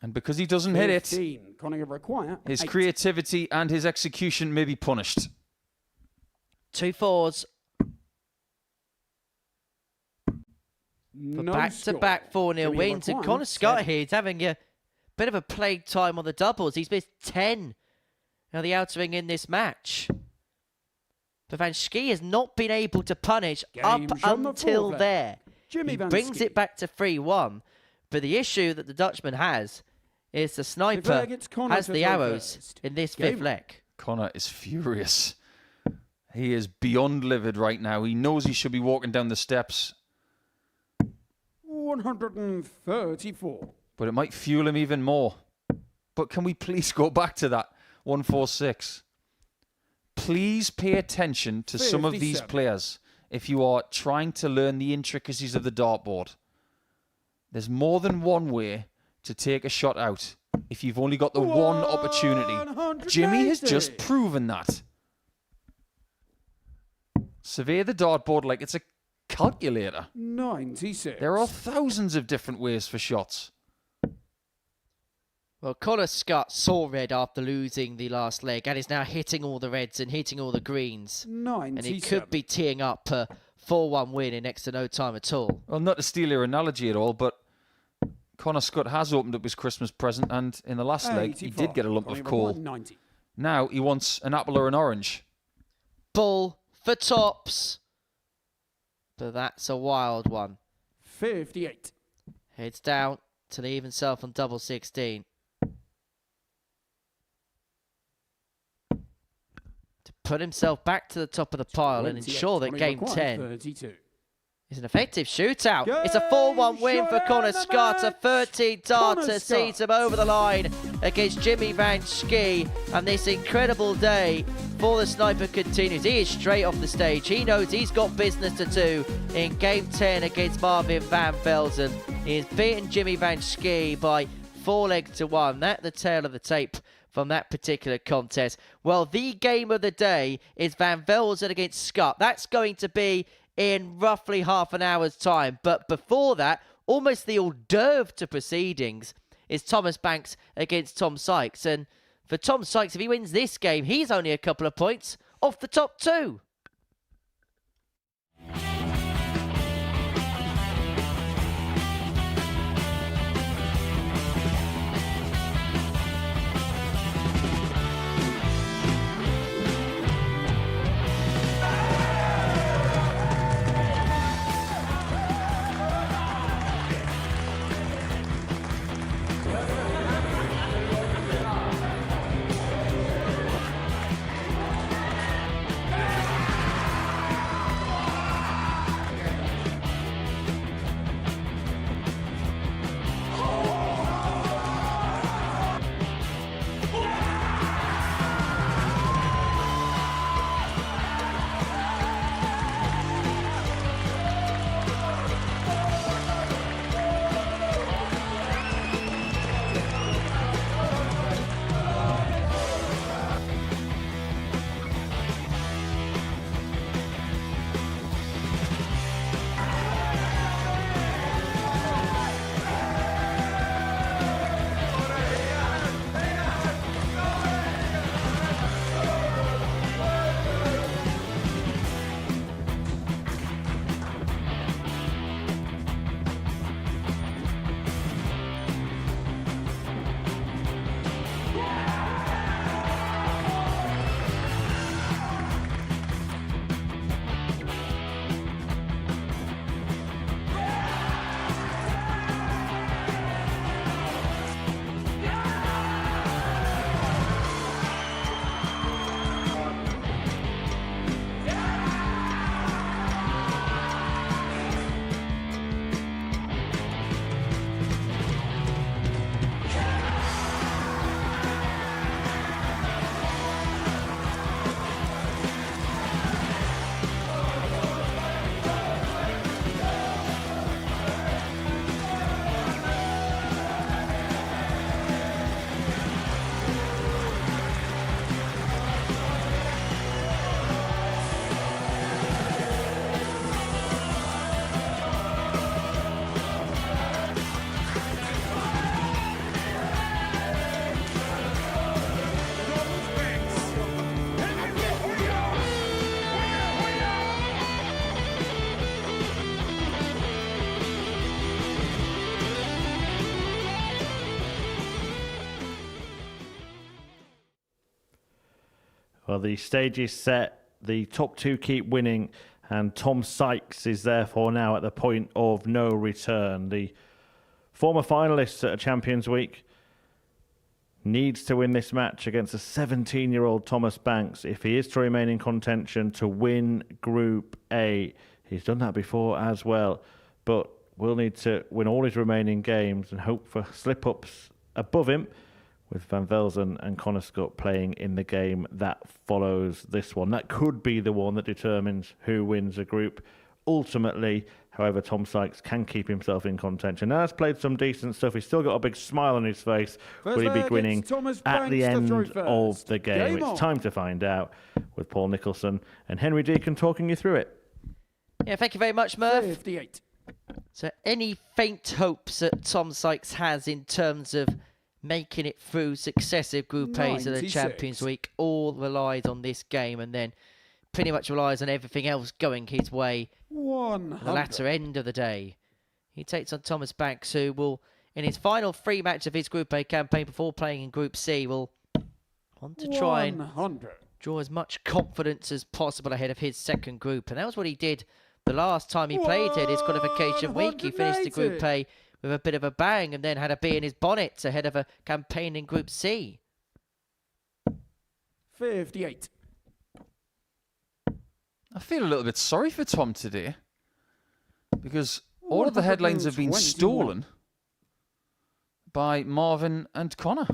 And because he doesn't hit it, 15. Conning require his 8. creativity and his execution may be punished. 2 4s. For No back-to-back 4-0 Jimmy wins. And require Connor Scott 10. here is having a bit of a plague time on the doubles. He's missed 10 of the outer ring in this match. But Van Schie has not been able to punish up until there. Jimmy He Van brings Schie. it back to 3-1. But the issue that the Dutchman has is the sniper has the arrows in this fifth leg. Connor is furious. He is beyond livid right now. He knows he should be walking down the steps. 134. But it might fuel him even more. But can we please go back to that 146? Please pay attention to some of these 57. players if you are trying to learn the intricacies of the dartboard. There's more than one way to take a shot out if you've only got the one opportunity. Jimmy has just proven that. Survey the dartboard like it's a calculator. 96. There are thousands of different ways for shots. Well, Connor Scott saw red after losing the last leg and is now hitting all the reds and hitting all the greens. 97. And he could be teeing up a 4-1 win in next to no time at all. Well, not to steal your analogy at all, but Connor Scott has opened up his Christmas present, and in the last leg, he did get a lump of coal. 90. Now he wants an apple or an orange. Bull for tops. But that's a wild one. 58. Heads down to leave himself on double 16. To put himself back to the top of the pile and ensure that game 10 32. It's an effective shootout. It's a 4-1 win for Connor Scott. A 13-darter sees him over the line against Jimmy Van Schie. And this incredible day for the sniper continues. He is straight off the stage. He knows he's got business to do in Game 10 against Marvin van Velzen. He has beaten Jimmy Van Schie by 4-1. That's the tail of the tape from that particular contest. Well, the game of the day is Van Velzen against Scott. That's going to be in roughly half an hour's time. But before that, almost the hors d'oeuvre to proceedings is Thomas Banks against Tom Sykes. And for Tom Sykes, if he wins this game, he's only a couple of points off the top two. Well, the stage is set. The top two keep winning, and Tom Sykes is therefore now at the point of no return. The former finalist at a Champions Week needs to win this match against a 17-year-old Thomas Banks if he is to remain in contention to win Group A. He's done that before as well, but will need to win all his remaining games and hope for slip-ups above him, with Van Velzen and Connor Scott playing in the game that follows this one. That could be the one that determines who wins a group. Ultimately, however, Tom Sykes can keep himself in contention. Now, has played some decent stuff. He's still got a big smile on his face. Will he be grinning at the end of the game? It's time to find out with Paul Nicholson and Henry Deacon talking you through it. Yeah, thank you very much, Murph. 58. So any faint hopes that Tom Sykes has in terms of making it through successive Group A's of the Champions Week all relies on this game, and then pretty much relies on everything else going his way at the latter end of the day. He takes on Thomas Banks, who will, in his final three matches of his Group A campaign before playing in Group C, will want to try and draw as much confidence as possible ahead of his second group. And that was what he did the last time he played here, his qualification week. He finished the Group A with a bit of a bang and then had a bee in his bonnet ahead of a campaign in Group C. 58. I feel a little bit sorry for Tom today. because all of the headlines have been stolen by Marvin and Connor.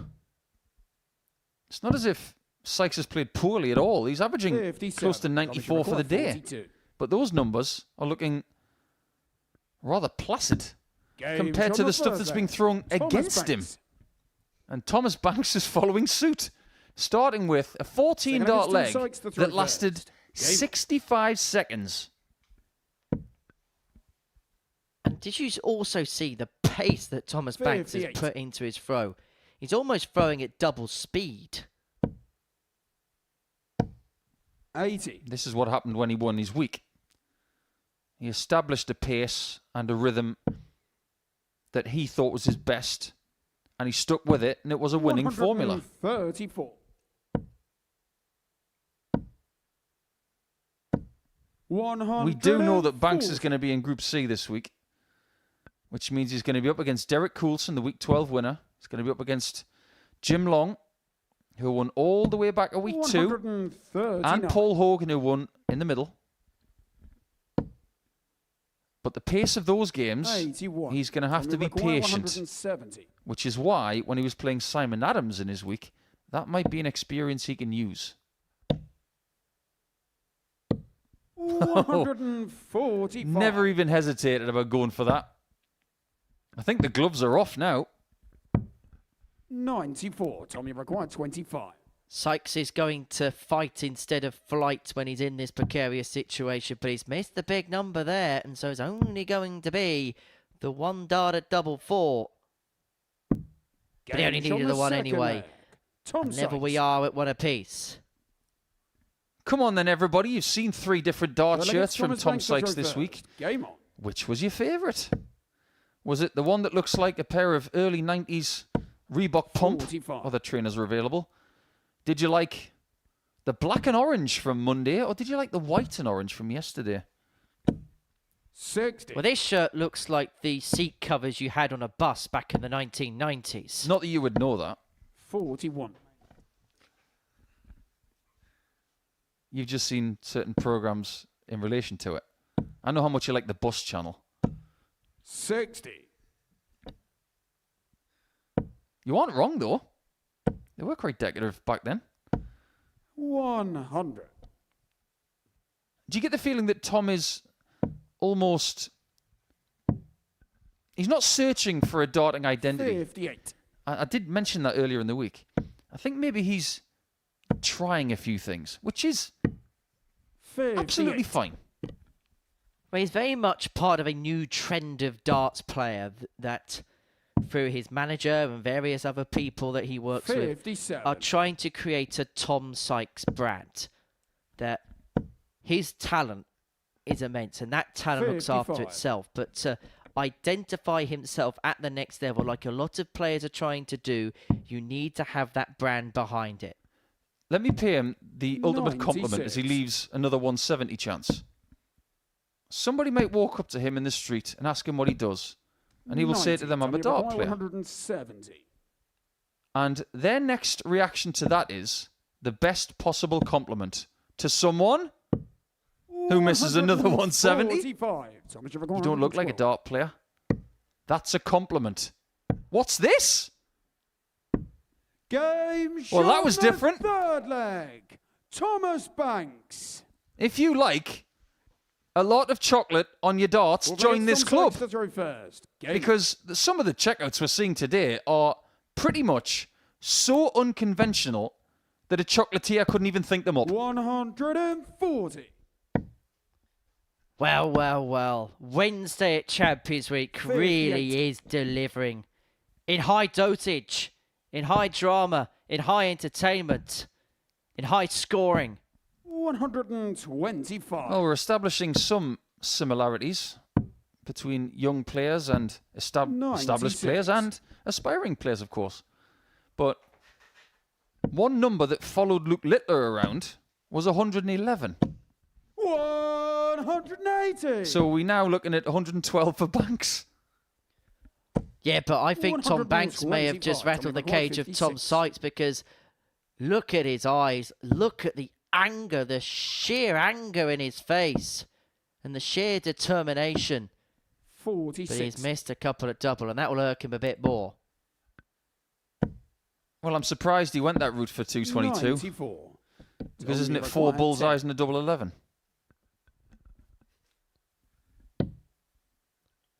It's not as if Sykes has played poorly at all. He's averaging close to 94 for the day. 42. But those numbers are looking rather placid compared to the stuff that's being thrown against him. And Thomas Banks is following suit, starting with a 14-dart leg that lasted 65 seconds. And did you also see the pace that Thomas Banks has put into his throw? He's almost throwing at double speed. 80. This is what happened when he won his week. He established a pace and a rhythm that he thought was his best, and he stuck with it, and it was a winning formula. 34. 100. We do know that Banks is going to be in Group C this week, which means he's going to be up against Derek Coulson, the Week 12 winner. He's going to be up against Jim Long, who won all the way back a Week 2, and Paul Hogan, who won in the middle. But the pace of those games, 81. he's going to have to be patient, which is why when he was playing Simon Adams in his week, that might be an experience he can use. 145. Never even hesitated about going for that. I think the gloves are off now. 94. Tommy required 25. Sykes is going to fight instead of flight when he's in this precarious situation, but he's missed the big number there, and so it's only going to be the 1 dart at double 4. But he only needed the one anyway. And level we are at 1 apiece. Come on then, everybody. You've seen 3 different dart shirts from Tom Sykes this week. Game on. Which was your favourite? Was it the one that looks like a pair of early 90s Reebok pump? 45. Other trainers are available. Did you like the black and orange from Monday, or did you like the white and orange from yesterday? 60. Well, this shirt looks like the seat covers you had on a bus back in the 1990s. Not that you would know that. 41. You've just seen certain programs in relation to it. I know how much you like the Bus channel. 60. You aren't wrong, though. They were quite decorative back then. 100. Do you get the feeling that Tom is almost... He's not searching for a darting identity. 58. I did mention that earlier in the week. I think maybe he's trying a few things, which is 58. absolutely fine. Well, he's very much part of a new trend of darts player that... through his manager and various other people that he works 57. with, are trying to create a Tom Sykes brand. That his talent is immense, and that talent 55. looks after itself. But to identify himself at the next level, like a lot of players are trying to do, you need to have that brand behind it. Let me pay him the ultimate 96. compliment as he leaves another 170 chance. Somebody might walk up to him in the street and ask him what he does. And he will say to them, I'm a dart player. 170. And their next reaction to that is the best possible compliment to someone who misses another 170. You don't look like a dart player. That's a compliment. What's this? Game Well, that was different. Third leg. Thomas Banks. If you like a lot of chocolate on your darts, join this club. Because some of the checkouts we're seeing today are pretty much so unconventional that a chocolatier couldn't even think them up. 140. Well, well, well. Wednesday at Champions Week really is delivering. In high dosage, in high drama, in high entertainment, in high scoring. 125. Well, we're establishing some similarities between young players and established players and aspiring players, of course. But one number that followed Luke Littler around was 111. 180. So we're now looking at 112 for Banks. Yeah, but I think Tom Banks may have just rattled the cage of Tom Sykes, because look at his eyes, look at the anger, the sheer anger in his face, and the sheer determination But 46. he's missed a couple at double, and that will irk him a bit more. Well, I'm surprised he went that route for 222. 94. Because isn't it 4 bullseyes and a double 11?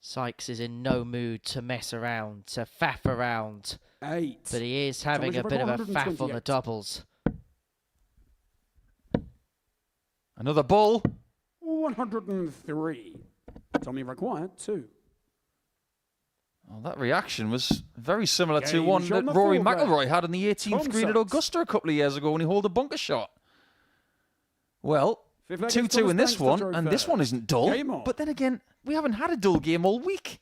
Sykes is in no mood to mess around, to faff around. 8. But he is having a bit of a faff on the doubles. Another bull. 103. Tommy required 2. Well, that reaction was very similar to Game one shot that on the Rory full McIlroy back. had on the 18th Tom green at Sykes. Augusta a couple of years ago when he hauled a bunker shot. Well, Fifth leg is 2-2 Thomas in this Banks to one, throw and this first. one isn't dull. Game on. But then again, we haven't had a dull game all week.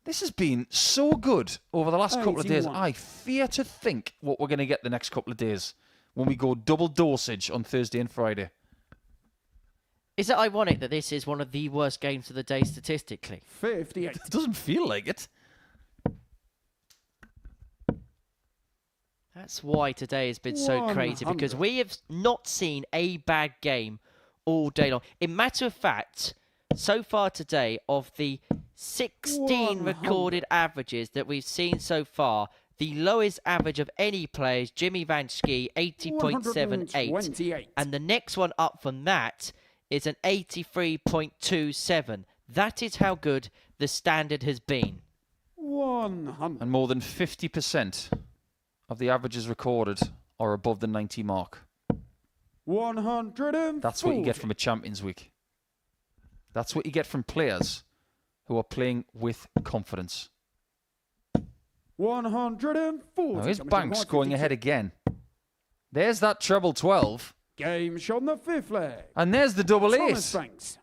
This has been so good over the last couple of days. 81. I fear to think what we're going to get the next couple of days when we go double dosage on Thursday and Friday. Is it ironic that this is one of the worst games of the day statistically? 58. It doesn't feel like it. That's why today has been so crazy, because 100. we have not seen a bad game all day long. In matter of fact, so far today, of the 16 recorded averages that we've seen so far, the lowest average of any player is Jimmy Van Schie, 80.78. 128. And the next one up from that is an 83.27. That is how good the standard has been. 100. And more than 50% of the averages recorded are above the 90 mark. 140. That's what you get from a Champions Week. That's what you get from players who are playing with confidence. 140. Now here's Banks going ahead again. There's that treble 12. Game shot on the 5th leg. And there's the double Thomas ace. Banks.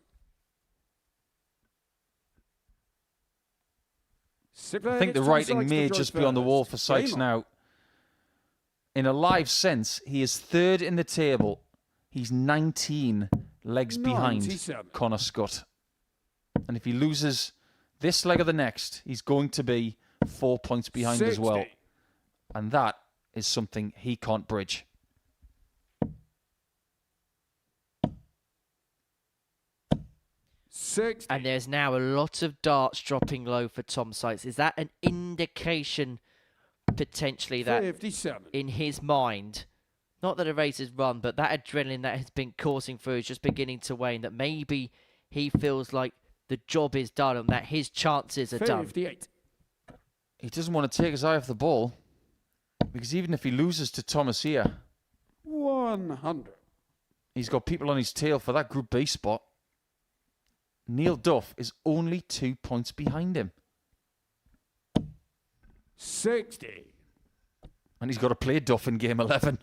I think the writing may just be on the wall for Sykes now. In a live sense, he is third in the table. He's 19 legs behind 97. Connor Scott. And if he loses this leg or the next, he's going to be 4 points behind as well. 60. And that is something he can't bridge. And there's now a lot of darts dropping low for Tom Sykes. Is that an indication, potentially, that 57. in his mind, not that a race is run, but that adrenaline that has been coursing through is just beginning to wane, that maybe he feels like the job is done and that his chances are done. 58. He doesn't want to take his eye off the ball, because even if he loses to Thomas here, 100. he's got people on his tail for that Group B spot. Neil Duff is only 2 points behind him. 60. And he's got to play Duff in game 11.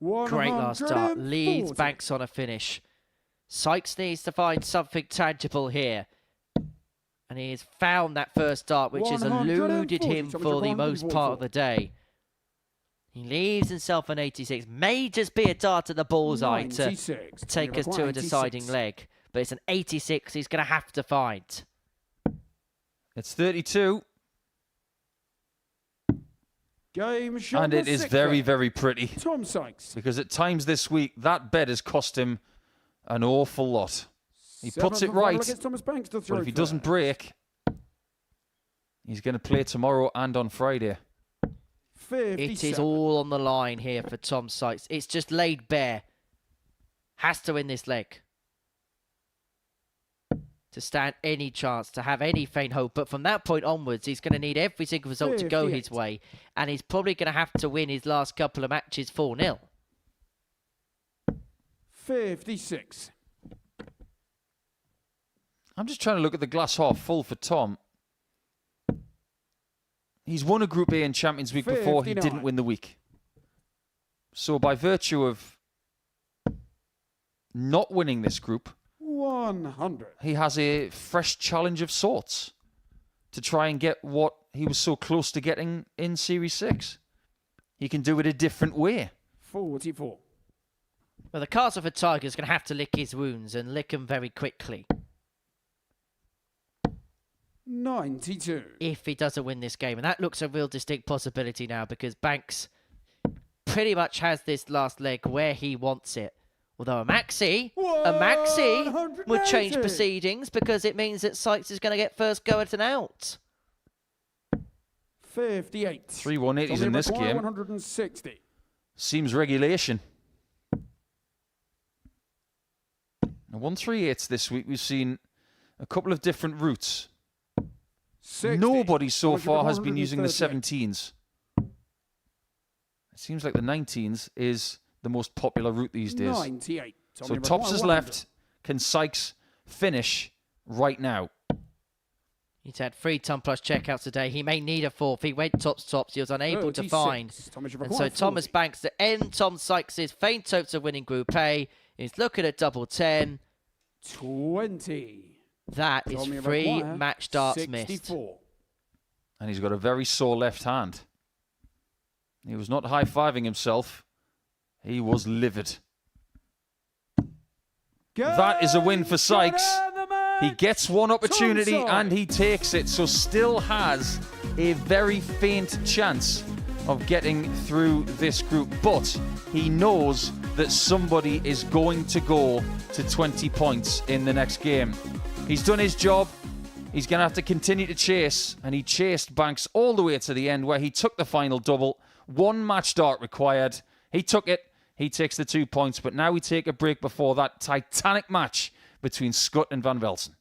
Great last start. Leads Banks on a finish. Sykes needs to find something tangible here. And he has found that first dart, which has eluded him for the most part of the day. He leaves himself an 86. May just be a dart at the bullseye to take us to a deciding leg. But it's an 86 he's going to have to find. It's 32. Game shot. And it is very, very pretty. Tom Sykes. Because at times this week, that bet has cost him an awful lot. He puts it right, but if he doesn't break, he's going to play tomorrow and on Friday. 57. It is all on the line here for Tom Sykes. It's just laid bare. Has to win this leg to stand any chance, to have any faint hope. But from that point onwards, he's going to need every single result to go his way. And he's probably going to have to win his last couple of matches 4-0. 56. I'm just trying to look at the glass half full for Tom. He's won a Group A in Champions Week before. He 59. didn't win the week. So by virtue of not winning this group, 100. he has a fresh challenge of sorts to try and get what he was so close to getting in Series 6. He can do it a different way. 44. Well, the Castleford Tiger's going to have to lick his wounds and lick them very quickly. 92. If he doesn't win this game. And that looks a real distinct possibility now, because Banks pretty much has this last leg where he wants it. Although a maxi would change proceedings because it means that Sykes is going to get first go at an out. 58. 3-180s in this game. 160. Seems regulation. Now, 138s this week, we've seen a couple of different routes. 60. Nobody so far has been using the 17s. It seems like the 19s is the most popular route these days. 98. So Tops is left. Can Sykes finish right now? He's had 3 ton plus checkouts today. He may need a 4th. He went tops. He was unable to find. And so Thomas Banks to end Tom Sykes' faint hopes of winning Group A. He's looking at double 10. 20. That is 3 match darts 64. missed. And he's got a very sore left hand. He was not high-fiving himself. He was livid. That is a win for Sykes. He gets one opportunity and he takes it. So still has a very faint chance of getting through this group. But he knows that somebody is going to go to 20 points in the next game. He's done his job. He's going to have to continue to chase. And he chased Banks all the way to the end where he took the final double. 1 match dart required. He took it. He takes the 2 points. But now we take a break before that titanic match between Scott and Van Velzen.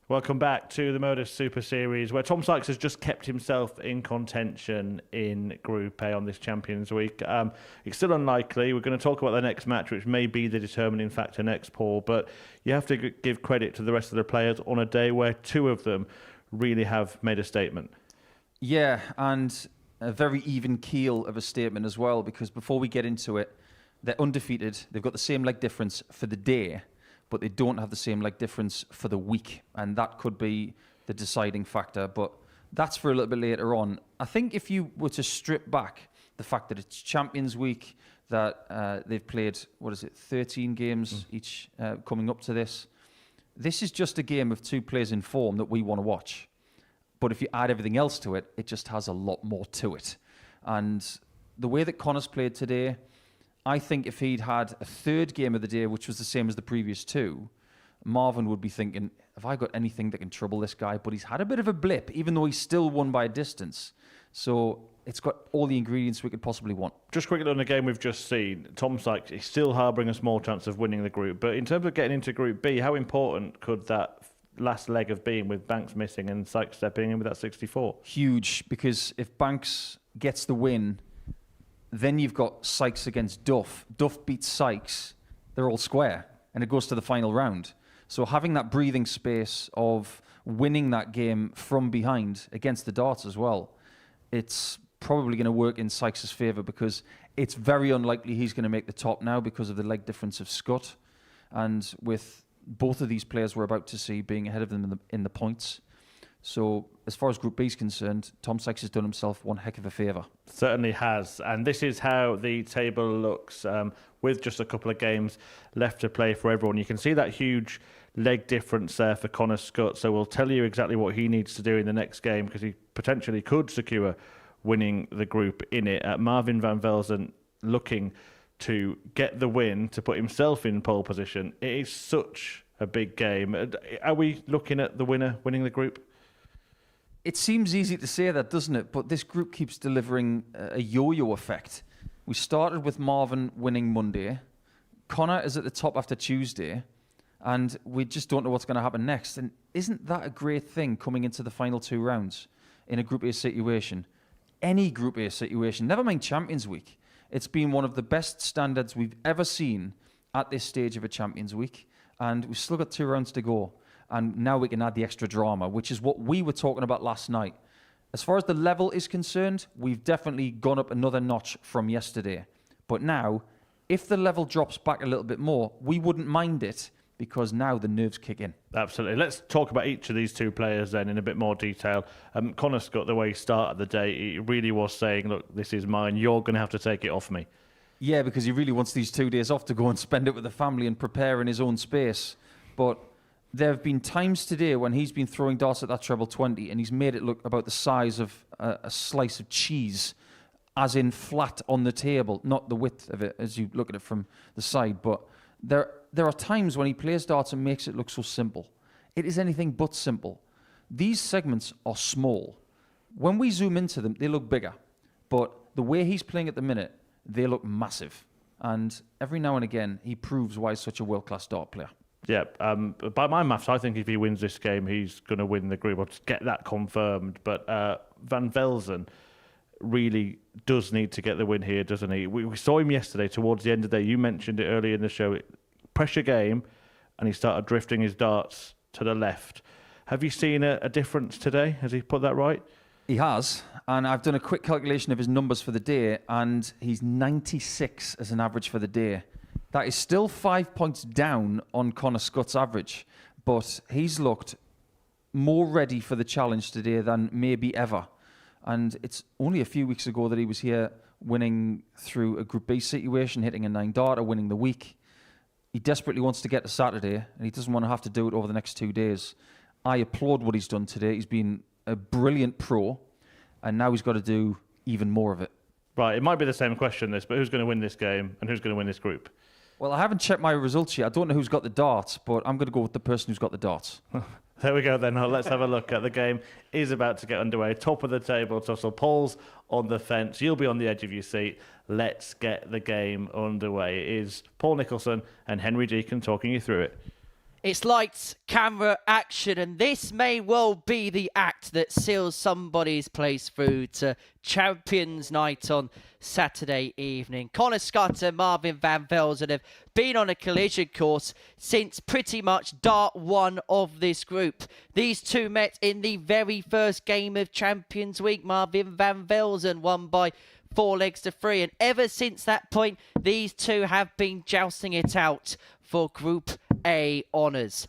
Welcome back to the Modus Super Series, where Tom Sykes has just kept himself in contention in Group A on this Champions Week. It's still unlikely. We're going to talk about the next match, which may be the determining factor next, Paul, but you have to give credit to the rest of the players on a day where 2 of them really have made a statement. Yeah, and a very even keel of a statement as well, because before we get into it, they're undefeated. They've got the same leg difference for the day, but they don't have the same leg difference for the week, and that could be the deciding factor, but that's for a little bit later on. I think if you were to strip back the fact that it's Champions Week, that they've played, 13 games each coming up to this. This is just a game of two players in form that we want to watch. But if you add everything else to it, it just has a lot more to it. And the way that Connor's played today, I think if he'd had a third game of the day, which was the same as the previous two, Marvin would be thinking, have I got anything that can trouble this guy? But he's had a bit of a blip, even though he's still won by a distance. So it's got all the ingredients we could possibly want. Just quickly on the game we've just seen, Tom Sykes is still harbouring a small chance of winning the group. But in terms of getting into Group B, how important could that last leg have been with Banks missing and Sykes stepping in with that 64? Huge, because if Banks gets the win, then you've got Sykes against Duff. Duff beats Sykes, they're all square, and it goes to the final round. So having that breathing space of winning that game from behind against the darts as well, it's probably going to work in Sykes' favour, because it's very unlikely he's going to make the top now because of the leg difference of Scott. And with both of these players we're about to see being ahead of them in the points. So as far as Group B is concerned, Tom Sykes has done himself one heck of a favour. Certainly has. And this is how the table looks with just a couple of games left to play for everyone. You can see that huge leg difference there for Connor Scott. So we'll tell you exactly what he needs to do in the next game, because he potentially could secure winning the group in it. Marvin van Velzen looking to get the win to put himself in pole position. It is such a big game. Are we looking at the winner winning the group? It seems easy to say that, doesn't it? But this group keeps delivering a yo-yo effect. We started with Marvin winning Monday. Connor is at the top after Tuesday. And we just don't know what's going to happen next. And isn't that a great thing coming into the final two rounds in a Group A situation? Any Group A situation, never mind Champions Week. It's been one of the best standards we've ever seen at this stage of a Champions Week. And we've still got 2 rounds to go. And now we can add the extra drama, which is what we were talking about last night. As far as the level is concerned, we've definitely gone up another notch from yesterday. But now, if the level drops back a little bit more, we wouldn't mind it, because now the nerves kick in. Absolutely. Let's talk about each of these two players then in a bit more detail. Connor Scott, the way he started the day, he really was saying, look, this is mine. You're going to have to take it off me. Yeah, because he really wants these 2 days off to go and spend it with the family and prepare in his own space. But there have been times today when he's been throwing darts at that treble 20 and he's made it look about the size of a slice of cheese, as in flat on the table, not the width of it as you look at it from the side. But there are times when he plays darts and makes it look so simple. It is anything but simple. These segments are small. When we zoom into them, they look bigger. But the way he's playing at the minute, they look massive. And every now and again, he proves why he's such a world-class dart player. Yeah, by my maths, I think if he wins this game, he's going to win the group. I'll just get that confirmed. But Van Velzen really does need to get the win here, doesn't he? We saw him yesterday towards the end of the day. You mentioned it earlier in the show. Pressure game, and he started drifting his darts to the left. Have you seen a difference today? Has he put that right? He has, and I've done a quick calculation of his numbers for the day, and he's 96 as an average for the day. That is still 5 points down on Connor Scott's average, but he's looked more ready for the challenge today than maybe ever. And it's only a few weeks ago that he was here winning through a Group B situation, hitting a 9-darter, winning the week. He desperately wants to get to Saturday, and he doesn't want to have to do it over the next 2 days. I applaud what he's done today. He's been a brilliant pro, and now he's got to do even more of it. Right, it might be the same question, this, but who's going to win this game and who's going to win this group? Well, I haven't checked my results yet. I don't know who's got the darts, but I'm going to go with the person who's got the darts. There we go then. Let's have a look at the game. Is about to get underway. Top of the table tussle. Paul's on the fence. You'll be on the edge of your seat. Let's get the game underway. It is Paul Nicholson and Henry Deacon talking you through it. It's lights, camera, action, and this may well be the act that seals somebody's place through to Champions Night on Saturday evening. Connor Scott and Marvin van Velzen have been on a collision course since pretty much dart 1 of this group. These two met in the very first game of Champions Week. Marvin van Velzen won by 4 legs to 3, and ever since that point, these two have been jousting it out for Group A honours.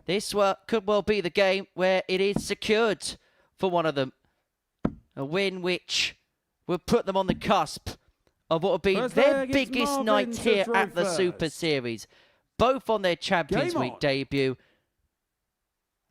This could well be the game where it is secured for one of them. A win which would put them on the cusp of what will be their biggest night here at the Super Series. Both on their Champions Week debut.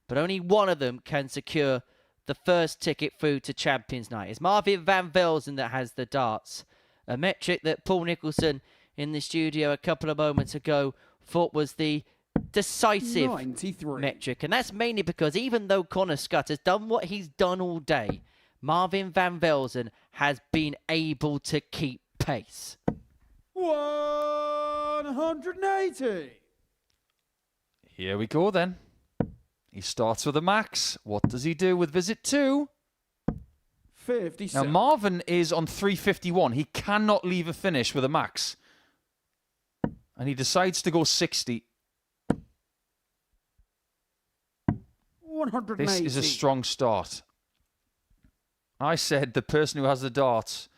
But only one of them can secure the first ticket through to Champions Night. It's Marvin van Velzen that has the darts. A metric that Paul Nicholson in the studio a couple of moments ago thought was the decisive 93 metric. And that's mainly because even though Connor Scott has done what he's done all day, Marvin van Velzen has been able to keep pace. 180. Here we go then. He starts with a max. What does he do with visit 2? 57. Now Marvin is on 351. He cannot leave a finish with a max. And he decides to go 60. 180. This is a strong start. I said the person who has the darts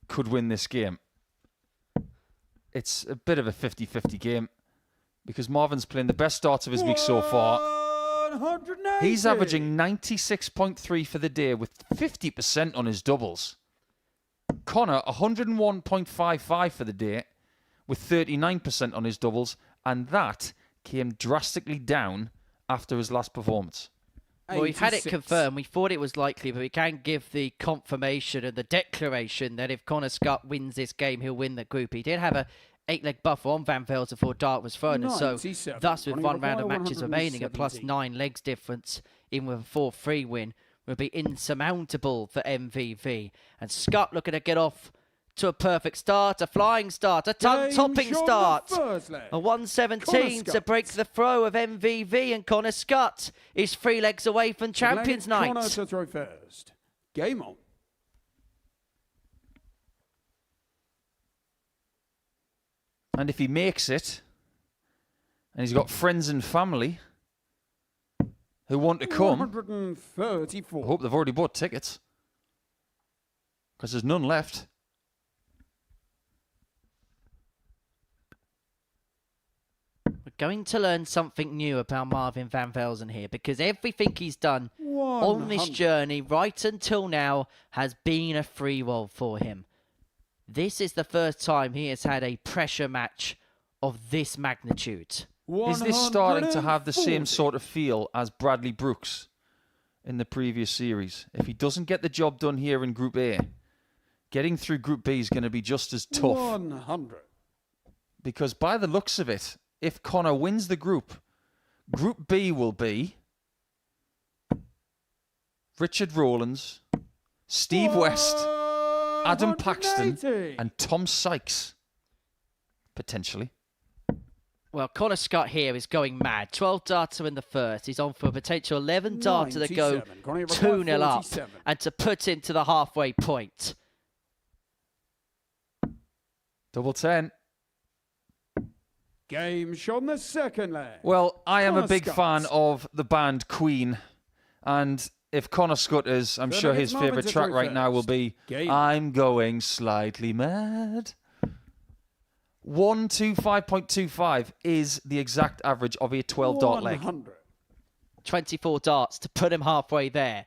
could win this game. It's a bit of a 50-50 game because Marvin's playing the best darts of his week so far. 180. He's averaging 96.3 for the day with 50% on his doubles. Connor, 101.55 for the day with 39% on his doubles, and that came drastically down after his last performance. Well, we've had it confirmed. We thought it was likely, but we can give the confirmation and the declaration that if Connor Scott wins this game, he'll win the group. He did have a 8-leg buffer on Van Velzen before dart was thrown, and so thus with one round of matches remaining, a +9 legs difference, even with a 4-3 win, will be insurmountable for MVV. And Scott looking to get off to a perfect start, a flying start, a tongue-topping start. A 117 to break the throw of MVV, and Connor Scott is 3 legs away from Champions Night. Connor to throw first. Game on. And if he makes it, and he's got friends and family who want to come, 134. I hope they've already bought tickets, because there's none left. We're going to learn something new about Marvin van Velzen here, because everything he's done on this journey right until now has been a free roll for him. This is the first time he has had a pressure match of this magnitude. Is this starting to have the same sort of feel as Bradley Brooks in the previous series? If he doesn't get the job done here in Group A, getting through Group B is going to be just as tough. 100. Because by the looks of it, if Connor wins the group, Group B will be Richard Rowlands, Steve West, Adam Paxton, and Tom Sykes, potentially. Well, Connor Scott here is going mad. 12 darter in the first. He's on for a potential 11 darter to go 2-0 up and to put into the halfway point. Double 10. Game shot on the second leg. Well, I am a big Scott. fan of the band Queen, and if Connor Scott is, I'm sure his favourite track right now will be I'm Going Slightly Mad. 125.25 is the exact average of a 12-dart leg. 24 darts to put him halfway there.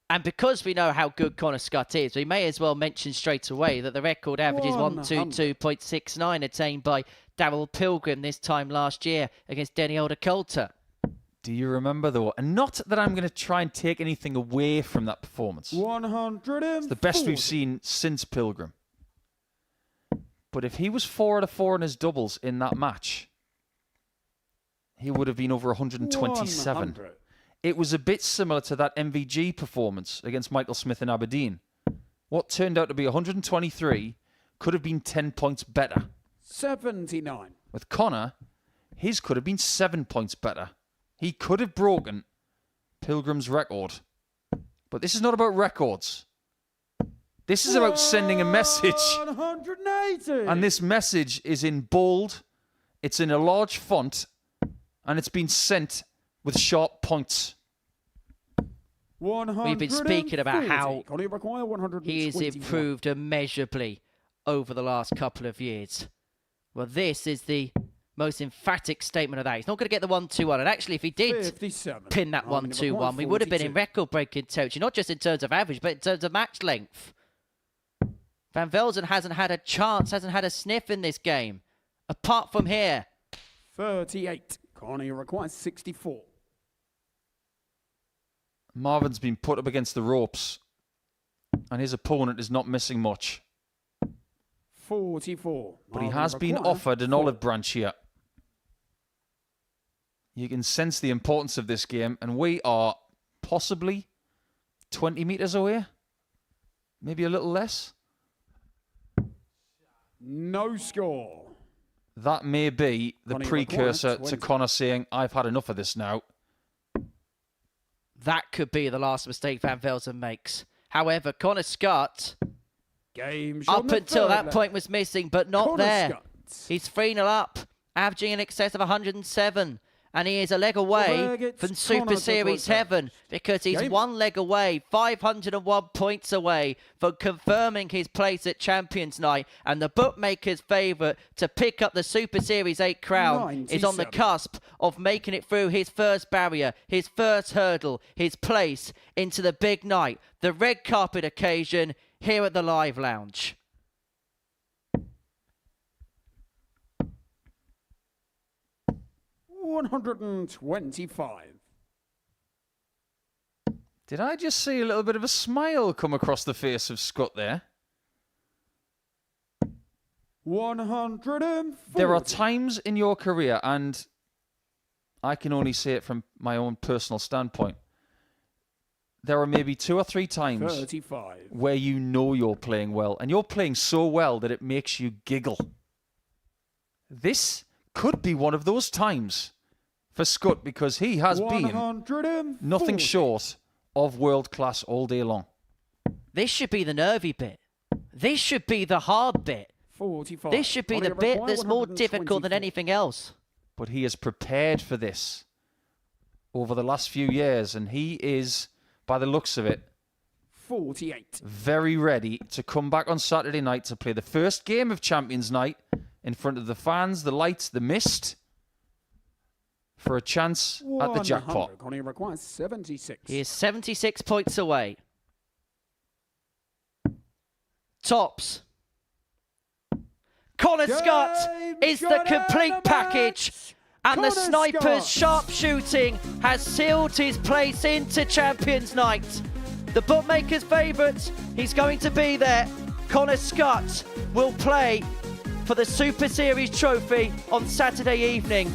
And because we know how good Connor Scott is, we may as well mention straight away that the record average is 122.69 attained by Darryl Pilgrim this time last year against Denny Coulter. Do you remember, though? And not that I'm going to try and take anything away from that performance. 140. It's the best we've seen since Pilgrim. But if he was 4 out of 4 in his doubles in that match, he would have been over 127. 100. It was a bit similar to that MVG performance against Michael Smith in Aberdeen. What turned out to be 123 could have been 10 points better. 79. With Connor, his could have been 7 points better. He could have broken Pilgrim's record. But this is not about records. This is about sending a message. 180. And this message is in bold, it's in a large font, and it's been sent with sharp points. We've been speaking about how he has improved immeasurably over the last couple of years. Well, this is the most emphatic statement of that. He's not going to get the 1-2-1. And actually, if he did pin that 1-2-1, we would have been in record-breaking territory, not just in terms of average, but in terms of match length. Van Velzen hasn't had a chance, hasn't had a sniff in this game. Apart from here. 38. Corner requires 64. Marvin's been put up against the ropes, and his opponent is not missing much. 44. But he has been offered an olive branch here. You can sense the importance of this game, and we are possibly 20 metres away. Maybe a little less. No score. That may be the precursor to Connor saying, I've had enough of this now. That could be the last mistake Van Velzen makes. However, Connor Scott, up until that point, was missing, but not there. He's 3-0 up, averaging in excess of 107. And he is a leg away from Super Series heaven because he's 1 leg away, 501 points away from confirming his place at Champions Night. And the bookmaker's favourite to pick up the Super Series 8 crown is on the cusp of making it through his first barrier, his first hurdle, his place into the big night, the red carpet occasion here at the Live Lounge. $125. Did I just see a little bit of a smile come across the face of Scott there? 140. There are times in your career, and I can only say it from my own personal standpoint, there are maybe 2 or 3 times 35. where you know you're playing well, and you're playing so well that it makes you giggle. This could be one of those times for Scott, because he has been nothing short of world class all day long. This should be the nervy bit. This should be the hard bit. 45. This should be the bit that's more difficult than anything else. But he has prepared for this over the last few years, and he is, by the looks of it, 48. very ready to come back on Saturday night to play the first game of Champions Night in front of the fans, the lights, the mist, for a chance at the jackpot. He requires 76. He is 76 points away. Tops. Connor Scott is the complete package, and the sniper's sharp shooting has sealed his place into Champions Night. The bookmaker's favourite, he's going to be there. Connor Scott will play for the Super Series trophy on Saturday evening.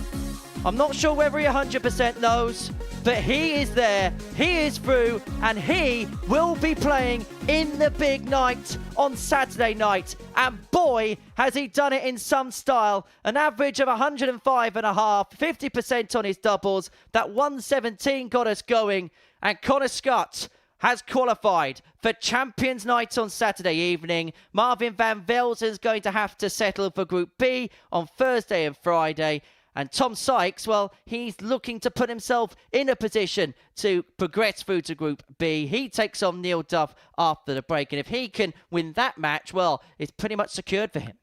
I'm not sure whether he 100% knows, but he is there, he is through, and he will be playing in the big night on Saturday night. And boy, has he done it in some style. An average of 105.5, 50% on his doubles. That 117 got us going, and Connor Scott has qualified for Champions Night on Saturday evening. Marvin Van Velzen's going to have to settle for Group B on Thursday and Friday. And Tom Sykes, well, he's looking to put himself in a position to progress through to Group B. He takes on Neil Duff after the break. And if he can win that match, well, it's pretty much secured for him.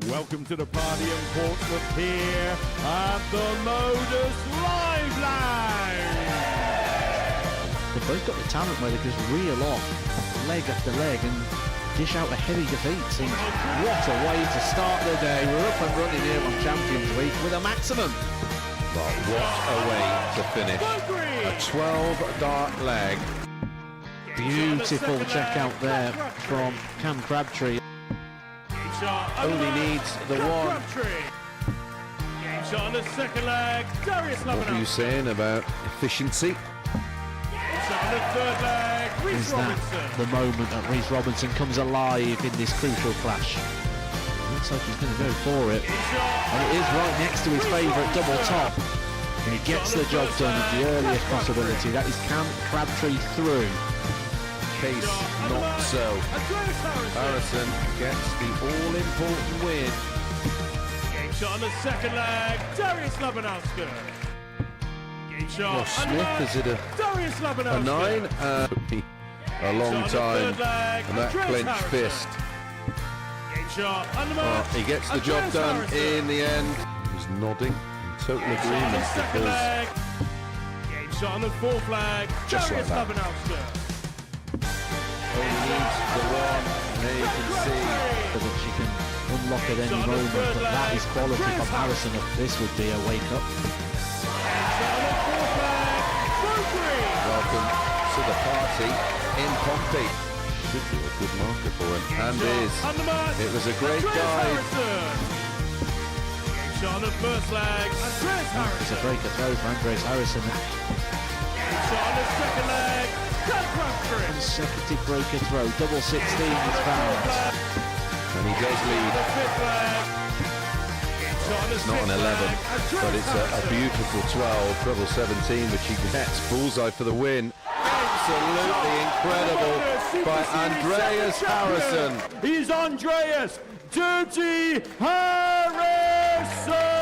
Welcome to the party in Portsmouth here at the Modus Live Lounge. They've both got the talent where they just reel off leg after leg and dish out a heavy defeat. What a way to start the day. We're up and running here on Champions Week with a maximum. But what a way to finish. A 12-dart leg. Beautiful check out there from Cam Crabtree. Only needs the one. Game shot on the second leg. Darius What were you saying about efficiency? Shot on the third leg. Is that the moment that Reece Robinson comes alive in this crucial clash? Looks like he's going to go for it. And it is right next to his favourite double top. And he gets the job done at the earliest possibility. That is Cam Crabtree through. Case not so. Harrison gets the all-important win. Game shot on the second leg. Darius Labanowski. Game shot. Josh Smith, is it a 9? A long time. And that clenched fist. Game shot. He gets the job done in the end. He's nodding in total agreement because game shot on the fourth flag. just like Darius that. Labanowski. Only needs the one. There you can see that she can unlock at any moment, but that is quality from Harrison. This would be a wake-up. welcome to the party in Pompey. Should be a good marker for him, and is. It was a great dive. Shot of first leg. It's a break of throw for Andres Harrison. Shot on the second leg. Crabtree. Consecutive break of throw. Double 16 is found. And he does lead. It's not an 11, but it's a beautiful 12, treble 17, which he gets. Bullseye for the win. Absolutely incredible by Andreas Harrison. He's Andreas Dirty Harrison!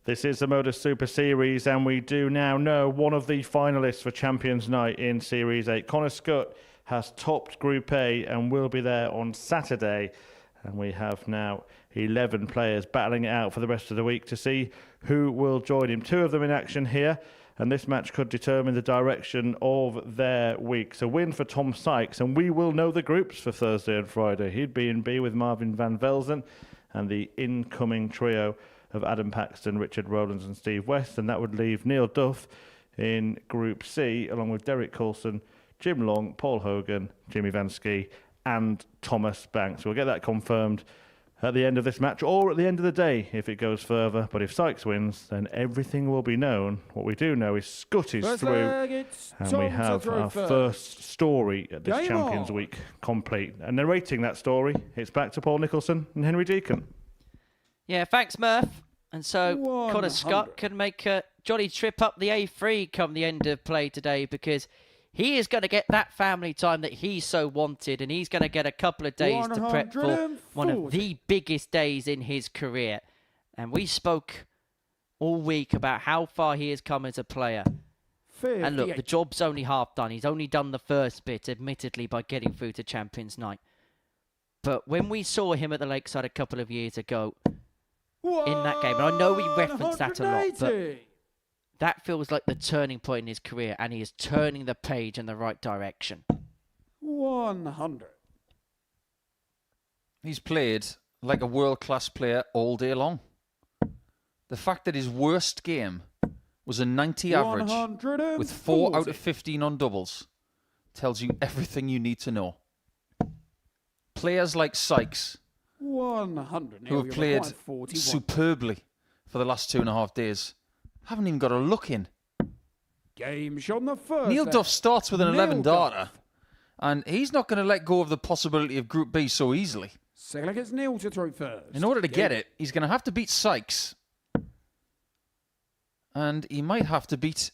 This is the Modus Super Series, and we do now know one of the finalists for Champions Night in Series 8. Connor Scott has topped Group A and will be there on Saturday. And we have now 11 players battling it out for the rest of the week to see who will join him. 2 of them in action here, and this match could determine the direction of their week. So win for Tom Sykes, and we will know the groups for Thursday and Friday. He'd be in B with Marvin van Velzen and the incoming trio of Adam Paxton, Richard Rowlands and Steve West, and that would leave Neil Duff in Group C, along with Derek Coulson, Jim Long, Paul Hogan, Jimmy Van Schie, and Thomas Banks. We'll get that confirmed at the end of this match, or at the end of the day if it goes further. But if Sykes wins, then everything will be known. What we do know is Scott is through, and we have our first story at this Champions Week complete. And narrating that story, it's back to Paul Nicholson and Henry Deacon. Yeah, thanks, Murph. And so Connor Scott can make a jolly trip up the A3 come the end of play today, because he is going to get that family time that he so wanted, and he's going to get a couple of days to prep for one of the biggest days in his career. And we spoke all week about how far he has come as a player. And look, the job's only half done. He's only done the first bit, admittedly, by getting through to Champions Night. But when we saw him at the Lakeside a couple of years ago, in that game, and I know we referenced that a lot, but that feels like the turning point in his career, and he is turning the page in the right direction. 100. He's played like a world-class player all day long. The fact that his worst game was a 90 average with 4 out of 15 on doubles tells you everything you need to know. Players like Sykes, 100. who have played superbly for the last 2.5 days, haven't even got a look in. Game shot on the first. Neil Duff starts with an 11 darter, and he's not going to let go of the possibility of Group B so easily. Second leg gets Neil to throw first. In order to get it, he's going to have to beat Sykes, and he might have to beat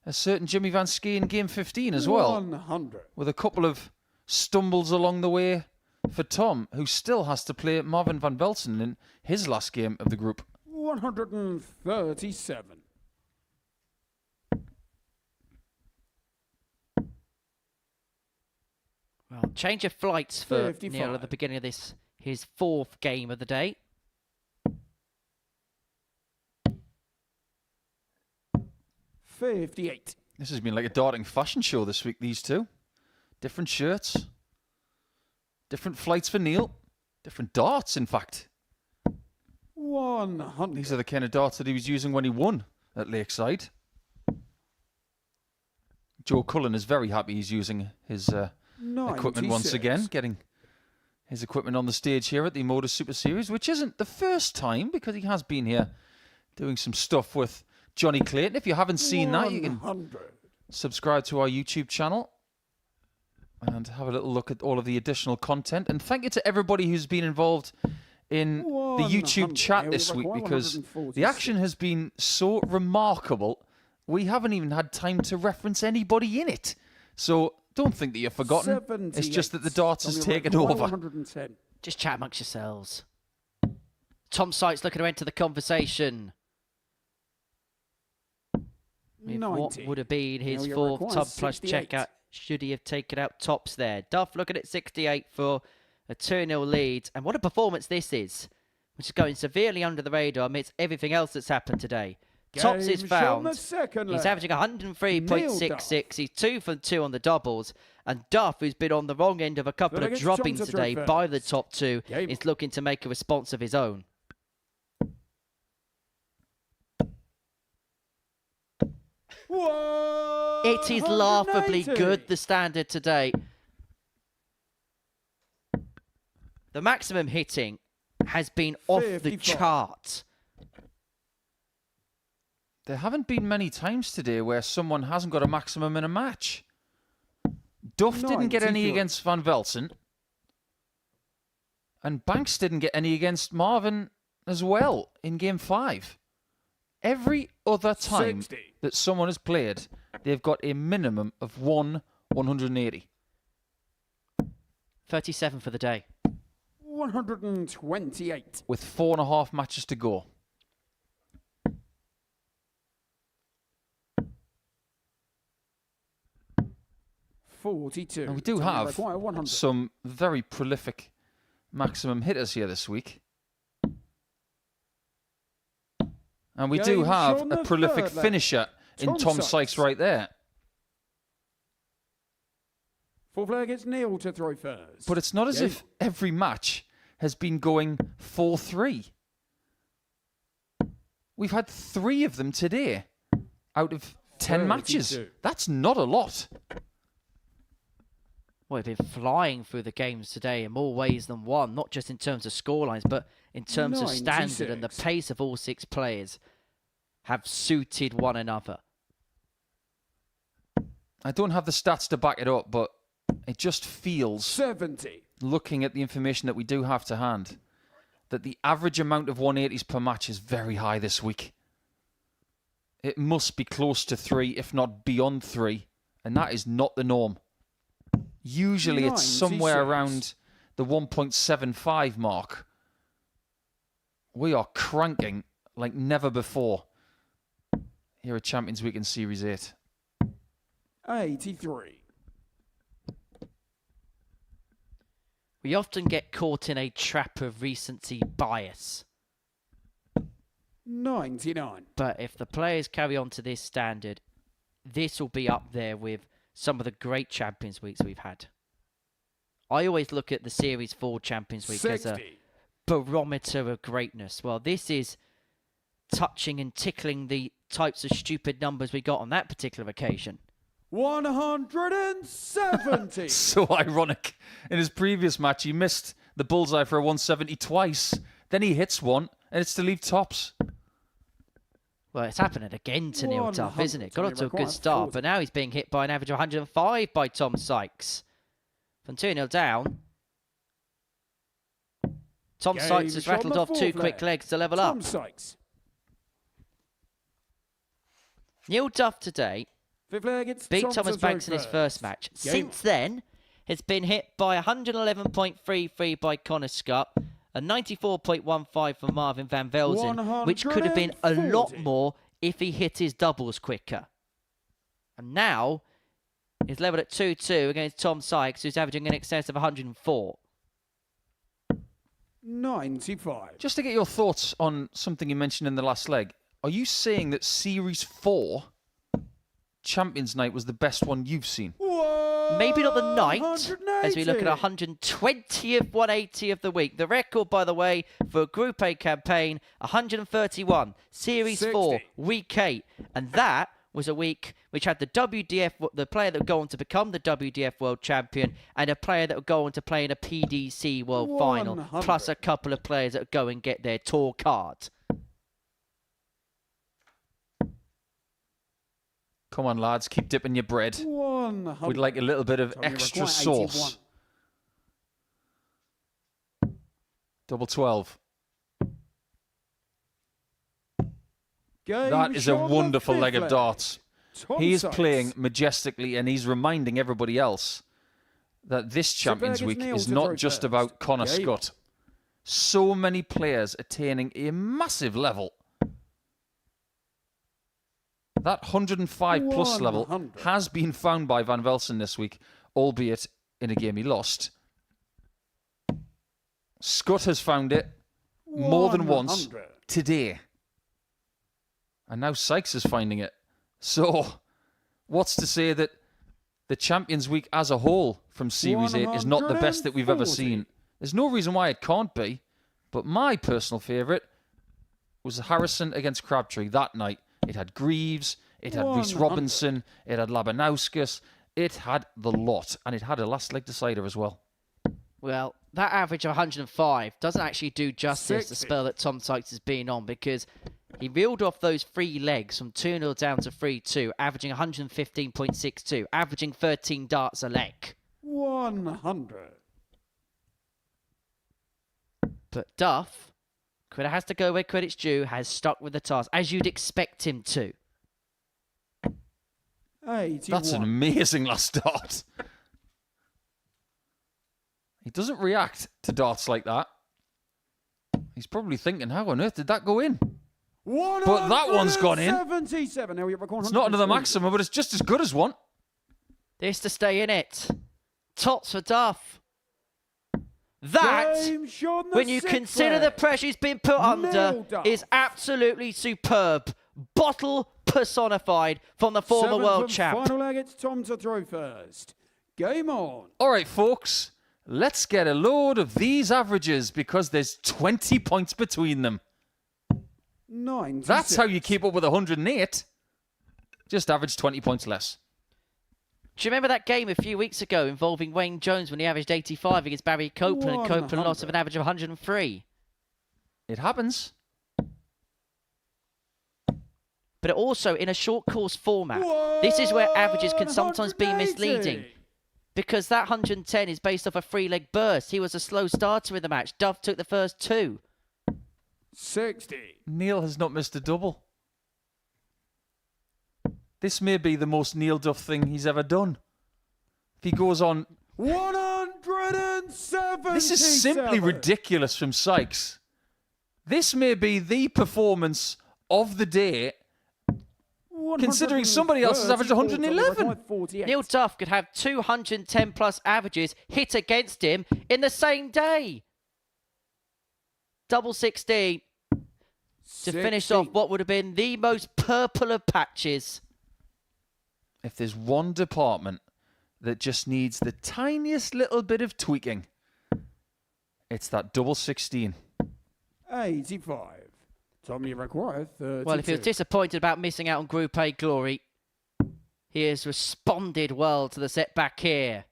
a certain Jimmy Van Schie in Game 15 as well. 100. With a couple of stumbles along the way for Tom, who still has to play Marvin van Velzen in his last game of the group. 137. Well, change of flights for 55. Neil at the beginning of this, his 4th game of the day. 58. This has been like a darting fashion show this week, these two. Different shirts. Different flights for Neil. Different darts, in fact. 100. These are the kind of darts that he was using when he won at Lakeside. Joe Cullen is very happy he's using his equipment once again, getting his equipment on the stage here at the Modus Super Series, which isn't the first time, because he has been here doing some stuff with Johnny Clayton. If you haven't seen that, you can subscribe to our YouTube channel and have a little look at all of the additional content. And thank you to everybody who's been involved in the YouTube chat this week, because the action has been so remarkable, we haven't even had time to reference anybody in it. So don't think that you're forgotten. It's just that the darts has taken over. Just chat amongst yourselves. Tom Sykes looking to enter the conversation. With 90. what would have been his Now you fourth require tub plus 68. checkout should he have taken out Tops there. Duff looking at 68 for a 2-0 lead. And what a performance this is, which is going severely under the radar amidst everything else that's happened today. Tops is Game found. shown the second He's leg. averaging 103.66. He's 2 for 2 on the doubles. And Duff, who's been on the wrong end of a couple of droppings today by the top two, is looking to make a response of his own. It is laughably good, the standard today. The maximum hitting has been off the chart. There haven't been many times today where someone hasn't got a maximum in a match. Duff didn't get any against Van Velzen. And Banks didn't get any against Marvin as well in Game 5. Every other time that someone has played, they've got a minimum of 180. 37 for the day. 128. With 4.5 matches to go. And we do have some very prolific maximum hitters here this week. And we do have a prolific finisher in Tom Sykes right there. Full flag gets Neil to throw first. But it's not as if every match has been going 4-3. We've had 3 of them today out of 10 matches. That's not a lot. Well, they've been flying through the games today in more ways than one, not just in terms of scorelines, but in terms of standard, and the pace of all 6 players have suited one another. I don't have the stats to back it up, but it just feels, 70. Looking at the information that we do have to hand, that the average amount of 180s per match is very high this week. It must be close to 3, if not beyond 3, and that is not the norm. Usually it's somewhere around the 1.75 mark. We are cranking like never before here at Champions Week in Series 8. 83. We often get caught in a trap of recency bias. 99. But if the players carry on to this standard, this will be up there with some of the great Champions Weeks we've had. I always look at the Series 4 Champions Week 60. As a barometer of greatness. Well, this is touching and tickling the types of stupid numbers we got on that particular occasion. 170. So ironic. In his previous match, he missed the bullseye for a 170 twice. Then he hits one, and it's to leave Tops. Well, it's happening again to Neil Duff, isn't it? Got off to a good start, but now he's being hit by an average of 105 by Tom Sykes. From 2-0 down, Tom Sykes has rattled off 2 quick legs to level up. Sykes. Neil Duff today beat Thomas Banks in his first match. Since then, has been hit by 111.33 by Connor Scott, a 94.15 for Marvin Van Velzen, which could have been a lot more if he hit his doubles quicker. And now, he's levelled at 2-2 against Tom Sykes, who's averaging in excess of 104. 95. Just to get your thoughts on something you mentioned in the last leg, are you saying that Series 4 Champions Night was the best one you've seen? Maybe not the night, as we look at 120th 180 of the week. The record, by the way, for a Group A campaign, 131. Series 4, Week 8. And that was a week which had the WDF, the player that would go on to become the WDF World Champion, and a player that would go on to play in a PDC World Final, plus a couple of players that would go and get their tour card. Come on, lads, keep dipping your bread. 100. We'd like a little bit of extra sauce. 12. That is a wonderful leg of darts. He is playing majestically, and he's reminding everybody else that this Champions Week is not just about Connor Scott. So many players attaining a massive level. That 105 plus level 100. has been found by Van Velzen this week, albeit in a game he lost. Scott has found it more than once 100. today. And now Sykes is finding it. So, what's to say that the Champions Week as a whole from Series 8 is not the best that we've ever 140. seen? There's no reason why it can't be. But my personal favourite was Harrison against Crabtree that night. It had Greaves, it had Reece 100. Robinson, it had Labanauskas, it had the lot, and it had a last leg decider as well. Well, that average of 105 doesn't actually do justice to the 60. spell that Tom Sykes has been on, because he reeled off those 3 legs from 2-0 down to 3-2, averaging 115.62, averaging 13 darts a leg. 100. But Duff, credit has to go where credit's due, has stuck with the task, as you'd expect him to. 81. That's an amazing last dart. He doesn't react to darts like that. He's probably thinking, how on earth did that go in? But that one's gone in. 77. Now we have It's not another maximum, but it's just as good as one. This to stay in it. Tops for Duff. That, when you consider the pressure he's been put under, is absolutely superb. Bottle personified from the former world champ. Final leg, it's Tom to throw first. Game on. All right, folks. Let's get a load of these averages because there's 20 points between them. 96. That's how you keep up with 108. Just average 20 points less. Do you remember that game a few weeks ago involving Wayne Jones when he averaged 85 against Barry Copeland and Copeland lost with an average of 103? It happens. But also in a short course format. This is where averages can sometimes be misleading. Because that 110 is based off a 3-leg burst. He was a slow starter in the match. Duff took the first 2. 60. Neil has not missed a double. This may be the most Neil Duff thing he's ever done. If he goes on... 177. This is simply ridiculous from Sykes. This may be the performance of the day, considering somebody else has averaged 111. Neil Duff could have 210 plus averages hit against him in the same day. Double 16 to finish off what would have been the most purple of patches. If there's one department that just needs the tiniest little bit of tweaking, it's that double 16. 85. Tommy requires 32. Well, if you're disappointed about missing out on Group A glory, he has responded well to the setback here.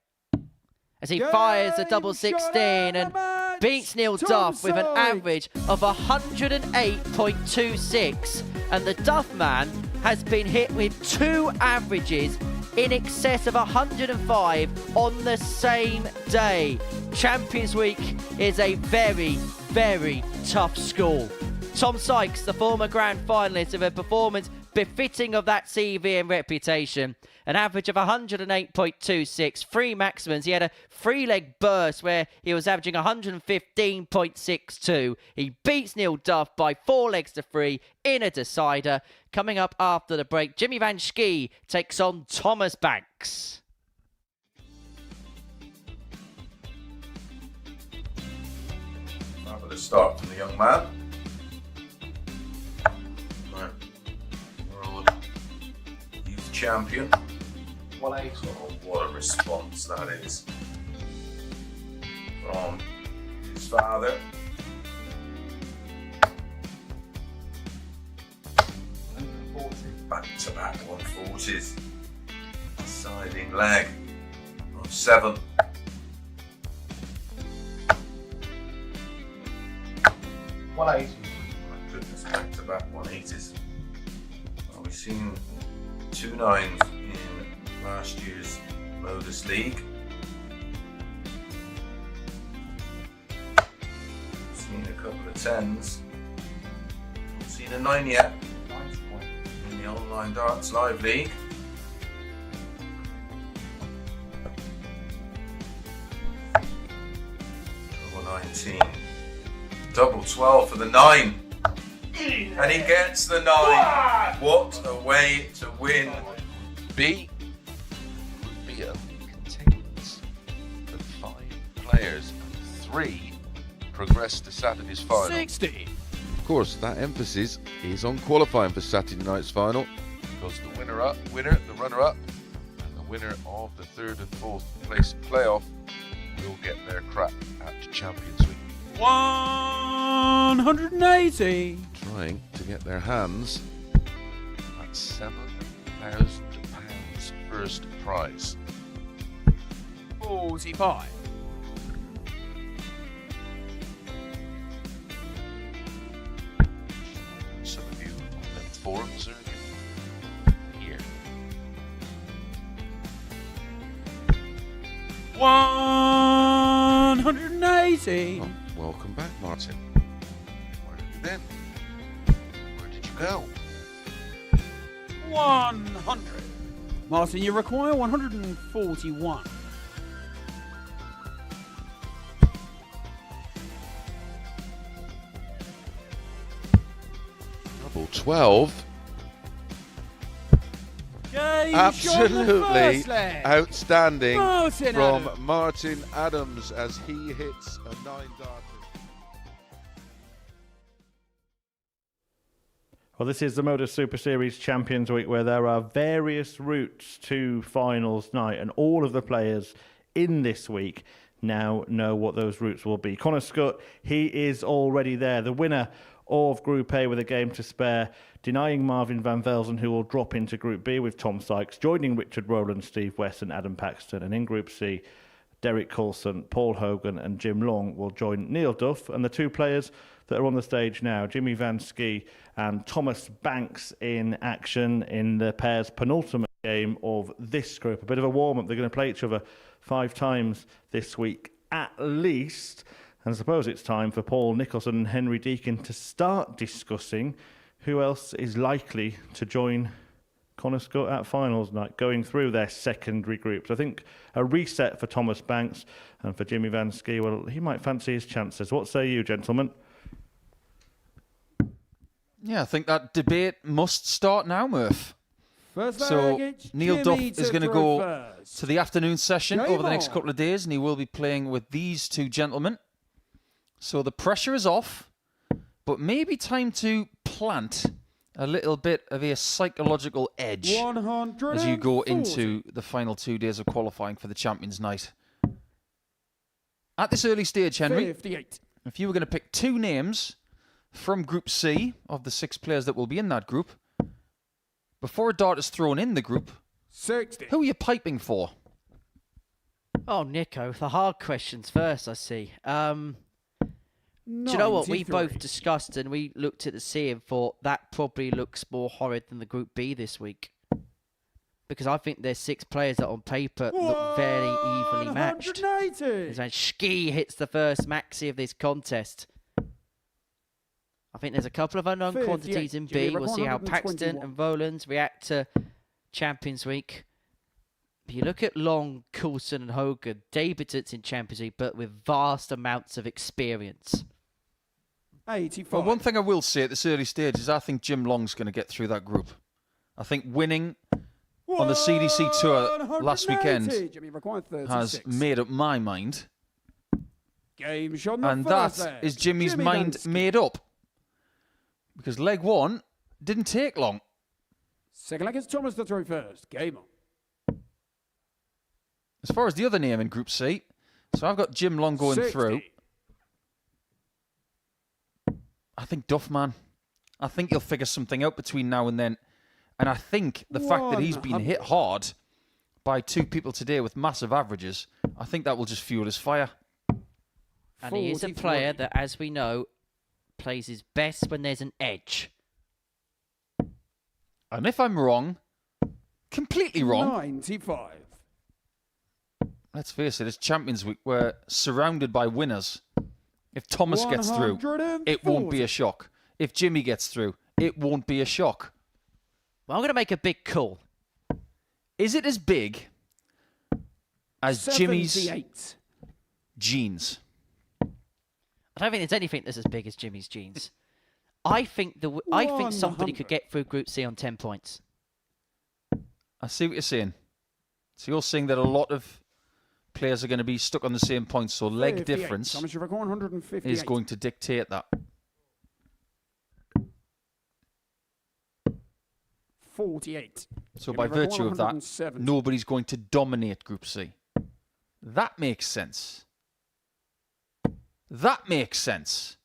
As he fires the double 16 and beats Neil Duff with an average of 108.26. And the Duff man has been hit with 2 averages in excess of 105 on the same day. Champions Week is a very, very tough school. Tom Sykes, the former grand finalist, of a performance befitting of that CV and reputation. An average of 108.26, 3 maximums. He had a 3-leg burst where he was averaging 115.62. He beats Neil Duff by 4 legs to 3 in a decider. Coming up after the break, Jimmy Van Schie takes on Thomas Banks. Fabulous start from the young man. Right. World Youth Champion. Oh, what a response that is from his father. Back-to-back 140s. Siding leg of 7. My goodness, back-to-back 180s. Well, we've seen 2 9s in last year's Modus League. Seen a couple of 10s. Not seen a 9 yet in the Online Darts Live League. Double 19. Double 12 for the 9. And he gets the 9. What a way to win. B. B contains the 5 players. 3 progress to Saturday's final. 60. Of course, that emphasis is on qualifying for Saturday night's final, because the the runner-up, and the winner of the 3rd and 4th place playoff will get their crack at Champions Week. 180. Trying to get their hands at £7,000 first prize. 45. Some of you on the forums are here. 180. Oh, welcome back, Martin. Where have you been? Where did you go? 100. Martin, you require 141. Double 12. Game Absolutely shot leg. outstanding Martin from Adams. Martin Adams as he hits a 9-darter. Well, this is the Modus Super Series Champions Week, where there are various routes to finals night, and all of the players in this week now know what those routes will be. Connor Scott, he is already there. The winner of Group A with a game to spare, denying Marvin van Velzen, who will drop into Group B with Tom Sykes, joining Richard Rowland, Steve West and Adam Paxton. And in Group C, Derek Coulson, Paul Hogan and Jim Long will join Neil Duff. And the 2 players that are on the stage now, Jimmy Van Schie and Thomas Banks, in action in the pair's penultimate game of this group. A bit of a warm-up. They're going to play each other 5 times this week at least. And I suppose it's time for Paul Nicholson and Henry Deacon to start discussing who else is likely to join Connor Scott at finals night, going through their secondary groups. I think a reset for Thomas Banks, and for Jimmy Van Schie, well, he might fancy his chances. What say you, gentlemen? Yeah, I think that debate must start now, Murph. So Neil Duff is going to go to the afternoon session over the next couple of days, and he will be playing with these 2 gentlemen. So the pressure is off, but maybe time to plant a little bit of a psychological edge as you go into the final 2 days of qualifying for the Champions Night. At this early stage, Henry, 58. if you were going to pick 2 names from Group C of the 6 players that will be in that group, before a dart is thrown in the group, 60. Who are you piping for? Oh, Nico, the hard questions first, I see. Do you know what? We both discussed and we looked at the C and thought that probably looks more horrid than the Group B this week. Because I think there's 6 players that on paper look fairly evenly matched. As when Schie hits the first maxi of this contest. I think there's a couple of unknown quantities in B. We'll see how Paxton and Rowlands react to Champions Week. But you look at Long, Coulson and Hogan, debutants in Champions League, but with vast amounts of experience. 85. Well, one thing I will say at this early stage is I think Jim Long's going to get through that group. I think winning on the CDC tour last weekend has made up my mind. Game shot and that is Jimmy's mind made up. Because leg 1 didn't take long. Second leg is Thomas to throw first. Game on. As far as the other name in Group C, so I've got Jim Long going 60. through. I think Duff, man. I think he'll figure something out between now and then. And I think the fact that he's been hit hard by 2 people today with massive averages, I think that will just fuel his fire. And he is a player that, as we know, plays his best when there's an edge. And if I'm wrong, completely wrong. 95. Let's face it, it's Champions Week. We're surrounded by winners. If Thomas gets through, it won't be a shock. If Jimmy gets through, it won't be a shock. Well, I'm going to make a big call. Is it as big as 78. Jimmy's jeans? I don't think there's anything that's as big as Jimmy's jeans. I think somebody could get through Group C on 10 points. I see what you're saying. So you're saying that a lot of players are going to be stuck on the same points, so leg difference is going to dictate that. 48. So by virtue of that, nobody's going to dominate Group C. That makes sense. That makes sense.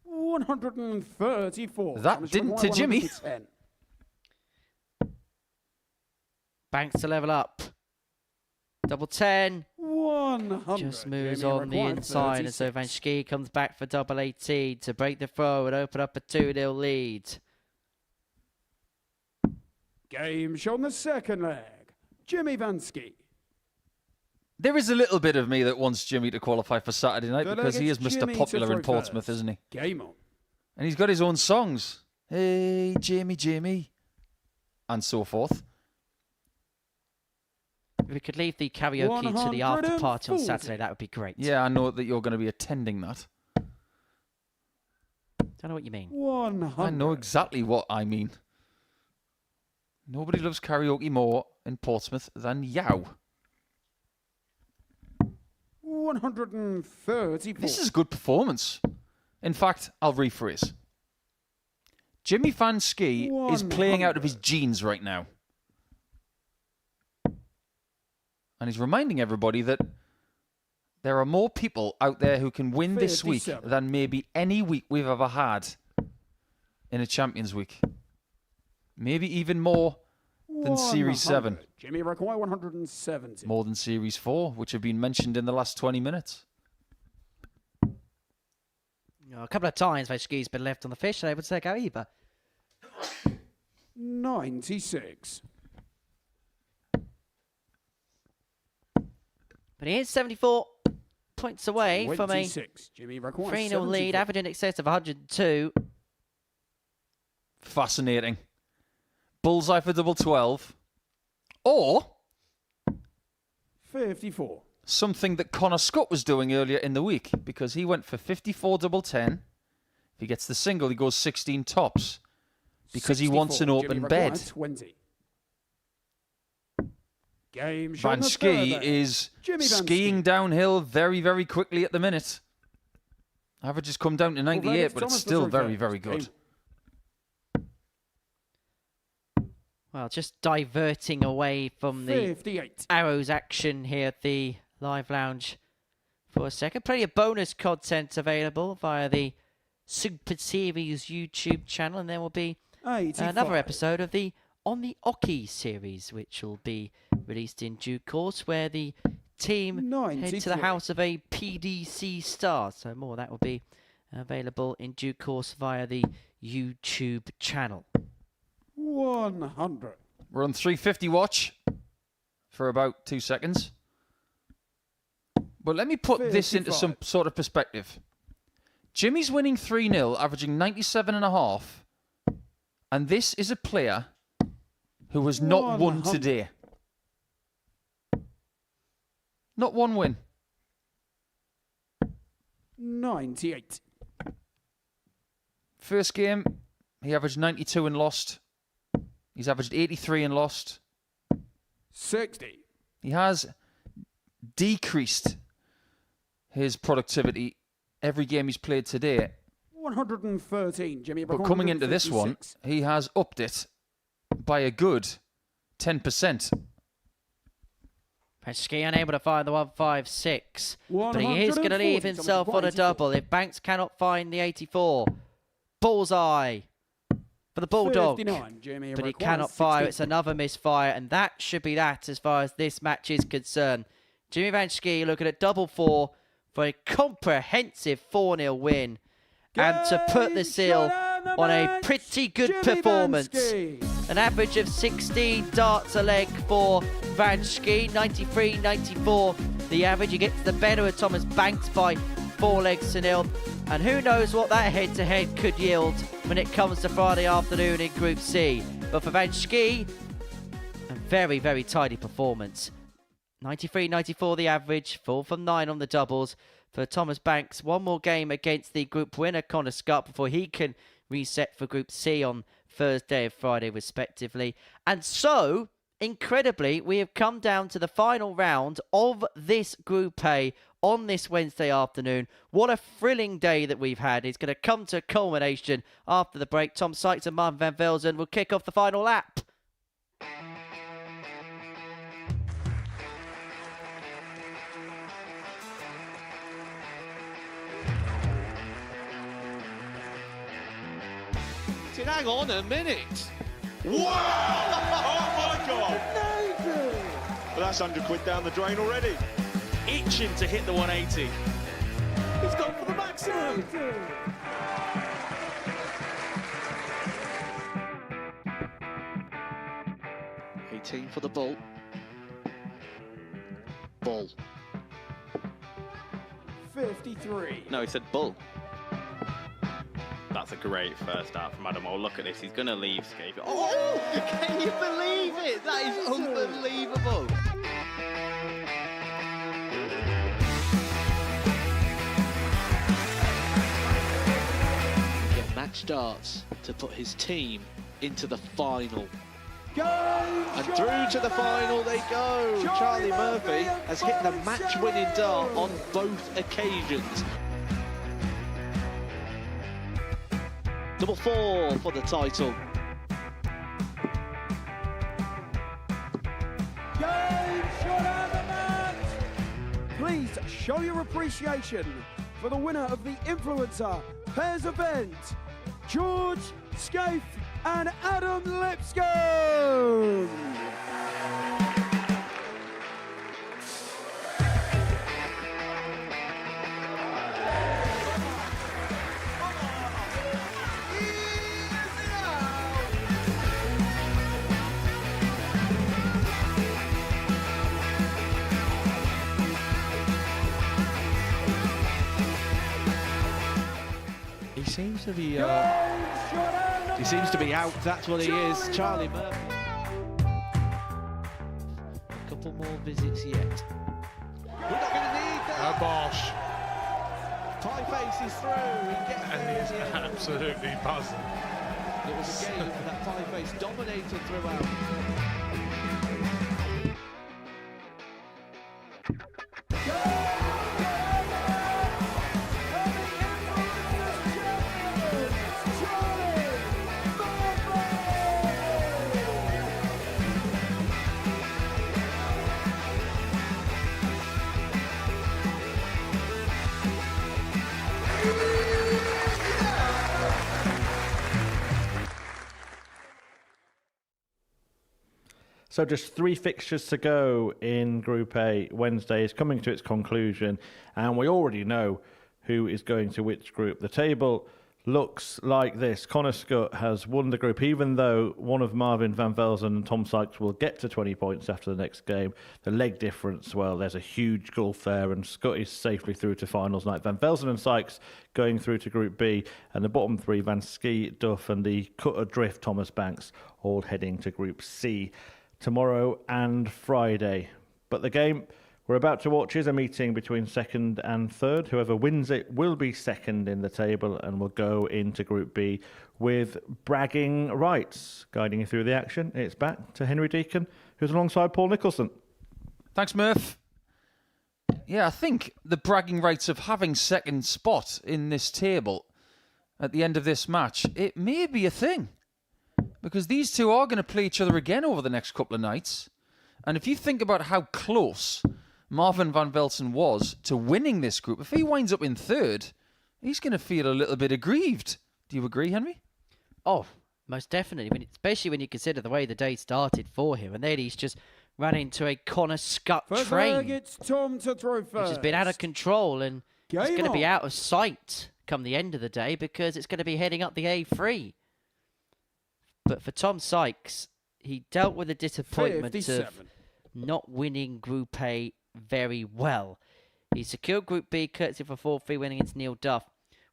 134. That didn't to Jimmy. Banks to level up. Double 10. 100. Just moves on the inside, and so Van Schie comes back for double 18 to break the throw and open up a 2-0 lead. Game shown the second leg. Jimmy Van Schie. There is a little bit of me that wants Jimmy to qualify for Saturday night because he is Mr. Popular in Portsmouth, isn't he? Game on. And he's got his own songs. Hey, Jimmy, Jimmy. And so forth. If we could leave the karaoke to the after party on Saturday, that would be great. Yeah, I know that you're going to be attending that. Don't know what you mean. 100. I know exactly what I mean. Nobody loves karaoke more in Portsmouth than Yow. 134. This is a good performance. In fact, I'll rephrase. Jimmy Van Schie is playing out of his jeans right now. And he's reminding everybody that there are more people out there who can win this week than maybe any week we've ever had in a Champions Week. Maybe even more than Series 7. Jimmy require 170. More than Series 4, which have been mentioned in the last 20 minutes. A couple of times Van Schie's been left on the fish, and able to take out either. 96. But he is 74 points away from a 3-0 lead, average in excess of 102. Fascinating. Bullseye for double 12. Or 54. Something that Connor Scott was doing earlier in the week, because he went for 54 double 10. If he gets the single, he goes 16 tops because he wants an open bed. 20. Game Van Schie is skiing downhill very, very quickly at the minute. Average has come down to 98, but it's still very, very good. Well, just diverting away from the 58. Arrows action here at the Live Lounge for a second. Plenty of bonus content available via the Super Series YouTube channel, and there will be 85. another episode of the On the Oki series, which will be released in due course, where the team head to the house of a PDC star. So more of that will be available in due course via the YouTube channel. 100. We're on 350 watch for about 2 seconds. But let me put this into some sort of perspective. Jimmy's winning 3-0, averaging 97.5. And this is a player who has not won today. Not one win. 98. First game, he averaged 92 and lost. He's averaged 83 and lost. 60. He has decreased his productivity every game he's played today. 113. Jimmy, but coming into this one, he has upped it by a good 10%. Van Schie unable to find the 156, but he is going to leave himself on a double if Banks cannot find the 84. Bullseye for the Bulldog, but he cannot fire. It's another misfire, and that should be that as far as this match is concerned. Jimmy Van Schie looking at double 4 for a comprehensive 4-0 win, and to put the seal on a pretty good performance. An average of 16 darts a leg for Van Schie, 93-94 the average. He gets the better of Thomas Banks by 4 legs to 0. And who knows what that head-to-head could yield when it comes to Friday afternoon in Group C. But for Van Schie, a very, very tidy performance. 93-94 the average, 4 from 9 on the doubles for Thomas Banks. One more game against the group winner, Connor Scott, before he can reset for Group C on Thursday and Friday, respectively. And so, incredibly, we have come down to the final round of this Group A on this Wednesday afternoon. What a thrilling day that we've had. It's going to come to a culmination after the break. Tom Sykes and Marvin van Velzen will kick off the final lap. Hang on a minute. Wow! Oh my God! Well, that's £100 down the drain already. Itching to hit the 180. He's gone for the maximum. $18 for the bull. Bull. 53. No, he said bull. That's a great first start from Adam. Oh, look at this. He's going to leave Schie. Oh, can you believe it? That is unbelievable. Get match darts to put his team into the final. And through to the final they go. Charlie Murphy has hit the match-winning dart on both occasions. Double 4 for the title. Please show your appreciation for the winner of the Influencer Pairs event, George Scaife and Adam Lipscomb. He seems to be out. That's what he is, Charlie Murphy. A couple more visits yet. We're not going to need that. Oh, Bosh. Pie Face is through. And he's absolutely buzzing. It was a game that Pie Face dominated throughout. So just 3 fixtures to go in Group A. Wednesday is coming to its conclusion, and we already know who is going to which group. The table looks like this. Connor Scott has won the group, even though one of Marvin van Velzen and Tom Sykes will get to 20 points after the next game. The leg difference, well, there's a huge gulf there, and Scott is safely through to finals night. Van Velzen and Sykes going through to Group B, and the bottom 3, Van Schie, Duff, and the cut adrift Thomas Banks, all heading to Group C tomorrow and Friday. But the game we're about to watch is a meeting between second and third. Whoever wins it will be second in the table and will go into Group B with bragging rights. Guiding you through the action, it's back to Henry Deacon, who's alongside Paul Nicholson. Thanks, Murph. Yeah, I think the bragging rights of having second spot in this table at the end of this match, it may be a thing. Because these two are going to play each other again over the next couple of nights. And if you think about how close Marvin van Velzen was to winning this group, if he winds up in third, he's going to feel a little bit aggrieved. Do you agree, Henry? Oh, most definitely. Especially when you consider the way the day started for him. And then he's just ran into a Connor Scott train. It's Tom to throw first. Which has been out of control, and it's going to be out of sight come the end of the day because it's going to be heading up the A3. But for Tom Sykes, he dealt with the disappointment 57. of not winning Group A very well. He secured Group B courtesy of a 4-3 win against Neil Duff.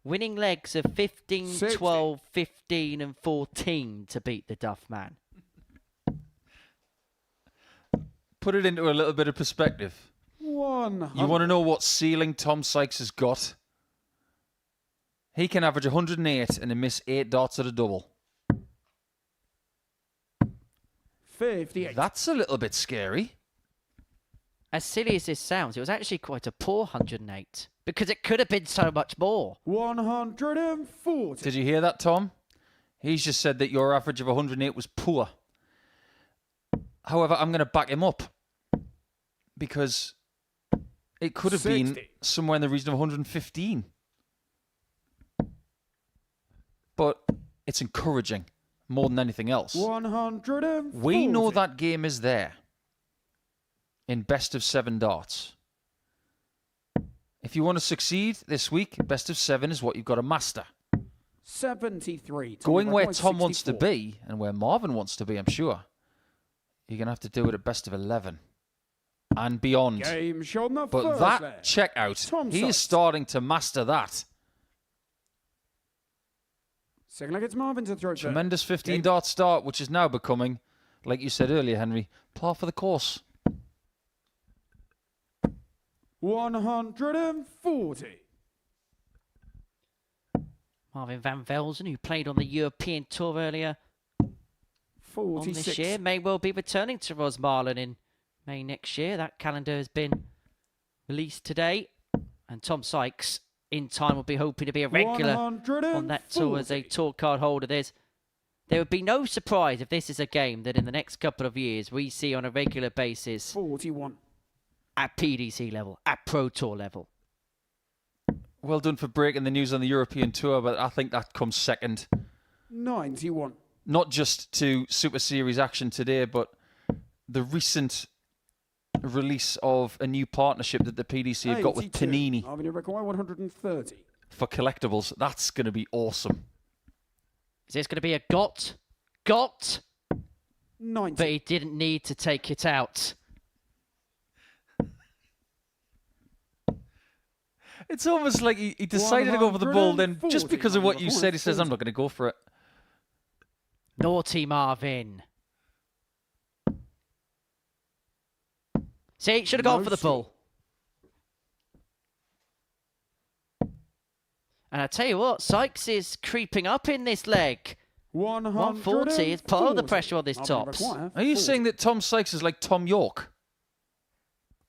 Winning legs of 15, 60. 12, 15 and 14 to beat the Duff man. Put it into a little bit of perspective. 100. You want to know what ceiling Tom Sykes has got? He can average 108 and then miss 8 darts at a double. 58. That's a little bit scary. As silly as this sounds, it was actually quite a poor 108 because it could have been so much more. 140. Did you hear that, Tom? He's just said that your average of 108 was poor. However, I'm going to back him up because it could have been somewhere in the region of 115. But it's encouraging more than anything else. 140. We know that game is there in best of 7 darts. If you want to succeed this week, best of 7 is what you've got to master. 73. Going where Tom wants to be and where Marvin wants to be, I'm sure, you're going to have to do it at best of 11 and beyond. Game shown the But first that leg. checkout, he is starting to master that. Second leg, it's Marvin to throw. Tremendous 15 dart start, which is now becoming, like you said earlier, Henry, par for the course. 140. Marvin van Velzen, who played on the European Tour earlier on 46. this year, may well be returning to Rosmalen in May next year. That calendar has been released today. And Tom Sykes, in time, will be hoping to be a regular on that tour as a tour card holder. There would be no surprise if this is a game that in the next couple of years we see on a regular basis 41. At PDC level, at Pro Tour level. Well done for breaking the news on the European Tour, but I think that comes second. 91. Not just to Super Series action today, but the recent release of a new partnership that the PDC have got with 82. Panini Marvin, you require 130. for collectibles. That's going to be awesome. Is this going to be a got? 90. But he didn't need to take it out. It's almost like he decided to go for the ball, then just because of what you said, he says, I'm not going to go for it. Naughty Marvin. See, should have gone for the bull. And I tell you what, Sykes is creeping up in this leg. 140 is part of the pressure on this tops. Are you saying that Tom Sykes is like Tom York?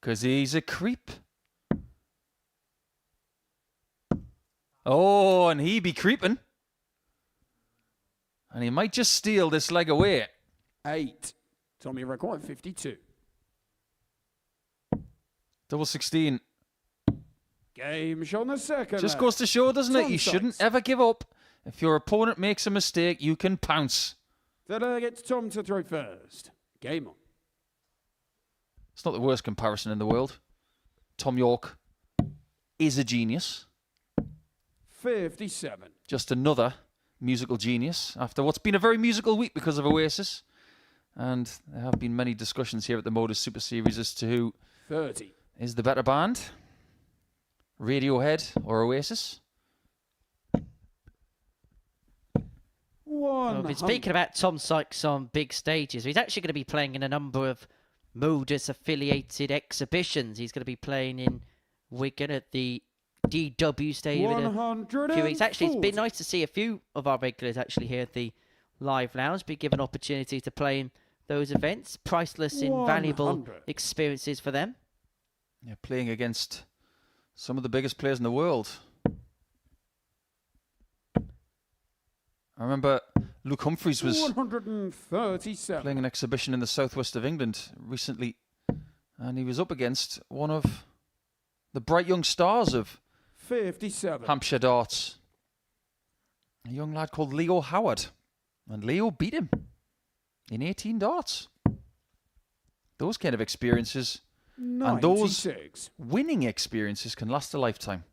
Because he's a creep. Oh, and he be creeping. And he might just steal this leg away. 8. Tommy required 52. Double 16. Game shown the second. Just goes to show, doesn't it? You shouldn't ever give up. If your opponent makes a mistake, you can pounce. That gets Tom to throw first. Game on. It's not the worst comparison in the world. Tom York is a genius. 57. Just another musical genius after what's been a very musical week because of Oasis. And there have been many discussions here at the Modus Super Series as to who 30. is the better band, Radiohead or Oasis. Well, we've been speaking about Tom Sykes on big stages. He's actually going to be playing in a number of Modus-affiliated exhibitions. He's going to be playing in Wigan at the DW Stadium in a few weeks. Actually, it's been nice to see a few of our regulars actually here at the Live Lounge be given opportunity to play in those events. Priceless, invaluable experiences for them. Yeah, playing against some of the biggest players in the world. I remember Luke Humphreys was 137. playing an exhibition in the southwest of England recently, and he was up against one of the bright young stars of 57. Hampshire darts, a young lad called Leo Howard, and Leo beat him in 18 darts. Those kind of experiences 96. and those winning experiences can last a lifetime.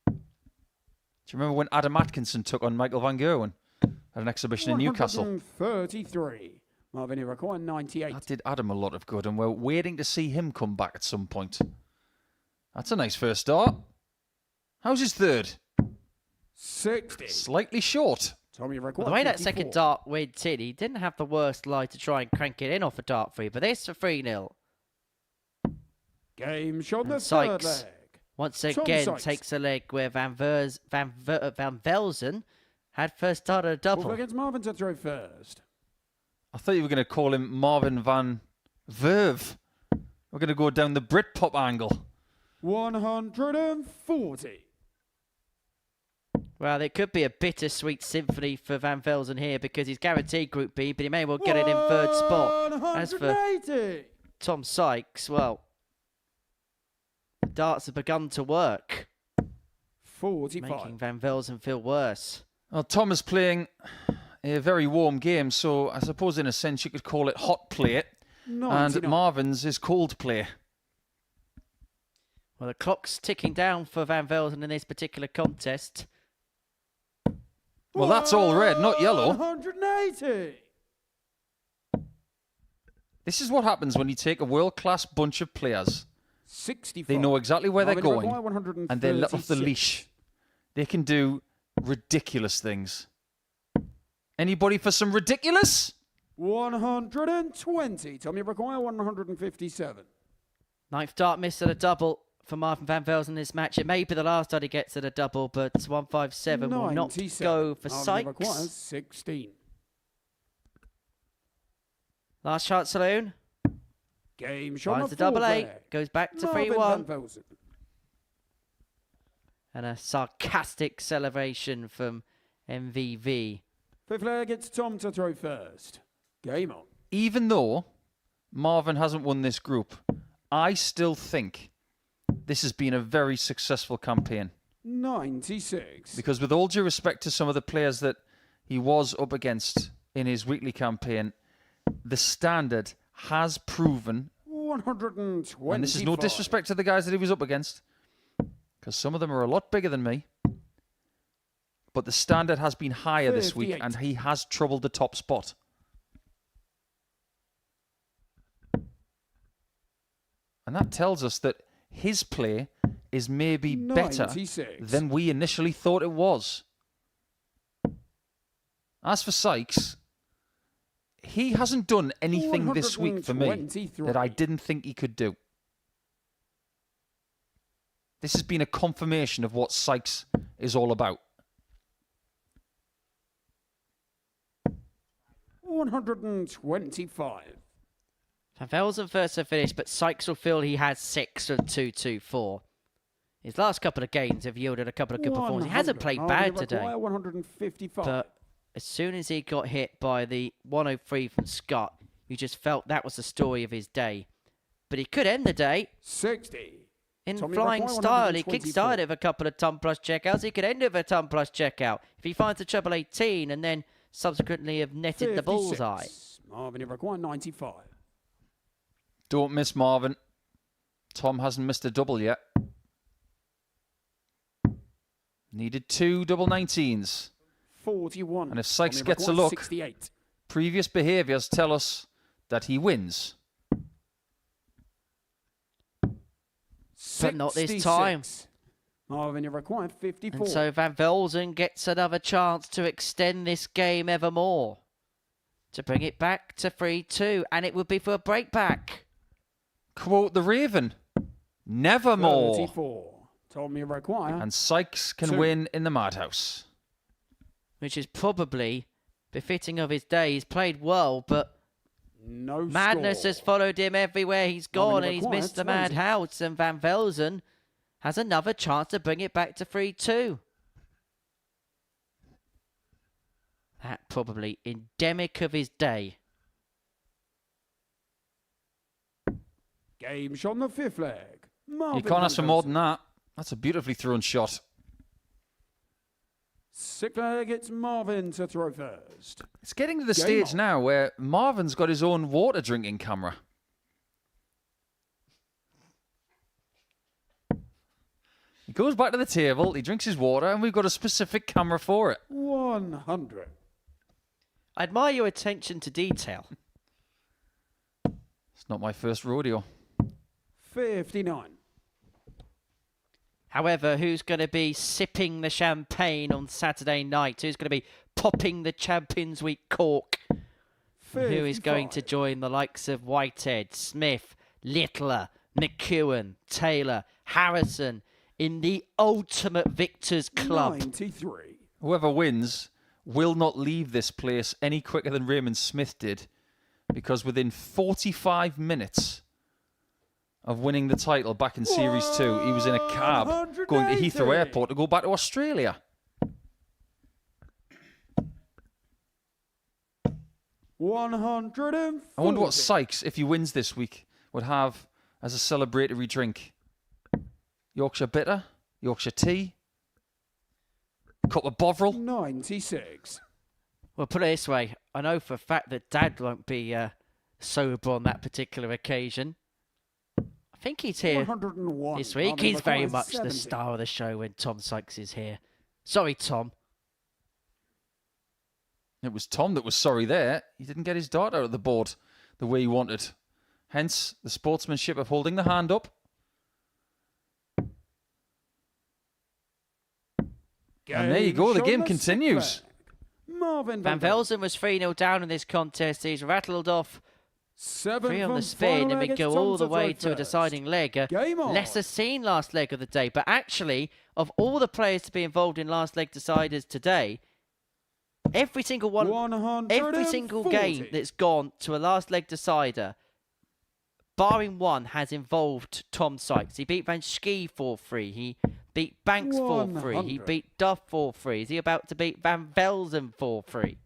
Do you remember when Adam Atkinson took on Michael Van Gerwen at an exhibition in Newcastle? 133. Marvin, you require 98. That did Adam a lot of good, and we're waiting to see him come back at some point. That's a nice first start. How's his third? 60. Slightly short. Tommy Well, required the way that 54. second dart went in, he didn't have the worst lie to try and crank it in off a dart free, but this for 3-0. Game shot the third Sykes leg. once Tom again Sykes. takes a leg where Van Velzen had first started a double. Wolf against Marvin to throw first. I thought you were going to call him Marvin Van Verve. We're going to go down the Britpop angle. 140. Well, it could be a bittersweet symphony for Van Velzen here because he's guaranteed Group B, but he may well get it in third spot. As for 180. Tom Sykes, well, the darts have begun to work, 45. making Van Velzen feel worse. Well, Tom is playing a very warm game, so I suppose in a sense you could call it hot play. 99. And Marvin's is cold play. Well, the clock's ticking down for Van Velzen in this particular contest. Well, that's all red, not yellow. 180. This is what happens when you take a world-class bunch of players. 65. They know exactly where they're Marvin going, Require, and they're let off the 136. leash. They can do ridiculous things. Anybody for some ridiculous? 120. Tommy Require, 157. Ninth dart miss at a double for Marvin Van Velzen in this match. It may be the last dart he gets at a double, but 157 will not 97. go for Marvin Require, Sykes. 16. Last chance saloon. Game shot Finds the the double fourth eight. leg. Goes back to Marvin 3-1. Van Velzen. And a sarcastic celebration from MVV. Fifth leg, it's Tom to throw first. Game on. Even though Marvin hasn't won this group, I still think this has been a very successful campaign. 96. Because with all due respect to some of the players that he was up against in his weekly campaign, the standard has proven, 120. and this is no disrespect to the guys that he was up against, because some of them are a lot bigger than me, but the standard has been higher this week, 58. and he has troubled the top spot. And that tells us that his play is maybe better 96. than we initially thought it was. As for Sykes, he hasn't done anything this week for me 123. that I didn't think he could do. This has been a confirmation of what Sykes is all about. 125. Van Velzen first to finish, but Sykes will feel he has 6 of 2-2-4. His last couple of games have yielded a couple of good performances. He hasn't played bad today. 155. But as soon as he got hit by the 103 from Scott, you just felt that was the story of his day. But he could end the day 60. in Tommy flying Require, style. He 124. kick-started with a couple of ton plus checkouts. He could end with a ton plus checkout if he finds the treble 18 and then subsequently have netted the 56. bullseye. Marvin Require, 95. Don't miss Marvin. Tom hasn't missed a double yet. Needed 2 double 19s. 41. And if Sykes Tommy gets a Require, look, 68. previous behaviours tell us that he wins. But not this time. 66. Marvin Require, 54. And so Van Velzen gets another chance to extend this game ever more. To bring it back to 3-2. And it would be for a breakback. Quote the Raven, nevermore. 34. Tommy Require. And Sykes can 2. win in the Madhouse. Which is probably befitting of his day. He's played well, but no madness score. has followed him everywhere he's gone, and he's Require, missed the 20. madhouse. And Van Velzen has another chance to bring it back to 3-2. That probably endemic of his day. Game shot on the fifth leg. Marvin You can't ask for more Van than that. That's a beautifully thrown shot. Sixth leg, it's Marvin to throw first. It's getting to the Game stage on. now where Marvin's got his own water drinking camera. He goes back to the table, he drinks his water, and we've got a specific camera for it. 100. I admire your attention to detail. It's not my first rodeo. 59. However, who's going to be sipping the champagne on Saturday night? Who's going to be popping the Champions Week cork? And who is going to 55. join the likes of Whitehead, Smith, Littler, McEwen, Taylor, Harrison in the ultimate victors club. 93. Whoever wins will not leave this place any quicker than Raymond Smith did, because within 45 minutes of winning the title back in Series 2, he was in a cab going to Heathrow Airport to go back to Australia. 140. I wonder what Sykes, if he wins this week, would have as a celebratory drink. Yorkshire Bitter, Yorkshire Tea, a cup of Bovril. 96. Well, put it this way, I know for a fact that Dad won't be sober on that particular occasion. I think he's here 101. this week. He's very much the star of the show when Tom Sykes is here. Sorry, Tom. It was Tom that was sorry there. He didn't get his dart out of the board the way he wanted. Hence, the sportsmanship of holding the hand up. And there you go, the game continues. Marvin Van Velzen was 3-0 down in this contest. He's rattled off 3 on the spin, and we go all the way to a deciding leg. Lesser seen last leg of the day, but actually, of all the players to be involved in last leg deciders today, every single game that's gone to a last leg decider, barring one, has involved Tom Sykes. He beat Van Schie 4-3. He beat Banks 4-3. He beat Duff 4-3. Is he about to beat Van Velzen 4-3?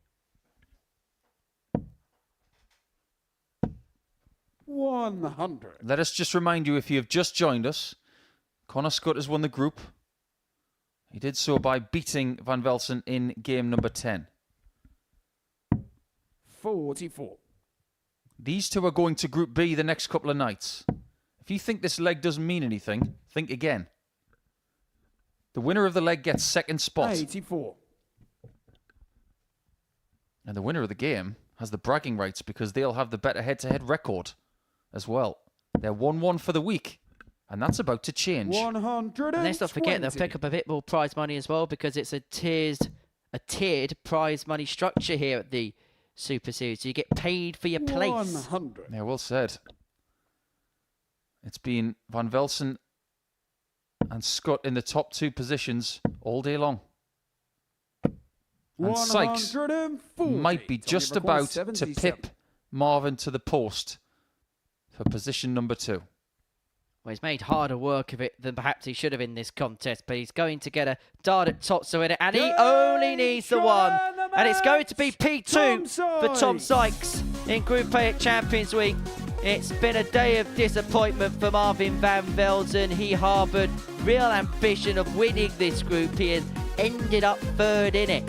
100. Let us just remind you, if you have just joined us, Connor Scott has won the group. He did so by beating Van Velzen in game number 10. 44. These two are going to Group B the next couple of nights. If you think this leg doesn't mean anything, think again. The winner of the leg gets second spot. 84. And the winner of the game has the bragging rights because they'll have the better head-to-head record as well. They're 1-1 for the week, and that's about to change. 100. And let's not forget they'll pick up a bit more prize money as well, because it's a tiered prize money structure here at the Super Series. So you get paid for your place. 100. Yeah, well said. It's been Van Velzen and Scott in the top two positions all day long. And Sykes might be just about to pip Marvin to the post for position number 2. Well, he's made harder work of it than perhaps he should have in this contest, but he's going to get a dart at Totso in it, and he only needs the one. And it's going to be P2 for Tom Sykes in Group A at Champions Week. It's been a day of disappointment for Marvin Van Velzen. He harboured real ambition of winning this group. He has ended up third in it.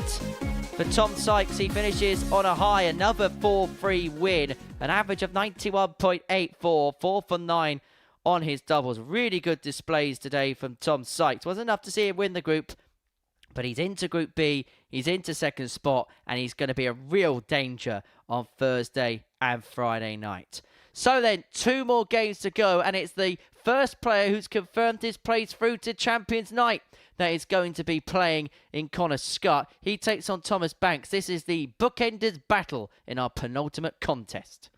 For Tom Sykes, he finishes on a high, another 4-3 win, an average of 91.84, 4 for 9 on his doubles. Really good displays today from Tom Sykes. Wasn't enough to see him win the group, but he's into Group B, he's into second spot, and he's going to be a real danger on Thursday and Friday night. So then, 2 more games to go, and it's the first player who's confirmed his place through to Champions Night that is going to be playing in Connor Scott. He takes on Thomas Banks. This is the bookenders battle in our penultimate contest.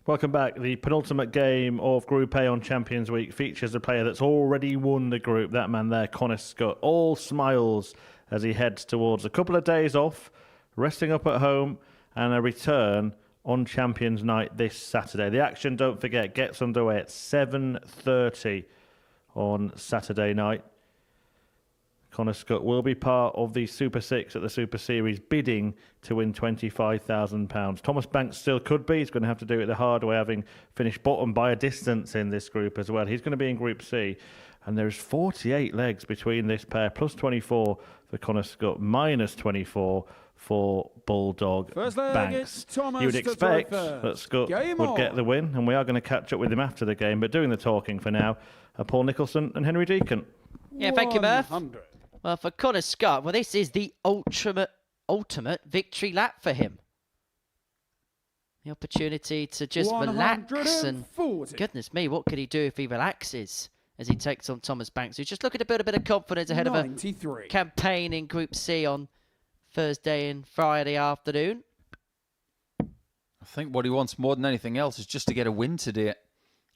Welcome back. The penultimate game of Group A on Champions Week features a player that's already won the group. That man there, Connor Scott, all smiles as he heads towards a couple of days off, resting up at home, and a return on Champions Night this Saturday. The action, don't forget, gets underway at 7:30 on Saturday night. Connor Scott will be part of the Super 6 at the Super Series, bidding to win £25,000. Thomas Banks still could be. He's going to have to do it the hard way, having finished bottom by a distance in this group as well. He's going to be in Group C, and there's 48 legs between this pair, plus 24 for Connor Scott, minus 24 for Bulldog Banks. You would expect that Scott would get the win, and we are going to catch up with him after the game, but doing the talking for now are Paul Nicholson and Henry Deacon. Yeah, thank you, Murph. Well, for Connor Scott, well, this is the ultimate victory lap for him. The opportunity to just relax, and goodness me, what could he do if he relaxes as he takes on Thomas Banks, who's just looking to build a bit of confidence ahead of a campaign in Group C on Thursday and Friday afternoon. I think what he wants more than anything else is just to get a win today.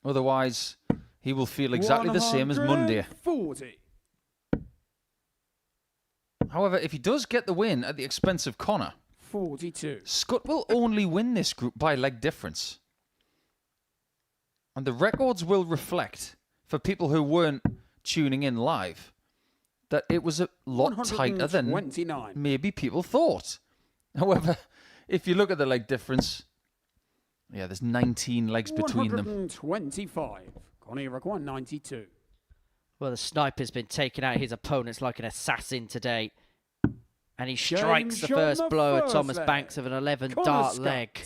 Otherwise, he will feel exactly the same as Monday. However, if he does get the win at the expense of Connor, 42. Scott will only win this group by leg difference. And the records will reflect, for people who weren't tuning in live, that it was a lot tighter than maybe people thought. However, if you look at the leg difference, yeah, there's 19 legs between them. 125. Connie require 92. Well, the sniper's been taking out his opponents like an assassin today. And he strikes the first blow at Thomas Banks of an 11-dart leg.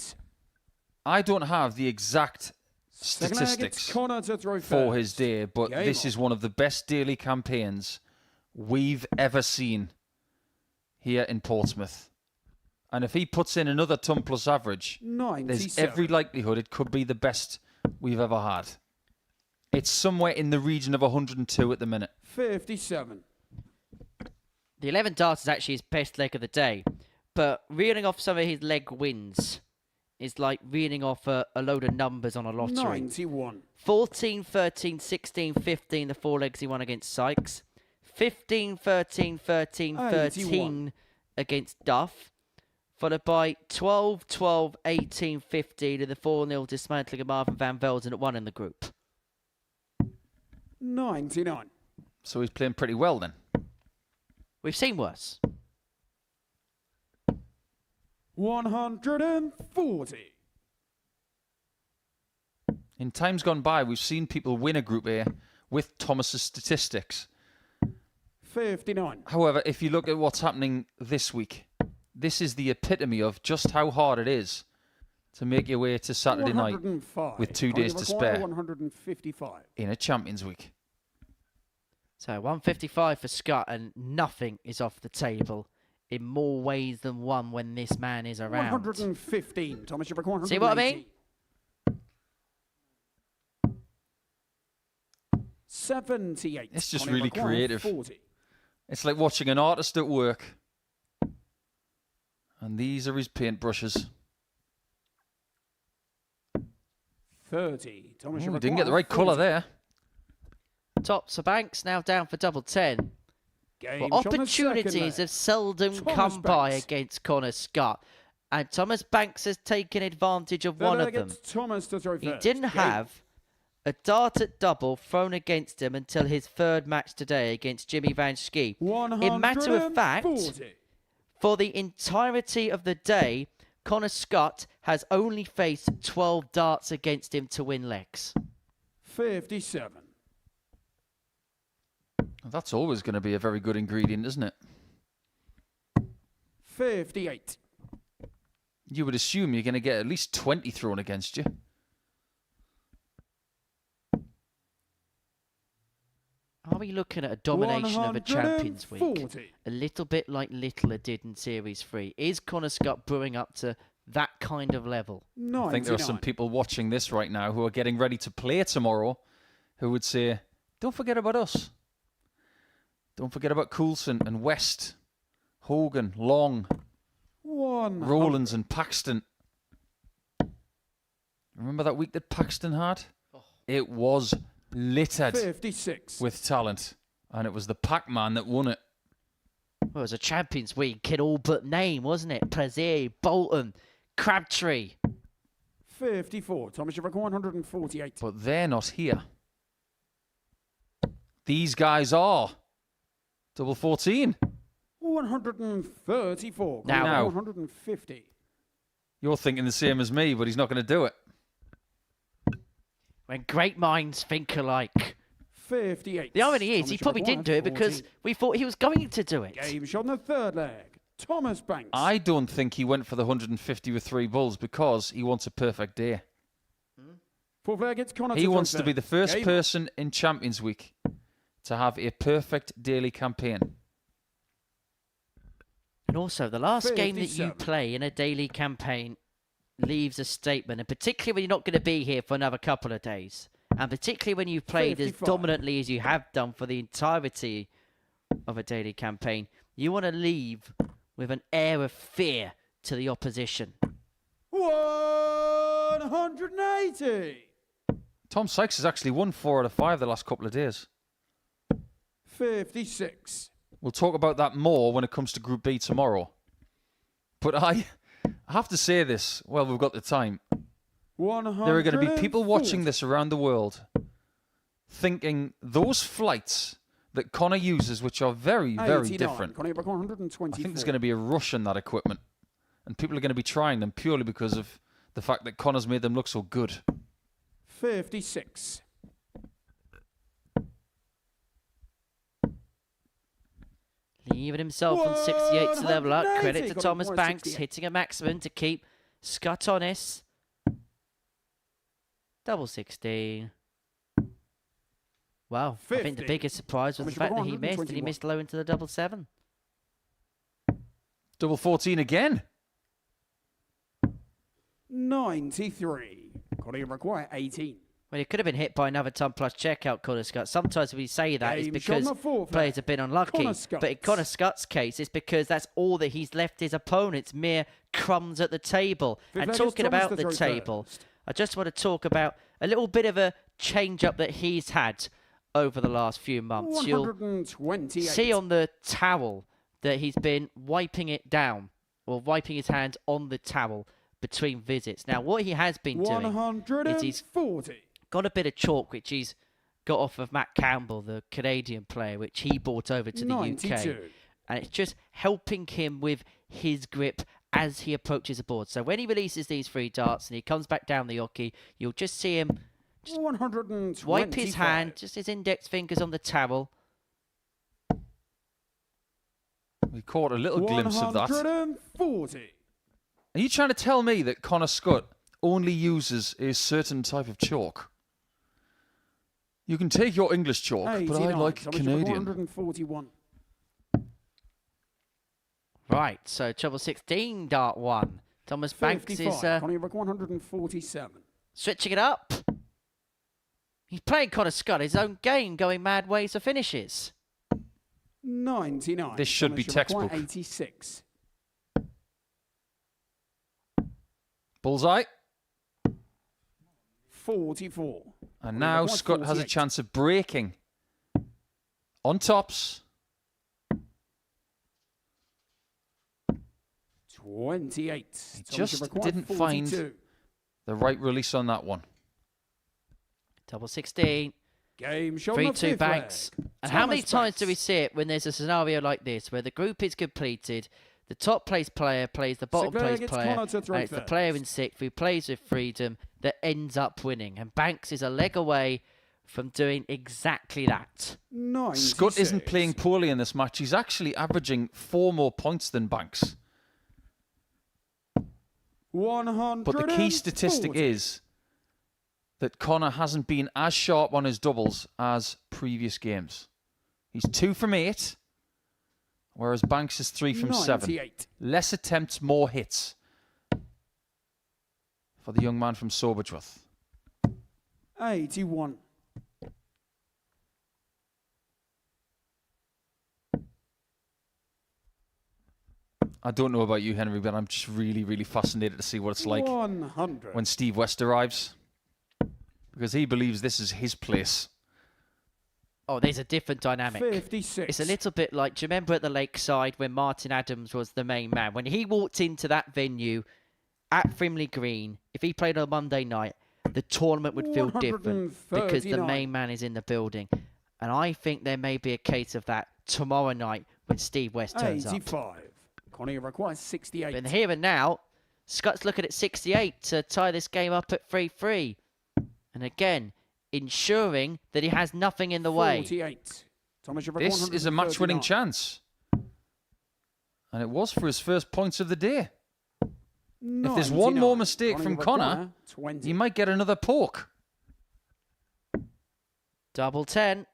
I don't have the exact statistics for his day, but this is one of the best daily campaigns we've ever seen here in Portsmouth. And if he puts in another ton plus average, there's every likelihood it could be the best we've ever had. It's somewhere in the region of 102 at the minute. 57. The 11 darts is actually his best leg of the day, but reeling off some of his leg wins is like reeling off a load of numbers on a lottery. 91. 14, 13, 16, 15, the 4 legs he won against Sykes. 15, 13, 13, 13 against Duff. Followed by 12, 12, 18, 15 and the 4-0 dismantling of Marvin van Velzen at 1 in the group. 99. So he's playing pretty well then. We've seen worse. 140. In times gone by, we've seen people win a Group A with Thomas's statistics. 59. However, if you look at what's happening this week, this is the epitome of just how hard it is to make your way to Saturday night with 2 days to spare 155. in a Champions Week. So 155 for Scott, and nothing is off the table in more ways than one when this man is around. 115. Thomas, you require 180. See what I mean? 78. It's just really creative. 40. It's like watching an artist at work. And these are his paintbrushes. 30. Thomas, we didn't get the right colour there. Tops for Banks, now down for double 10. Well, opportunities have seldom come by against Connor Scott. And Thomas Banks has taken advantage of one of them. He didn't have a dart at double thrown against him until his third match today against Jimmy Van Schie. In matter of fact, for the entirety of the day, Connor Scott has only faced 12 darts against him to win legs. 57. That's always going to be a very good ingredient, isn't it? 58. You would assume you're going to get at least 20 thrown against you. Are we looking at a domination of a Champions Week? A little bit like Littler did in Series 3. Is Connor Scott brewing up to that kind of level? 99. I think there are some people watching this right now who are getting ready to play tomorrow who would say, don't forget about us. Don't forget about Coulson and West, Hogan, Long, Rowlands and Paxton. Remember that week that Paxton had? It was littered 56. with talent. And it was the Pac-Man that won it. Well, it was a Champions Week in all but name, wasn't it? Plaisir, Bolton, Crabtree. 54. Thomas, you record 148. But they're not here. These guys are. Double 14. 134. Now. 150. You're thinking the same as me, but he's not going to do it. When great minds think alike. 58. The irony is, Thomas, he you probably record didn't do it because 140. we thought he was going to do it. Game shot on the third leg. Thomas Banks. I don't think he went for the 150 with 3 bulls because he wants a perfect day. Fourth leg, it's Connor He to wants throw to be the first. first Game person in Champions Week to have a perfect daily campaign. And also, the last game that you 57. play in a daily campaign leaves a statement, and particularly when you're not going to be here for another couple of days, and particularly when you've played 55. as dominantly as you have done for the entirety of a daily campaign, you want to leave with an air of fear to the opposition. 180. Tom Sykes has actually won 4 out of 5 the last couple of days. 56. We'll talk about that more when it comes to Group B tomorrow. But I have to say this, well, we've got the time. 140. There are going to be people watching this around the world thinking those flights that Connor uses, which are very, very 89. different. Connor, you record 124. I think there's going to be a rush on that equipment. And people are going to be trying them purely because of the fact that Connor's made them look so good. 56. Leaving himself on 68 to level up. 180. Credit to Got a Thomas Banks, 168. hitting a maximum to keep Scott honest. Double 16. Wow, I think the 50. biggest surprise was the fact that he missed, and he 121. missed low into the double 7. Double 14 again. 93. Connor, you require 18. Well, he could have been hit by another ton plus checkout, Connor Scott. Sometimes we say that it's Game shot on because the fourth players leg. have been unlucky. Connor But in Scott's. Connor Scott's case, it's because that's all that he's left his opponents, mere crumbs at the table. Fifth And leg is talking Thomas about to the throw table, first. I just want to talk about a little bit of a change-up that he's had over the last few months. You'll 128. see on the towel that he's been wiping it down, or wiping his hands on the towel between visits. Now, what he has been doing is he's 140. got a bit of chalk, which he's got off of Matt Campbell, the Canadian player, which he brought over to the 92. UK. And it's just helping him with his grip as he approaches the board. So when he releases these 3 darts and he comes back down the hockey, you'll just see him 125. wipe his hand, just his index fingers on the towel. We caught a little glimpse of that. 140. Are you trying to tell me that Connor Scott only uses a certain type of chalk? You can take your English chalk, but I 89. like Thomas, you record Canadian. 141. Right, so treble 16, dart 1. Thomas Banks 55. is Connor, you record 147. switching it up. He's playing Connor Scott, his own game, going mad ways of finishes. 99. This should be Thomas, you require textbook. 86. Bullseye. 44. And now require Scott has a 48. chance of breaking. On tops. 28. He Thomas, you just require didn't 42. find the right release on that one. Double 16. Game shot on the 3-2 fifth Banks. leg. And how many Thomas times do we Banks. see it when there's a scenario like this, where the group is completed, the top place player plays the bottom Sixth leg, place it's player, Connor to and throw it's the player in first. sixth who plays with freedom that ends up winning. And Banks is a leg away from doing exactly that. 96. Scott isn't playing poorly in this match. He's actually averaging 4 more points than Banks. 140. But the key statistic is that Connor hasn't been as sharp on his doubles as previous games. He's 2 from 8, whereas Banks is 3 from 7. 98. Less attempts, more hits for the young man from Sobertruth. 81. I don't know about you, Henry, but I'm just really, really fascinated to see what it's like 100. when Steve West arrives. Because he believes this is his place. Oh, there's a different dynamic. 56. It's a little bit like, do you remember at the Lakeside when Martin Adams was the main man? When he walked into that venue at Frimley Green, if he played on a Monday night, the tournament would feel different because the main man is in the building. And I think there may be a case of that tomorrow night when Steve West turns 85. up. Connie requires 68. But in the here and now, Scott's looking at 68 to tie this game up at 3-3. And again, ensuring that he has nothing in the way. 48. This is a match-winning chance. And it was for his first points of the day. If there's one more mistake from Connor, he might get another poke. Double 10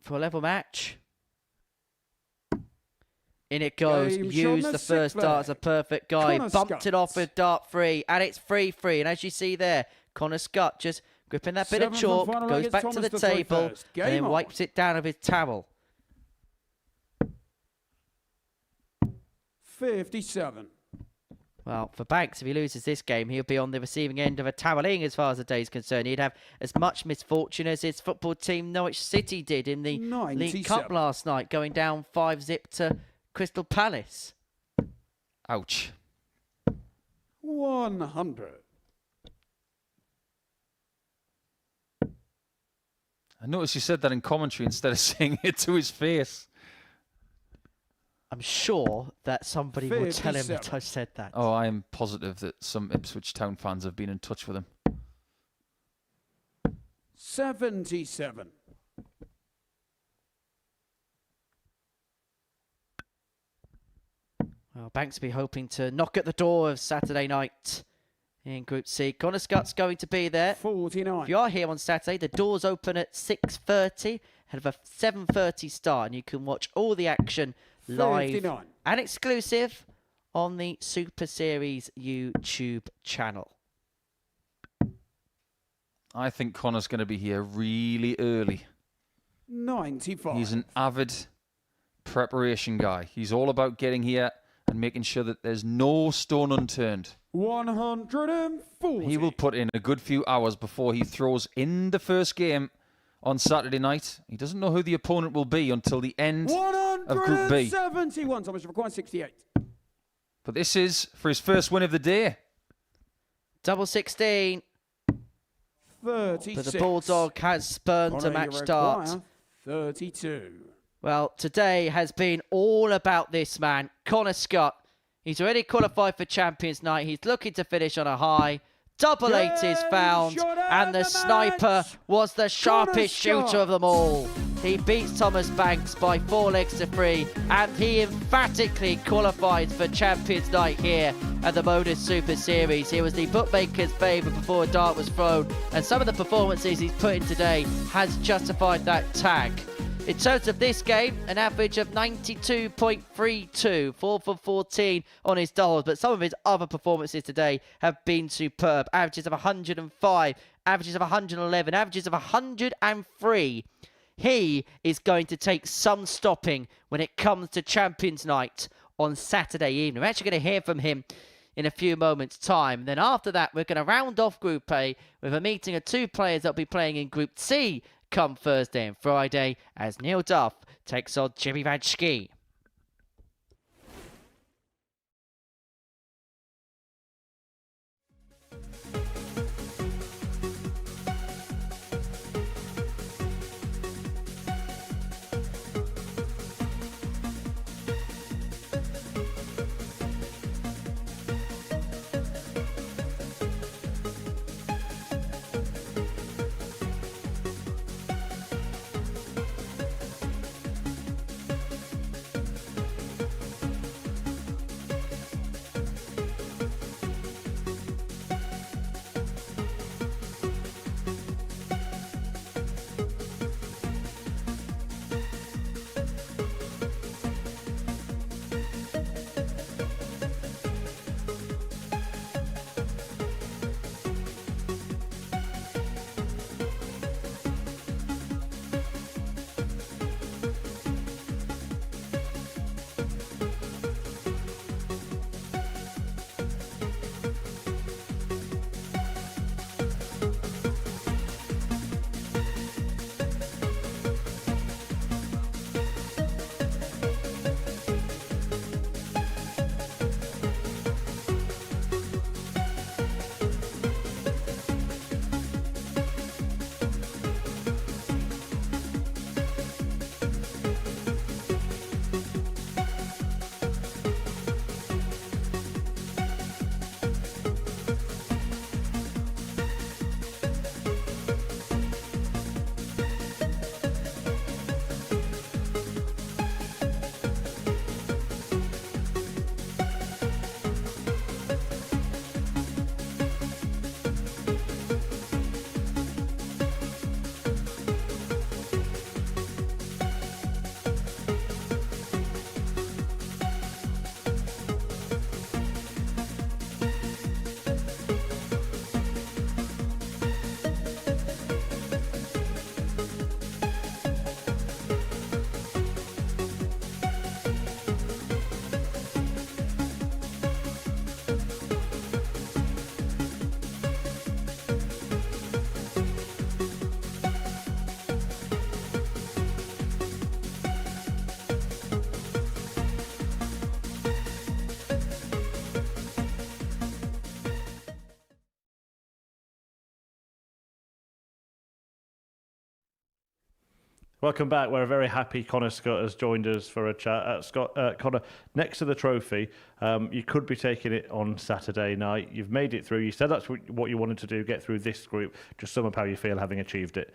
for a level match. In it goes. Use the first dart as a perfect guy. Bumped it off with dart 3, and it's 3-3. And as you see there, Connor Scott just gripping that bit of chalk, goes back to the table, and then wipes it down with his towel. 57. Well, for Banks, if he loses this game, he'll be on the receiving end of a toweling as far as the day's concerned. He'd have as much misfortune as his football team Norwich City did in the League Cup last night, going down 5-0 to Crystal Palace. Ouch. 100. I noticed you said that in commentary instead of saying it to his face. I'm sure that somebody will tell him that I said that. Oh, I am positive that some Ipswich Town fans have been in touch with him. 77. Well, Banksby hoping to knock at the door of Saturday night in Group C. Connor Scott's going to be there. 49. If you are here on Saturday, the doors open at 6:30 ahead of a 7:30 start, and you can watch all the action live 59. and exclusive on the Super Series YouTube channel. I think Connor's going to be here really early. 95. He's an avid preparation guy. He's all about getting here and making sure that there's no stone unturned. 140. He will put in a good few hours before he throws in the first game on Saturday night. He doesn't know who the opponent will be until the end of Group B. 171. Thomas requires 68. But this is for his first win of the day. Double 16. 36. But the Bulldog has spurned a match start. 32. Well, today has been all about this man, Connor Scott. He's already qualified for Champions Night. He's looking to finish on a high. Double 8 is found, and the sniper was the sharpest shooter of them all. He beats Thomas Banks by 4 legs to 3, and he emphatically qualifies for Champions Night here at the Modus Super Series. He was the bookmaker's favourite before a dart was thrown, and some of the performances he's put in today has justified that tag. In terms of this game, an average of 92.32, 4 for 14 on his doubles, but some of his other performances today have been superb. Averages of 105, averages of 111, averages of 103. He is going to take some stopping when it comes to Champions Night on Saturday evening. We're actually going to hear from him in a few moments' time. And then after that, we're going to round off Group A with a meeting of 2 players that will be playing in Group C come Thursday and Friday as Neil Duff takes on Jimmy Van Schie. Welcome back. We're very happy Connor Scott has joined us for a chat. Connor, next to the trophy, you could be taking it on Saturday night. You've made it through. You said that's what you wanted to do, get through this group. Just sum up how you feel having achieved it.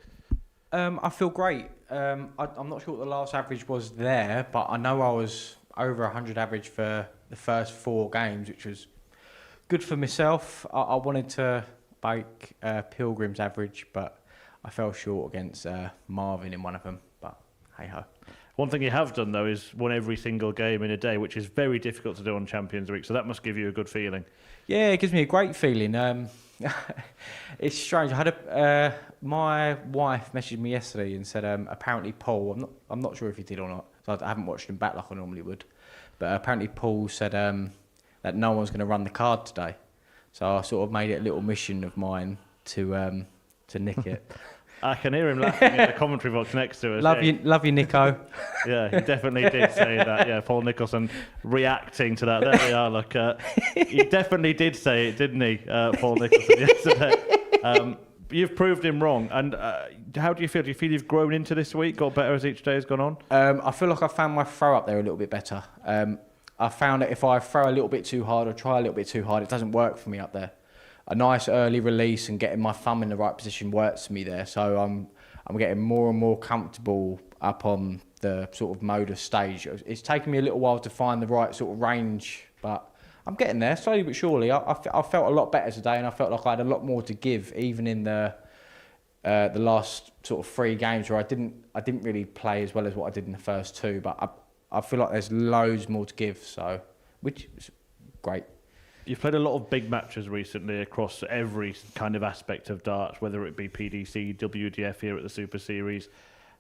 I feel great. I'm not sure what the last average was there, but I know I was over 100 average for the first 4 games, which was good for myself. I wanted to break Pilgrim's average, but I fell short against Marvin in one of them, but hey-ho. One thing you have done, though, is won every single game in a day, which is very difficult to do on Champions Week, so that must give you a good feeling. Yeah, it gives me a great feeling. It's strange. I had my wife messaged me yesterday and said apparently Paul, I'm not sure if he did or not, so I haven't watched him back like I normally would, but apparently Paul said that no one's going to run the card today. So I sort of made it a little mission of mine to nick it. I can hear him laughing in the commentary box next to us. Love you, Nico. Yeah, he definitely did say that. Yeah, Paul Nicholson reacting to that. There we are. Look, he definitely did say it, didn't he, Paul Nicholson, yesterday? You've proved him wrong. And how do you feel? Do you feel you've grown into this week, got better as each day has gone on? I feel like I found my throw up there a little bit better. I found that if I throw a little bit too hard or try a little bit too hard, it doesn't work for me up there. A nice early release and getting my thumb in the right position works for me there. So I'm getting more and more comfortable up on the sort of Modus stage. It's taken me a little while to find the right sort of range, but I'm getting there slowly but surely. I felt a lot better today, and I felt like I had a lot more to give, even in the last sort of 3 games where I didn't really play as well as what I did in the first 2. But I feel like there's loads more to give, so which is great. You've played a lot of big matches recently across every kind of aspect of darts, whether it be PDC, WDF here at the Super Series.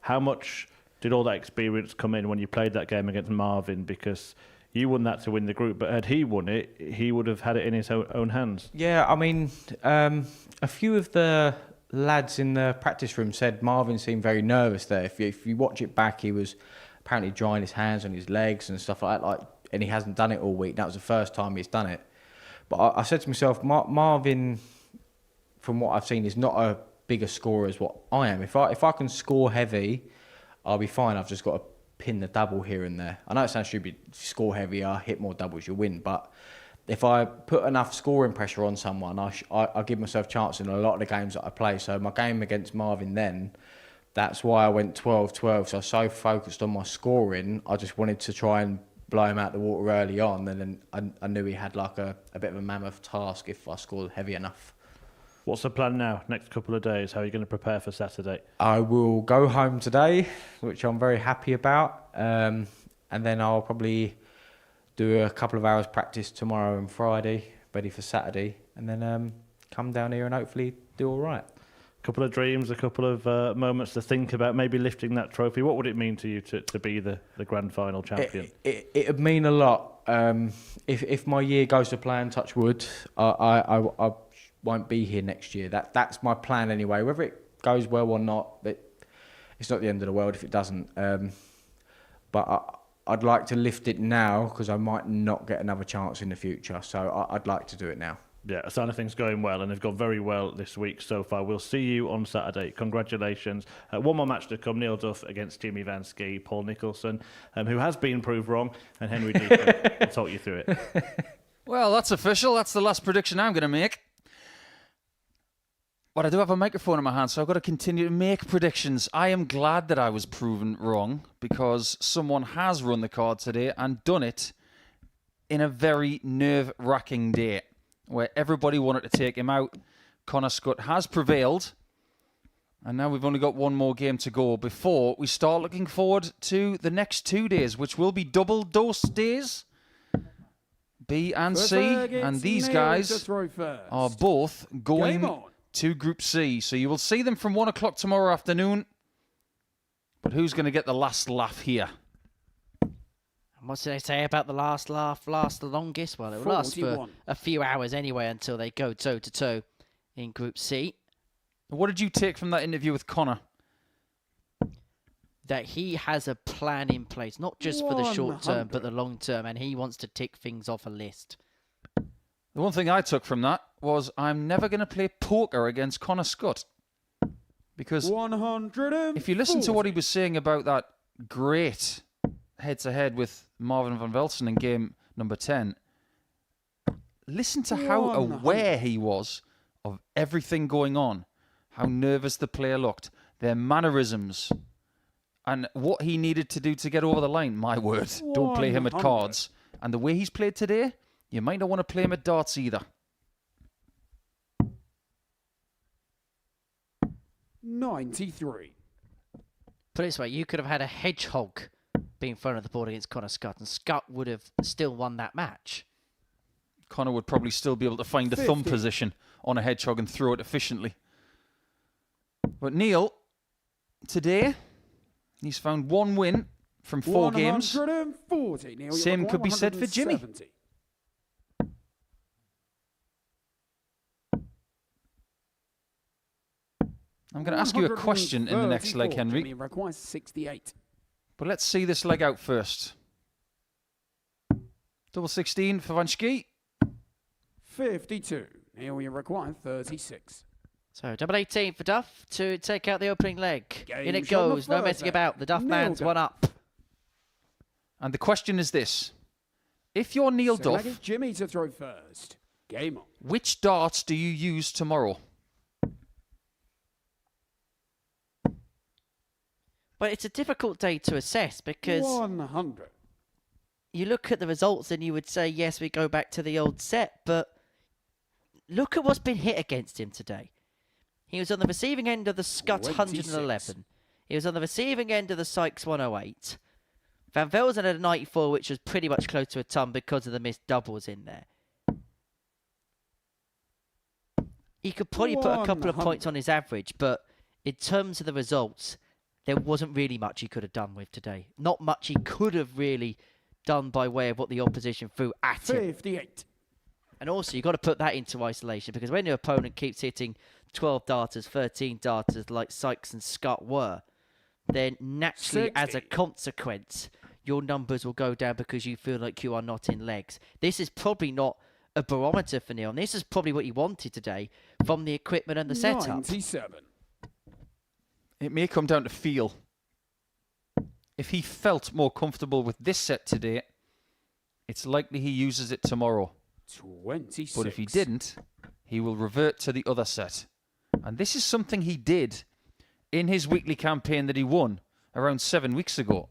How much did all that experience come in when you played that game against Marvin? Because you won that to win the group, but had he won it, he would have had it in his own hands. Yeah, I mean, a few of the lads in the practice room said Marvin seemed very nervous there. If you watch it back, he was apparently drying his hands on his legs and stuff like that, and he hasn't done it all week. That was the first time he's done it. But I said to myself, Marvin, from what I've seen, is not a bigger scorer as what I am. If I can score heavy, I'll be fine. I've just got to pin the double here and there. I know it sounds stupid. If you score heavier, hit more doubles, you win. But if I put enough scoring pressure on someone, I give myself a chance in a lot of the games that I play. So my game against Marvin then, that's why I went 12-12. So I was so focused on my scoring, I just wanted to try and blow him out the water early on, and then I knew he had like a bit of a mammoth task if I scored heavy enough. What's the plan now, next couple of days? How are you going to prepare for Saturday? I will go home today, which I'm very happy about, and then I'll probably do a couple of hours practice tomorrow and Friday, ready for Saturday, and then come down here and hopefully do all right. A couple of dreams, a couple of moments to think about, maybe lifting that trophy. What would it mean to you to be the grand final champion? It would mean a lot. If my year goes to plan, touch wood, I won't be here next year. That's my plan anyway. Whether it goes well or not, it's not the end of the world if it doesn't. But I'd like to lift it now because I might not get another chance in the future. So I'd like to do it now. Yeah, a sign of things going well, and they've gone very well this week so far. We'll see you on Saturday. Congratulations. One more match to come. Neil Duff against Jimmy Van Schie, Paul Nicholson, who has been proved wrong, and Henry Deacon will talk you through it. Well, that's official. That's the last prediction I'm going to make. But I do have a microphone in my hand, so I've got to continue to make predictions. I am glad that I was proven wrong, because someone has run the card today and done it in a very nerve-wracking day, where everybody wanted to take him out. Connor Scott has prevailed. And now we've only got one more game to go before we start looking forward to the next 2 days, which will be double dose days. B and C. And these guys are both going to Group C. So you will see them from 1 o'clock tomorrow afternoon. But who's going to get the last laugh here? What do they say about the last laugh last the longest? Well, it will last for a few hours anyway until they go toe-to-toe in Group C. What did you take from that interview with Connor? That he has a plan in place, not just for the short term, but the long term, and he wants to tick things off a list. The one thing I took from that was I'm never going to play poker against Connor Scott. Because 140. if you listen to what he was saying about that great head-to-head with Marvin van Velzen in game number 10, listen to how aware he was of everything going on, how nervous the player looked, their mannerisms, and what he needed to do to get over the line. My word, don't play him at cards. And the way he's played today, you might not want to play him at darts either. 93. Put it this way, you could have had a hedgehog be in front of the board against Connor Scott, and Scott would have still won that match. Connor would probably still be able to find a thumb position on a hedgehog and throw it efficiently. But Neil, today, he's found one win from 4 games. 140. Neil, Same could be said for Jimmy. 170. I'm going to ask you a question in the next leg, Henry. Jimmy requires 68. But let's see this leg out first. Double 16 for Van Schie. 52. Neil, you require 36. So, double 18 for Duff to take out the opening leg. In it shot on the goes, no first messing leg. about. The Duff man's Neil one up. And the question is this. If you're Neil So Duff, leg is Jimmy to throw first. Game on. which darts do you use tomorrow? But it's a difficult day to assess because 100. you look at the results and you would say, yes, we go back to the old set, but look at what's been hit against him today. He was on the receiving end of the Scott 111. He was on the receiving end of the Sykes 108. Van Velzen had a 94, which was pretty much close to a ton because of the missed doubles in there. He could probably put a couple of points on his average, but in terms of the results, there wasn't really much he could have done with today. Not much he could have really done by way of what the opposition threw at him. 58. And also, you've got to put that into isolation, because when your opponent keeps hitting 12 darters, 13 darters like Sykes and Scott were, then naturally, 60. as a consequence, your numbers will go down because you feel like you are not in legs. This is probably not a barometer for Neil. And this is probably what he wanted today from the equipment and the setup. 97. It may come down to feel. If he felt more comfortable with this set today, it's likely he uses it tomorrow. 26. But if he didn't, he will revert to the other set. And this is something he did in his weekly campaign that he won around 7 weeks ago.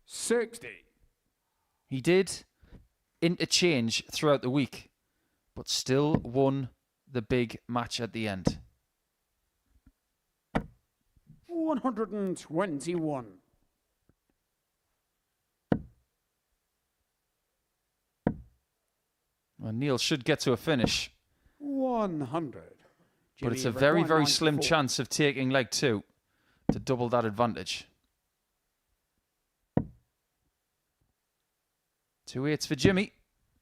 60. He did interchange throughout the week, but still won the big match at the end. 121. Well, Neil should get to a finish. 100. But it's a Jimmy very, required very slim 94. chance of taking leg 2 to double that advantage. 2 8s for Jimmy.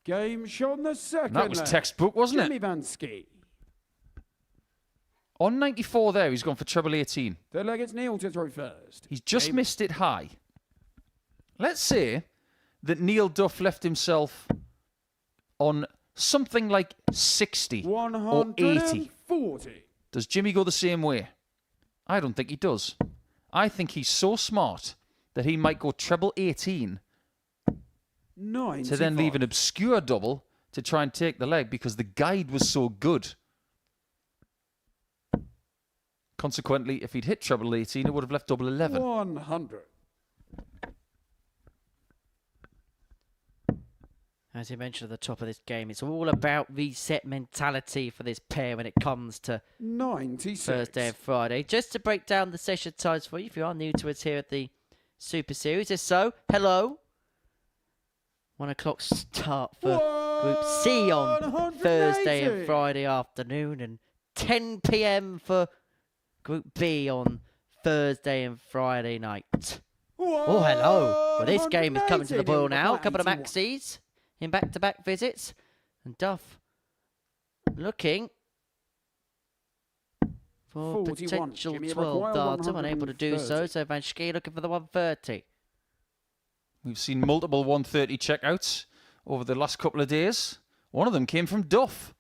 Game shot on the second. And that was leg. textbook, wasn't Jimmy it? Van Schie. On 94 there, he's gone for treble 18. Third leg, it's Neil to throw first. He's just Game missed it high. Let's say that Neil Duff left himself on something like 60 or 80. 140. Does Jimmy go the same way? I don't think he does. I think he's so smart that he might go treble 18 95. to then leave an obscure double to try and take the leg because the guide was so good. Consequently, if he'd hit treble 18, it would have left double 11. 100. As you mentioned at the top of this game, it's all about reset mentality for this pair when it comes to 96. Thursday and Friday. Just to break down the session times for you, if you are new to us here at the Super Series. If so, hello. 1 o'clock start for Group C on Thursday and Friday afternoon, and 10 p.m. for Group B on Thursday and Friday night. Oh, hello. Well, this game is coming to the boil now. A couple of maxis in back-to-back visits. And Duff looking for 41. potential Jimmy 12 require darter, unable to do so. 130. So Van Schie looking for the 130. We've seen multiple 130 checkouts over the last couple of days. One of them came from Duff.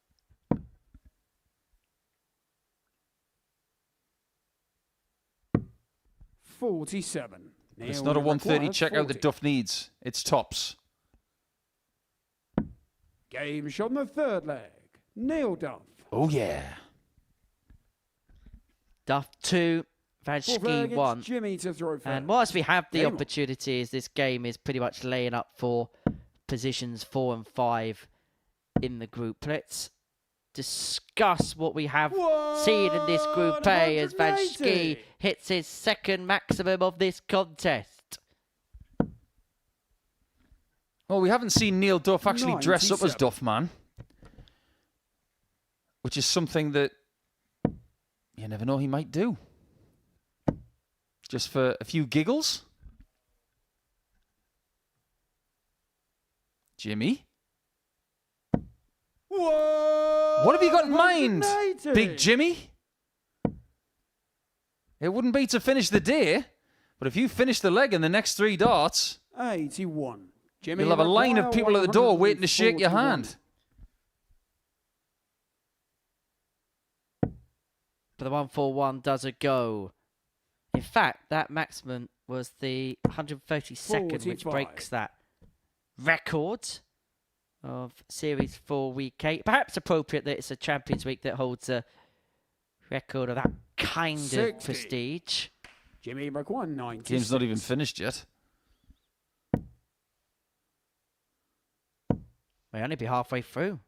147. It's Neil not a 130 requires checkout 40. that Duff needs. It's tops. Game shot in the third leg. Neil Duff. Oh, yeah. Duff 2, Fourth Schie leg, it's 1. Jimmy to throw first. And whilst we have the Game on. opportunities, this game is pretty much laying up for positions 4 and 5 in the group. Let's discuss what we have seen in this Group A as Schie hits his second maximum of this contest. Well, we haven't seen Neil Duff actually dress up as 97. Duff Man, which is something that you never know he might do. Just for a few giggles. Jimmy? What have you got in mind, Big Jimmy? It wouldn't be to finish the day, but if you finish the leg in the next 3 darts, 81. Jimmy you'll have a line of require people at the door waiting to shake your 141. hand. But the 141 does a go. In fact, that maximum was the 132nd, which 45. breaks that record of Series 4 Week 8. Perhaps appropriate that it's a Champions Week that holds a record of that kind 60. of prestige. Jimmy require 96. Game's not even finished yet. May only be halfway through.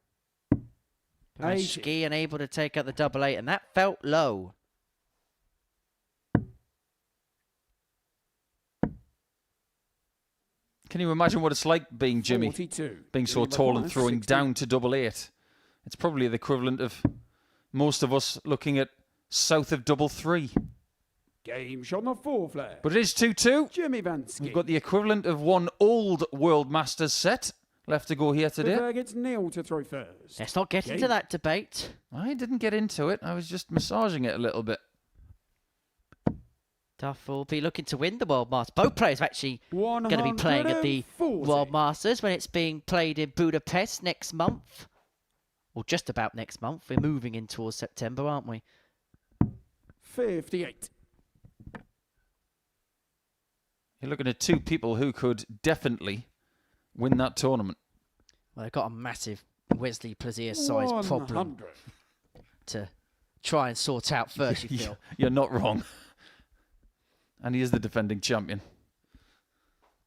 But 80. Schie unable to take out the double 8, and that felt low. Can you imagine what it's like being Jimmy? 42. Being so Jimmy tall and requires throwing 60. down to double 8. It's probably the equivalent of most of us looking at south of double 3. Game shot in the fourth leg. But it is 2-2. Jimmy Vansky. We've got the equivalent of one old World Masters set left to go here today. Fifth leg, it's Neil to throw first. Let's not get into that debate. I didn't get into it. I was just massaging it a little bit. Duff will be looking to win the World Masters. Both players are actually going to be playing at the 140. World Masters when it's being played in Budapest next month. Or just about next month. We're moving in towards September, aren't we? 58. You're looking at 2 people who could definitely win that tournament. Well, they've got a massive Wesley Plaisir-sized problem 100. to try and sort out first, you feel. You're not wrong. And he is the defending champion.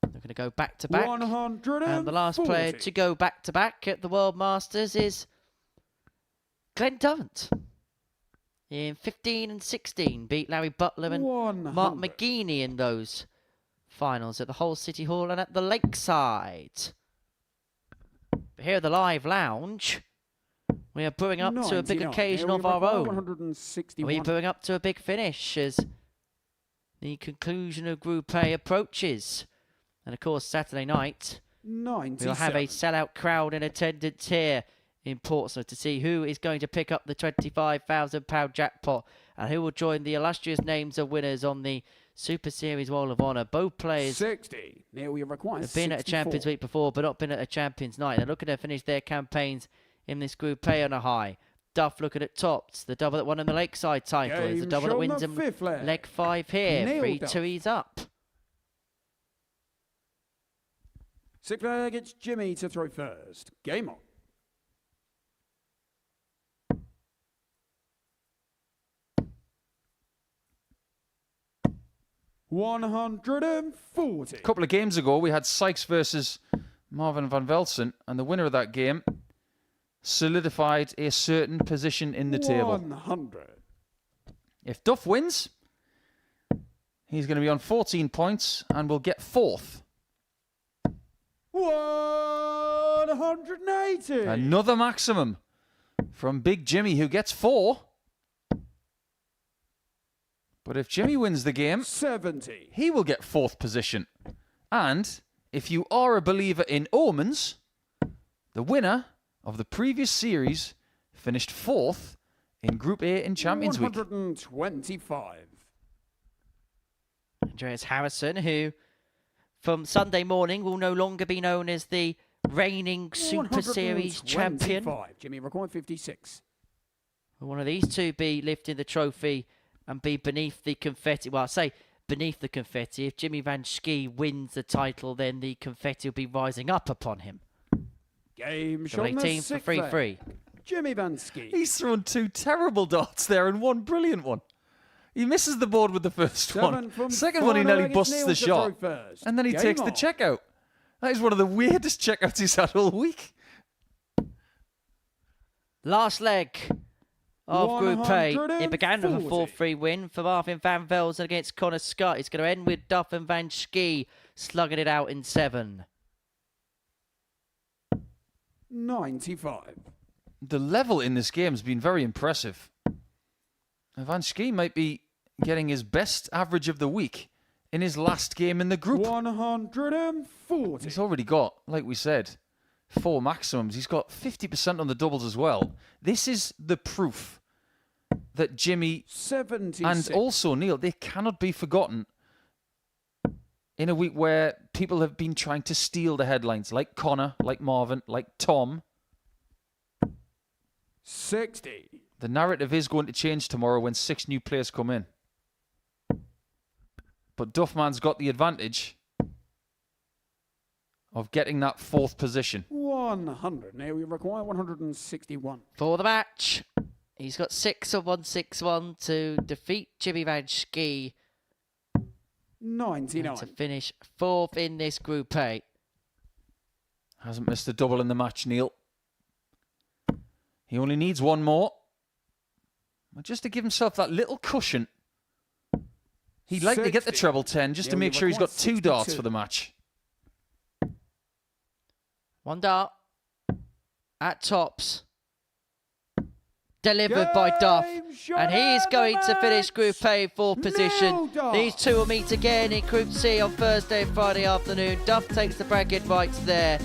They're going to go back-to-back. 140. And the last player to go back-to-back at the World Masters is Glenn Durrant. In 15 and 16, beat Larry Butler and 100. Mark McGeaney in those finals at the Hull City Hall and at the Lakeside. But here at the Live Lounge, we are brewing up to a big 99. occasion Here of we our require own. 161. We're brewing up to a big finish as the conclusion of Group A approaches. And of course, Saturday night, 97. we'll have a sellout crowd in attendance here in Portsmouth to see who is going to pick up the £25,000 jackpot and who will join the illustrious names of winners on the Super Series Wall of Honour. Both players 60. Neil, we require have been at a 64. Champions Week before, but not been at a Champions Night. They're looking to finish their campaigns in this Group A on a high. Duff looking at Toft, the double that won in the Lakeside title. Is the Game double that shown wins the in fifth leg. leg 5 here. Neil 3-2 Duff. he's up. Sixth leg, it's Jimmy to throw first. Game on. $140. A couple of games ago, we had Sykes versus Marvin van Velzen, and the winner of that game solidified a certain position in the table. 100. If Duff wins, he's going to be on 14 points and will get 4th. 180. Another maximum from Big Jimmy, who gets 4. But if Jimmy wins the game, 70. he will get 4th position. And if you are a believer in omens, the winner of the previous series finished 4th in Group A in Champions Week. 125. Andreas Harrison, who from Sunday morning will no longer be known as the reigning Super Series champion. 125. Jimmy required 56. Will one of these two be lifting the trophy and be beneath the confetti? Well, I say beneath the confetti. If Jimmy Van Schie wins the title, then the confetti will be rising up upon him. Game Double shot on the 18 for sixth free leg. free. Jimmy Van Schie. He's thrown 2 terrible darts there and 1 brilliant one. He misses the board with the first one. Second one, he nearly busts the shot. And then he takes the checkout. That is one of the weirdest checkouts he's had all week. Last leg of Group A. It began with a 4-3 win for Marvin van Velzen against Connor Scott. It's going to end with Duff and Van Schie slugging it out in 7. 95. The level in this game has been very impressive. Van Schie might be getting his best average of the week in his last game in the group. 140. He's already got, like we said, 4 maximums. He's got 50% on the doubles as well. This is the proof that Jimmy 76. and also Neil, they cannot be forgotten in a week where people have been trying to steal the headlines, like Connor, like Marvin, like Tom. 60. The narrative is going to change tomorrow when 6 new players come in. But Duffman's got the advantage of getting that 4th position. 100. Now we require 161. For the match, he's got 6 of 161 to defeat Jimmy Van Schie. 99. And to finish 4th in this Group A. Hasn't missed a double in the match, Neil. He only needs 1 more. Just to give himself that little cushion. He'd like to get the treble 10 just to make sure he's got 2 darts for the match. 1 dart at tops. Delivered by Duff. And he is going to finish Group A 4th position. These 2 will meet again in Group C on Thursday and Friday afternoon. Duff takes the bragging rights there.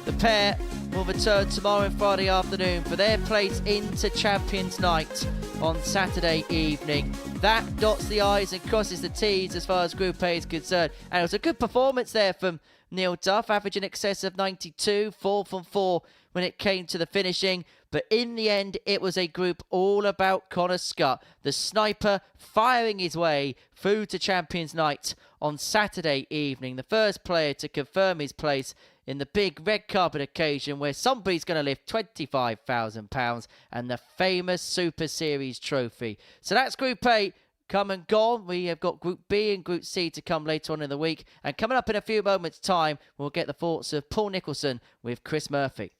The pair will return tomorrow and Friday afternoon for their place into Champions Night on Saturday evening. That dots the I's and crosses the T's as far as Group A is concerned. And it was a good performance there from Neil Duff, averaging in excess of 92, 4 from 4 when it came to the finishing. But in the end, it was a group all about Connor Scott, the sniper firing his way through to Champions Night on Saturday evening. The first player to confirm his place in the big red carpet occasion where somebody's going to lift £25,000 and the famous Super Series trophy. So that's Group A come and gone. We have got Group B and Group C to come later on in the week. And coming up in a few moments' time, we'll get the thoughts of Paul Nicholson with Chris Murphy.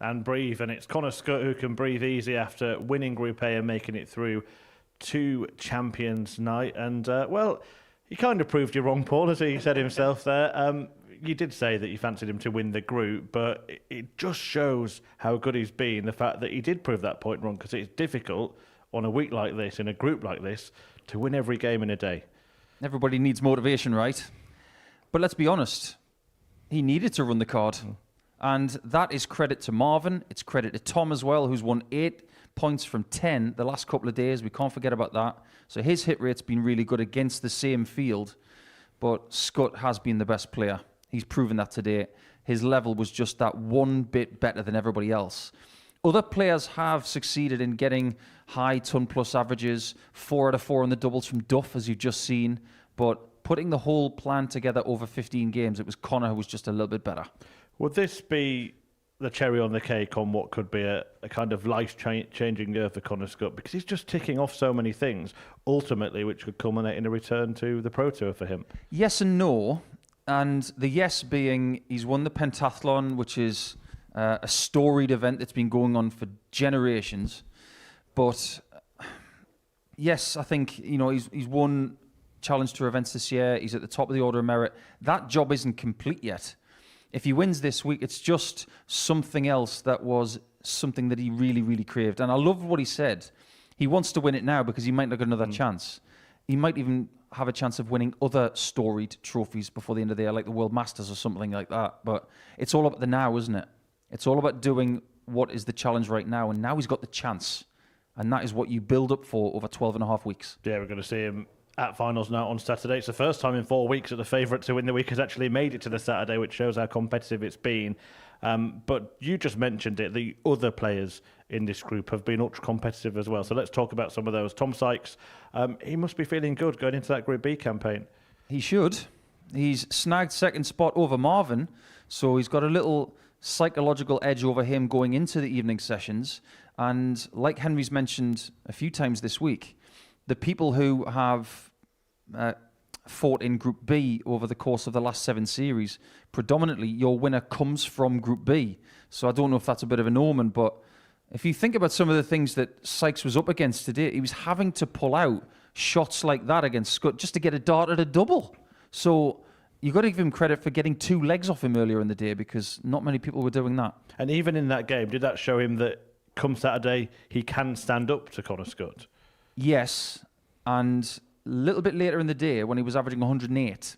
And breathe, and it's Connor Scott who can breathe easy after winning Group A and making it through to Champions Night. And, well, he kind of proved you wrong, Paul, as he said himself there. You did say that you fancied him to win the group, but it just shows how good he's been, the fact that he did prove that point wrong, because it's difficult on a week like this, in a group like this, to win every game in a day. Everybody needs motivation, right? But let's be honest, he needed to run the card. And that is credit to Marvin. It's credit to Tom as well, who's won 8 points from 10 the last couple of days. We can't forget about that. So his hit rate's been really good against the same field. But Scott has been the best player. He's proven that today. His level was just that one bit better than everybody else. Other players have succeeded in getting high ton plus averages, 4 out of 4 on the doubles from Duff, as you've just seen. But putting the whole plan together over 15 games, it was Connor who was just a little bit better. Would this be the cherry on the cake on what could be a kind of life-changing year for Connor Scott? Because he's just ticking off so many things, ultimately, which could culminate in a return to the Pro Tour for him. Yes and no. And the yes being he's won the pentathlon, which is a storied event that's been going on for generations. But yes, I think he's won Challenge Tour events this year. He's at the top of the order of merit. That job isn't complete yet. If he wins this week, it's just something else that was something that he really, really craved. And I love what he said. He wants to win it now because he might not get another chance. He might even have a chance of winning other storied trophies before the end of the year, like the World Masters or something like that. But it's all about the now, isn't it? It's all about doing what is the challenge right now. And now he's got the chance. And that is what you build up for over 12 and a half weeks. Yeah, we're going to see him at finals now on Saturday. It's the first time in 4 weeks that the favourite to win the week has actually made it to the Saturday, which shows how competitive it's been. But you just mentioned it, the other players in this group have been ultra competitive as well. So let's talk about some of those. Tom Sykes, he must be feeling good going into that Group B campaign. He should. He's snagged second spot over Marvin, so he's got a little psychological edge over him going into the evening sessions. And like Henry's mentioned a few times this week, the people who have fought in Group B over the course of the last 7 series, predominantly your winner comes from Group B. So I don't know if that's a bit of an omen, but if you think about some of the things that Sykes was up against today, he was having to pull out shots like that against Scott just to get a dart at a double. So you've got to give him credit for getting 2 legs off him earlier in the day, because not many people were doing that. And even in that game, did that show him that come Saturday, he can stand up to Connor Scott? Yes, and a little bit later in the day, when he was averaging 108,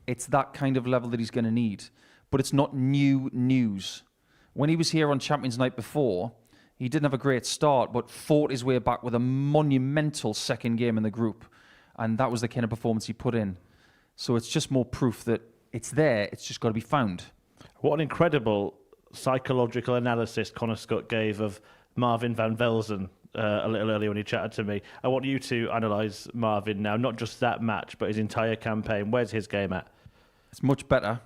it's that kind of level that he's going to need. But it's not new news. When he was here on Champions Night before, he didn't have a great start, but fought his way back with a monumental second game in the group. And that was the kind of performance he put in. So it's just more proof that it's there, it's just got to be found. What an incredible psychological analysis Connor Scott gave of Marvin van Velzen a little earlier when he chatted to me. I want you to analyse Marvin now, not just that match, but his entire campaign. Where's his game at? It's much better.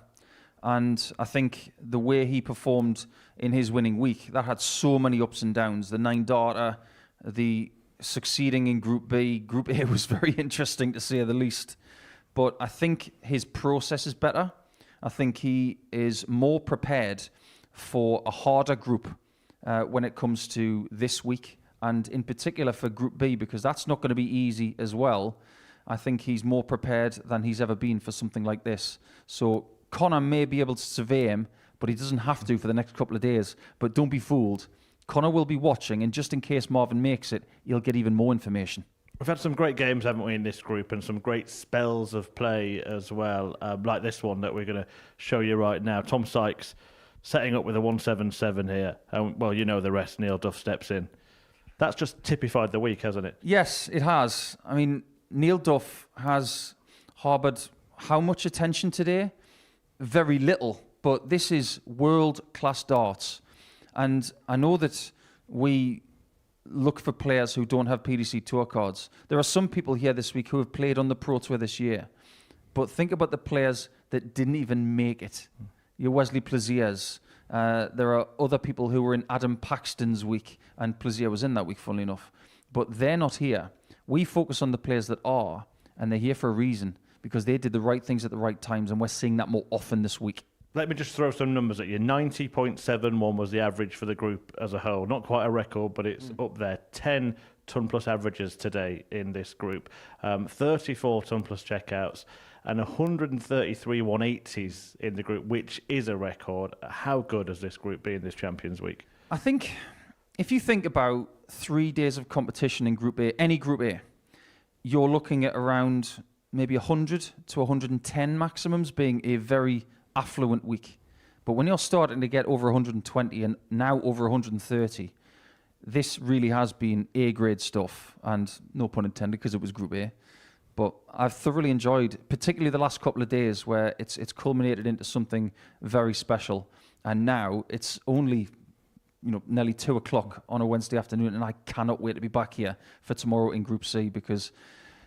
And I think the way he performed in his winning week, that had so many ups and downs. The 9-darter, the succeeding in Group B. Group A was very interesting, to say the least. But I think his process is better. I think he is more prepared for a harder group when it comes to this week, and in particular for Group B, because that's not going to be easy as well. I think he's more prepared than he's ever been for something like this. So Connor may be able to survey him, but he doesn't have to for the next couple of days. But don't be fooled. Connor will be watching, and just in case Marvin makes it, he'll get even more information. We've had some great games, haven't we, in this group, and some great spells of play as well, like this one that we're going to show you right now. Tom Sykes setting up with a 177 here. Well, you know the rest. Neil Duff steps in. That's just typified the week, hasn't it? Yes, it has. I mean, Neil Duff has harboured how much attention today? Very little. But this is world-class darts. And I know that we look for players who don't have PDC Tour cards. There are some people here this week who have played on the Pro Tour this year. But think about the players that didn't even make it. Your Wesley Plaziers. There are other people who were in Adam Paxton's week, and Plazier was in that week, funnily enough. But they're not here. We focus on the players that are, and they're here for a reason, because they did the right things at the right times, and we're seeing that more often this week. Let me just throw some numbers at you. 90.71 was the average for the group as a whole. Not quite a record, but it's up there. 10 ton-plus averages today in this group. 34 ton-plus checkouts, and 133 180s in the group, which is a record. How good has this group been this Champions Week? I think if you think about 3 days of competition in Group A, any Group A, you're looking at around maybe 100 to 110 maximums being a very affluent week. But when you're starting to get over 120 and now over 130, this really has been A-grade stuff, and no pun intended because it was Group A. But I've thoroughly enjoyed, particularly the last couple of days where it's culminated into something very special. And now it's only, nearly 2 o'clock on a Wednesday afternoon, and I cannot wait to be back here for tomorrow in Group C, because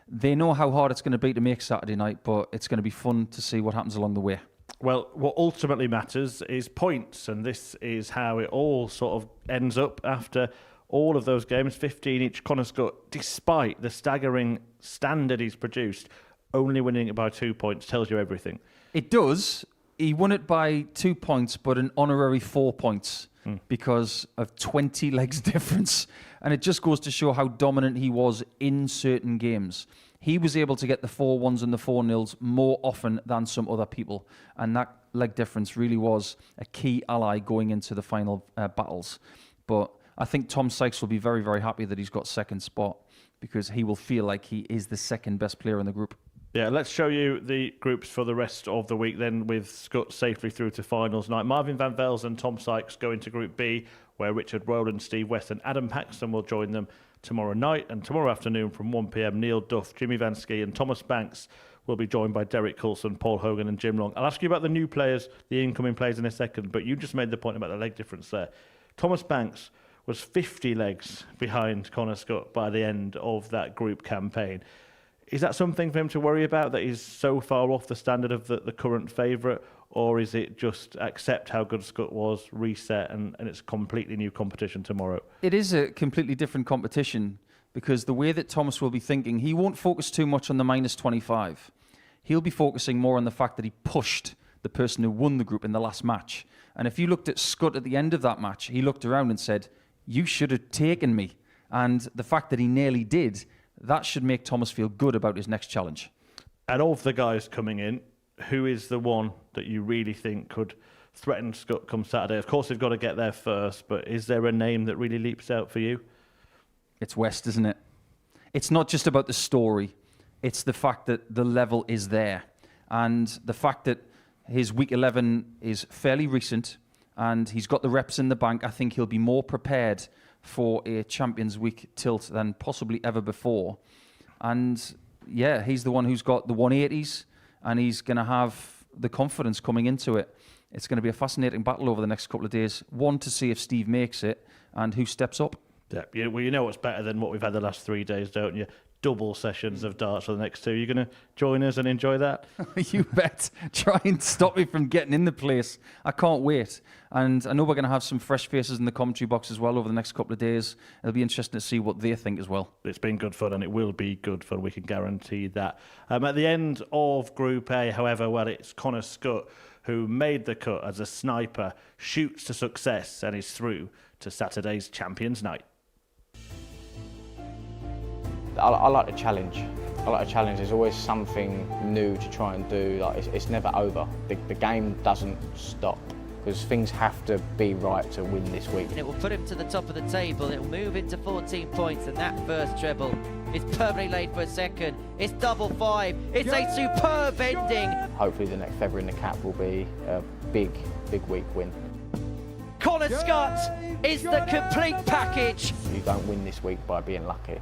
they know how hard it's going to be to make Saturday night, but it's going to be fun to see what happens along the way. Well, what ultimately matters is points, and this is how it all sort of ends up after all of those games, 15 each. Connor Scott, despite the staggering standard he's produced, only winning it by 2 points tells you everything. It does. He won it by 2 points, but an honorary 4 points because of 20 legs difference. And it just goes to show how dominant he was in certain games. He was able to get the 4-1s and the 4-0s more often than some other people. And that leg difference really was a key ally going into the final battles. But I think Tom Sykes will be very, very happy that he's got second spot, because he will feel like he is the second best player in the group. Yeah, let's show you the groups for the rest of the week then, with Scott safely through to finals night. Marvin van Velzen and Tom Sykes go into Group B, where Richard Rowland, Steve West and Adam Paxton will join them tomorrow night. And tomorrow afternoon from 1 p.m, Neil Duff, Jimmy Van Schie and Thomas Banks will be joined by Derek Coulson, Paul Hogan and Jim Long. I'll ask you about the new players, the incoming players in a second, but you just made the point about the leg difference there. Thomas Banks was 50 legs behind Connor Scott by the end of that group campaign. Is that something for him to worry about, that he's so far off the standard of the current favourite, or is it just accept how good Scott was, reset, and it's a completely new competition tomorrow? It is a completely different competition, because the way that Thomas will be thinking, he won't focus too much on the minus 25. He'll be focusing more on the fact that he pushed the person who won the group in the last match. And if you looked at Scott at the end of that match, he looked around and said, "You should have taken me." And the fact that he nearly did, that should make Thomas feel good about his next challenge. And of the guys coming in, who is the one that you really think could threaten Scott come Saturday? Of course, they've got to get there first, but is there a name that really leaps out for you? It's West, isn't it? It's not just about the story. It's the fact that the level is there. And the fact that his week 11 is fairly recent and he's got the reps in the bank. I think he'll be more prepared for a Champions Week tilt than possibly ever before. And yeah, he's the one who's got the 180s, and he's going to have the confidence coming into it. It's going to be a fascinating battle over the next couple of days. One, to see if Steve makes it and who steps up. Yeah, well, you know what's better than what we've had the last 3 days, don't you? Double sessions of darts for the next two. You're going to join us and enjoy that? You bet. Try and stop me from getting in the place. I can't wait. And I know we're going to have some fresh faces in the commentary box as well over the next couple of days. It'll be interesting to see what they think as well. It's been good fun, and it will be good fun. We can guarantee that. At the end of Group A, however, well, it's Connor Scott who made the cut as a sniper, shoots to success, and is through to Saturday's Champions Night. I like the challenge. I like a challenge. There's always something new to try and do. Like it's never over. The game doesn't stop, because things have to be right to win this week. And it will put him to the top of the table. It will move into 14 points, and that first treble is perfectly laid for a second. It's double five. It's a superb ending. Hopefully the next feather in the cap will be a big week win. Connor Scott is the complete package. You don't win this week by being lucky.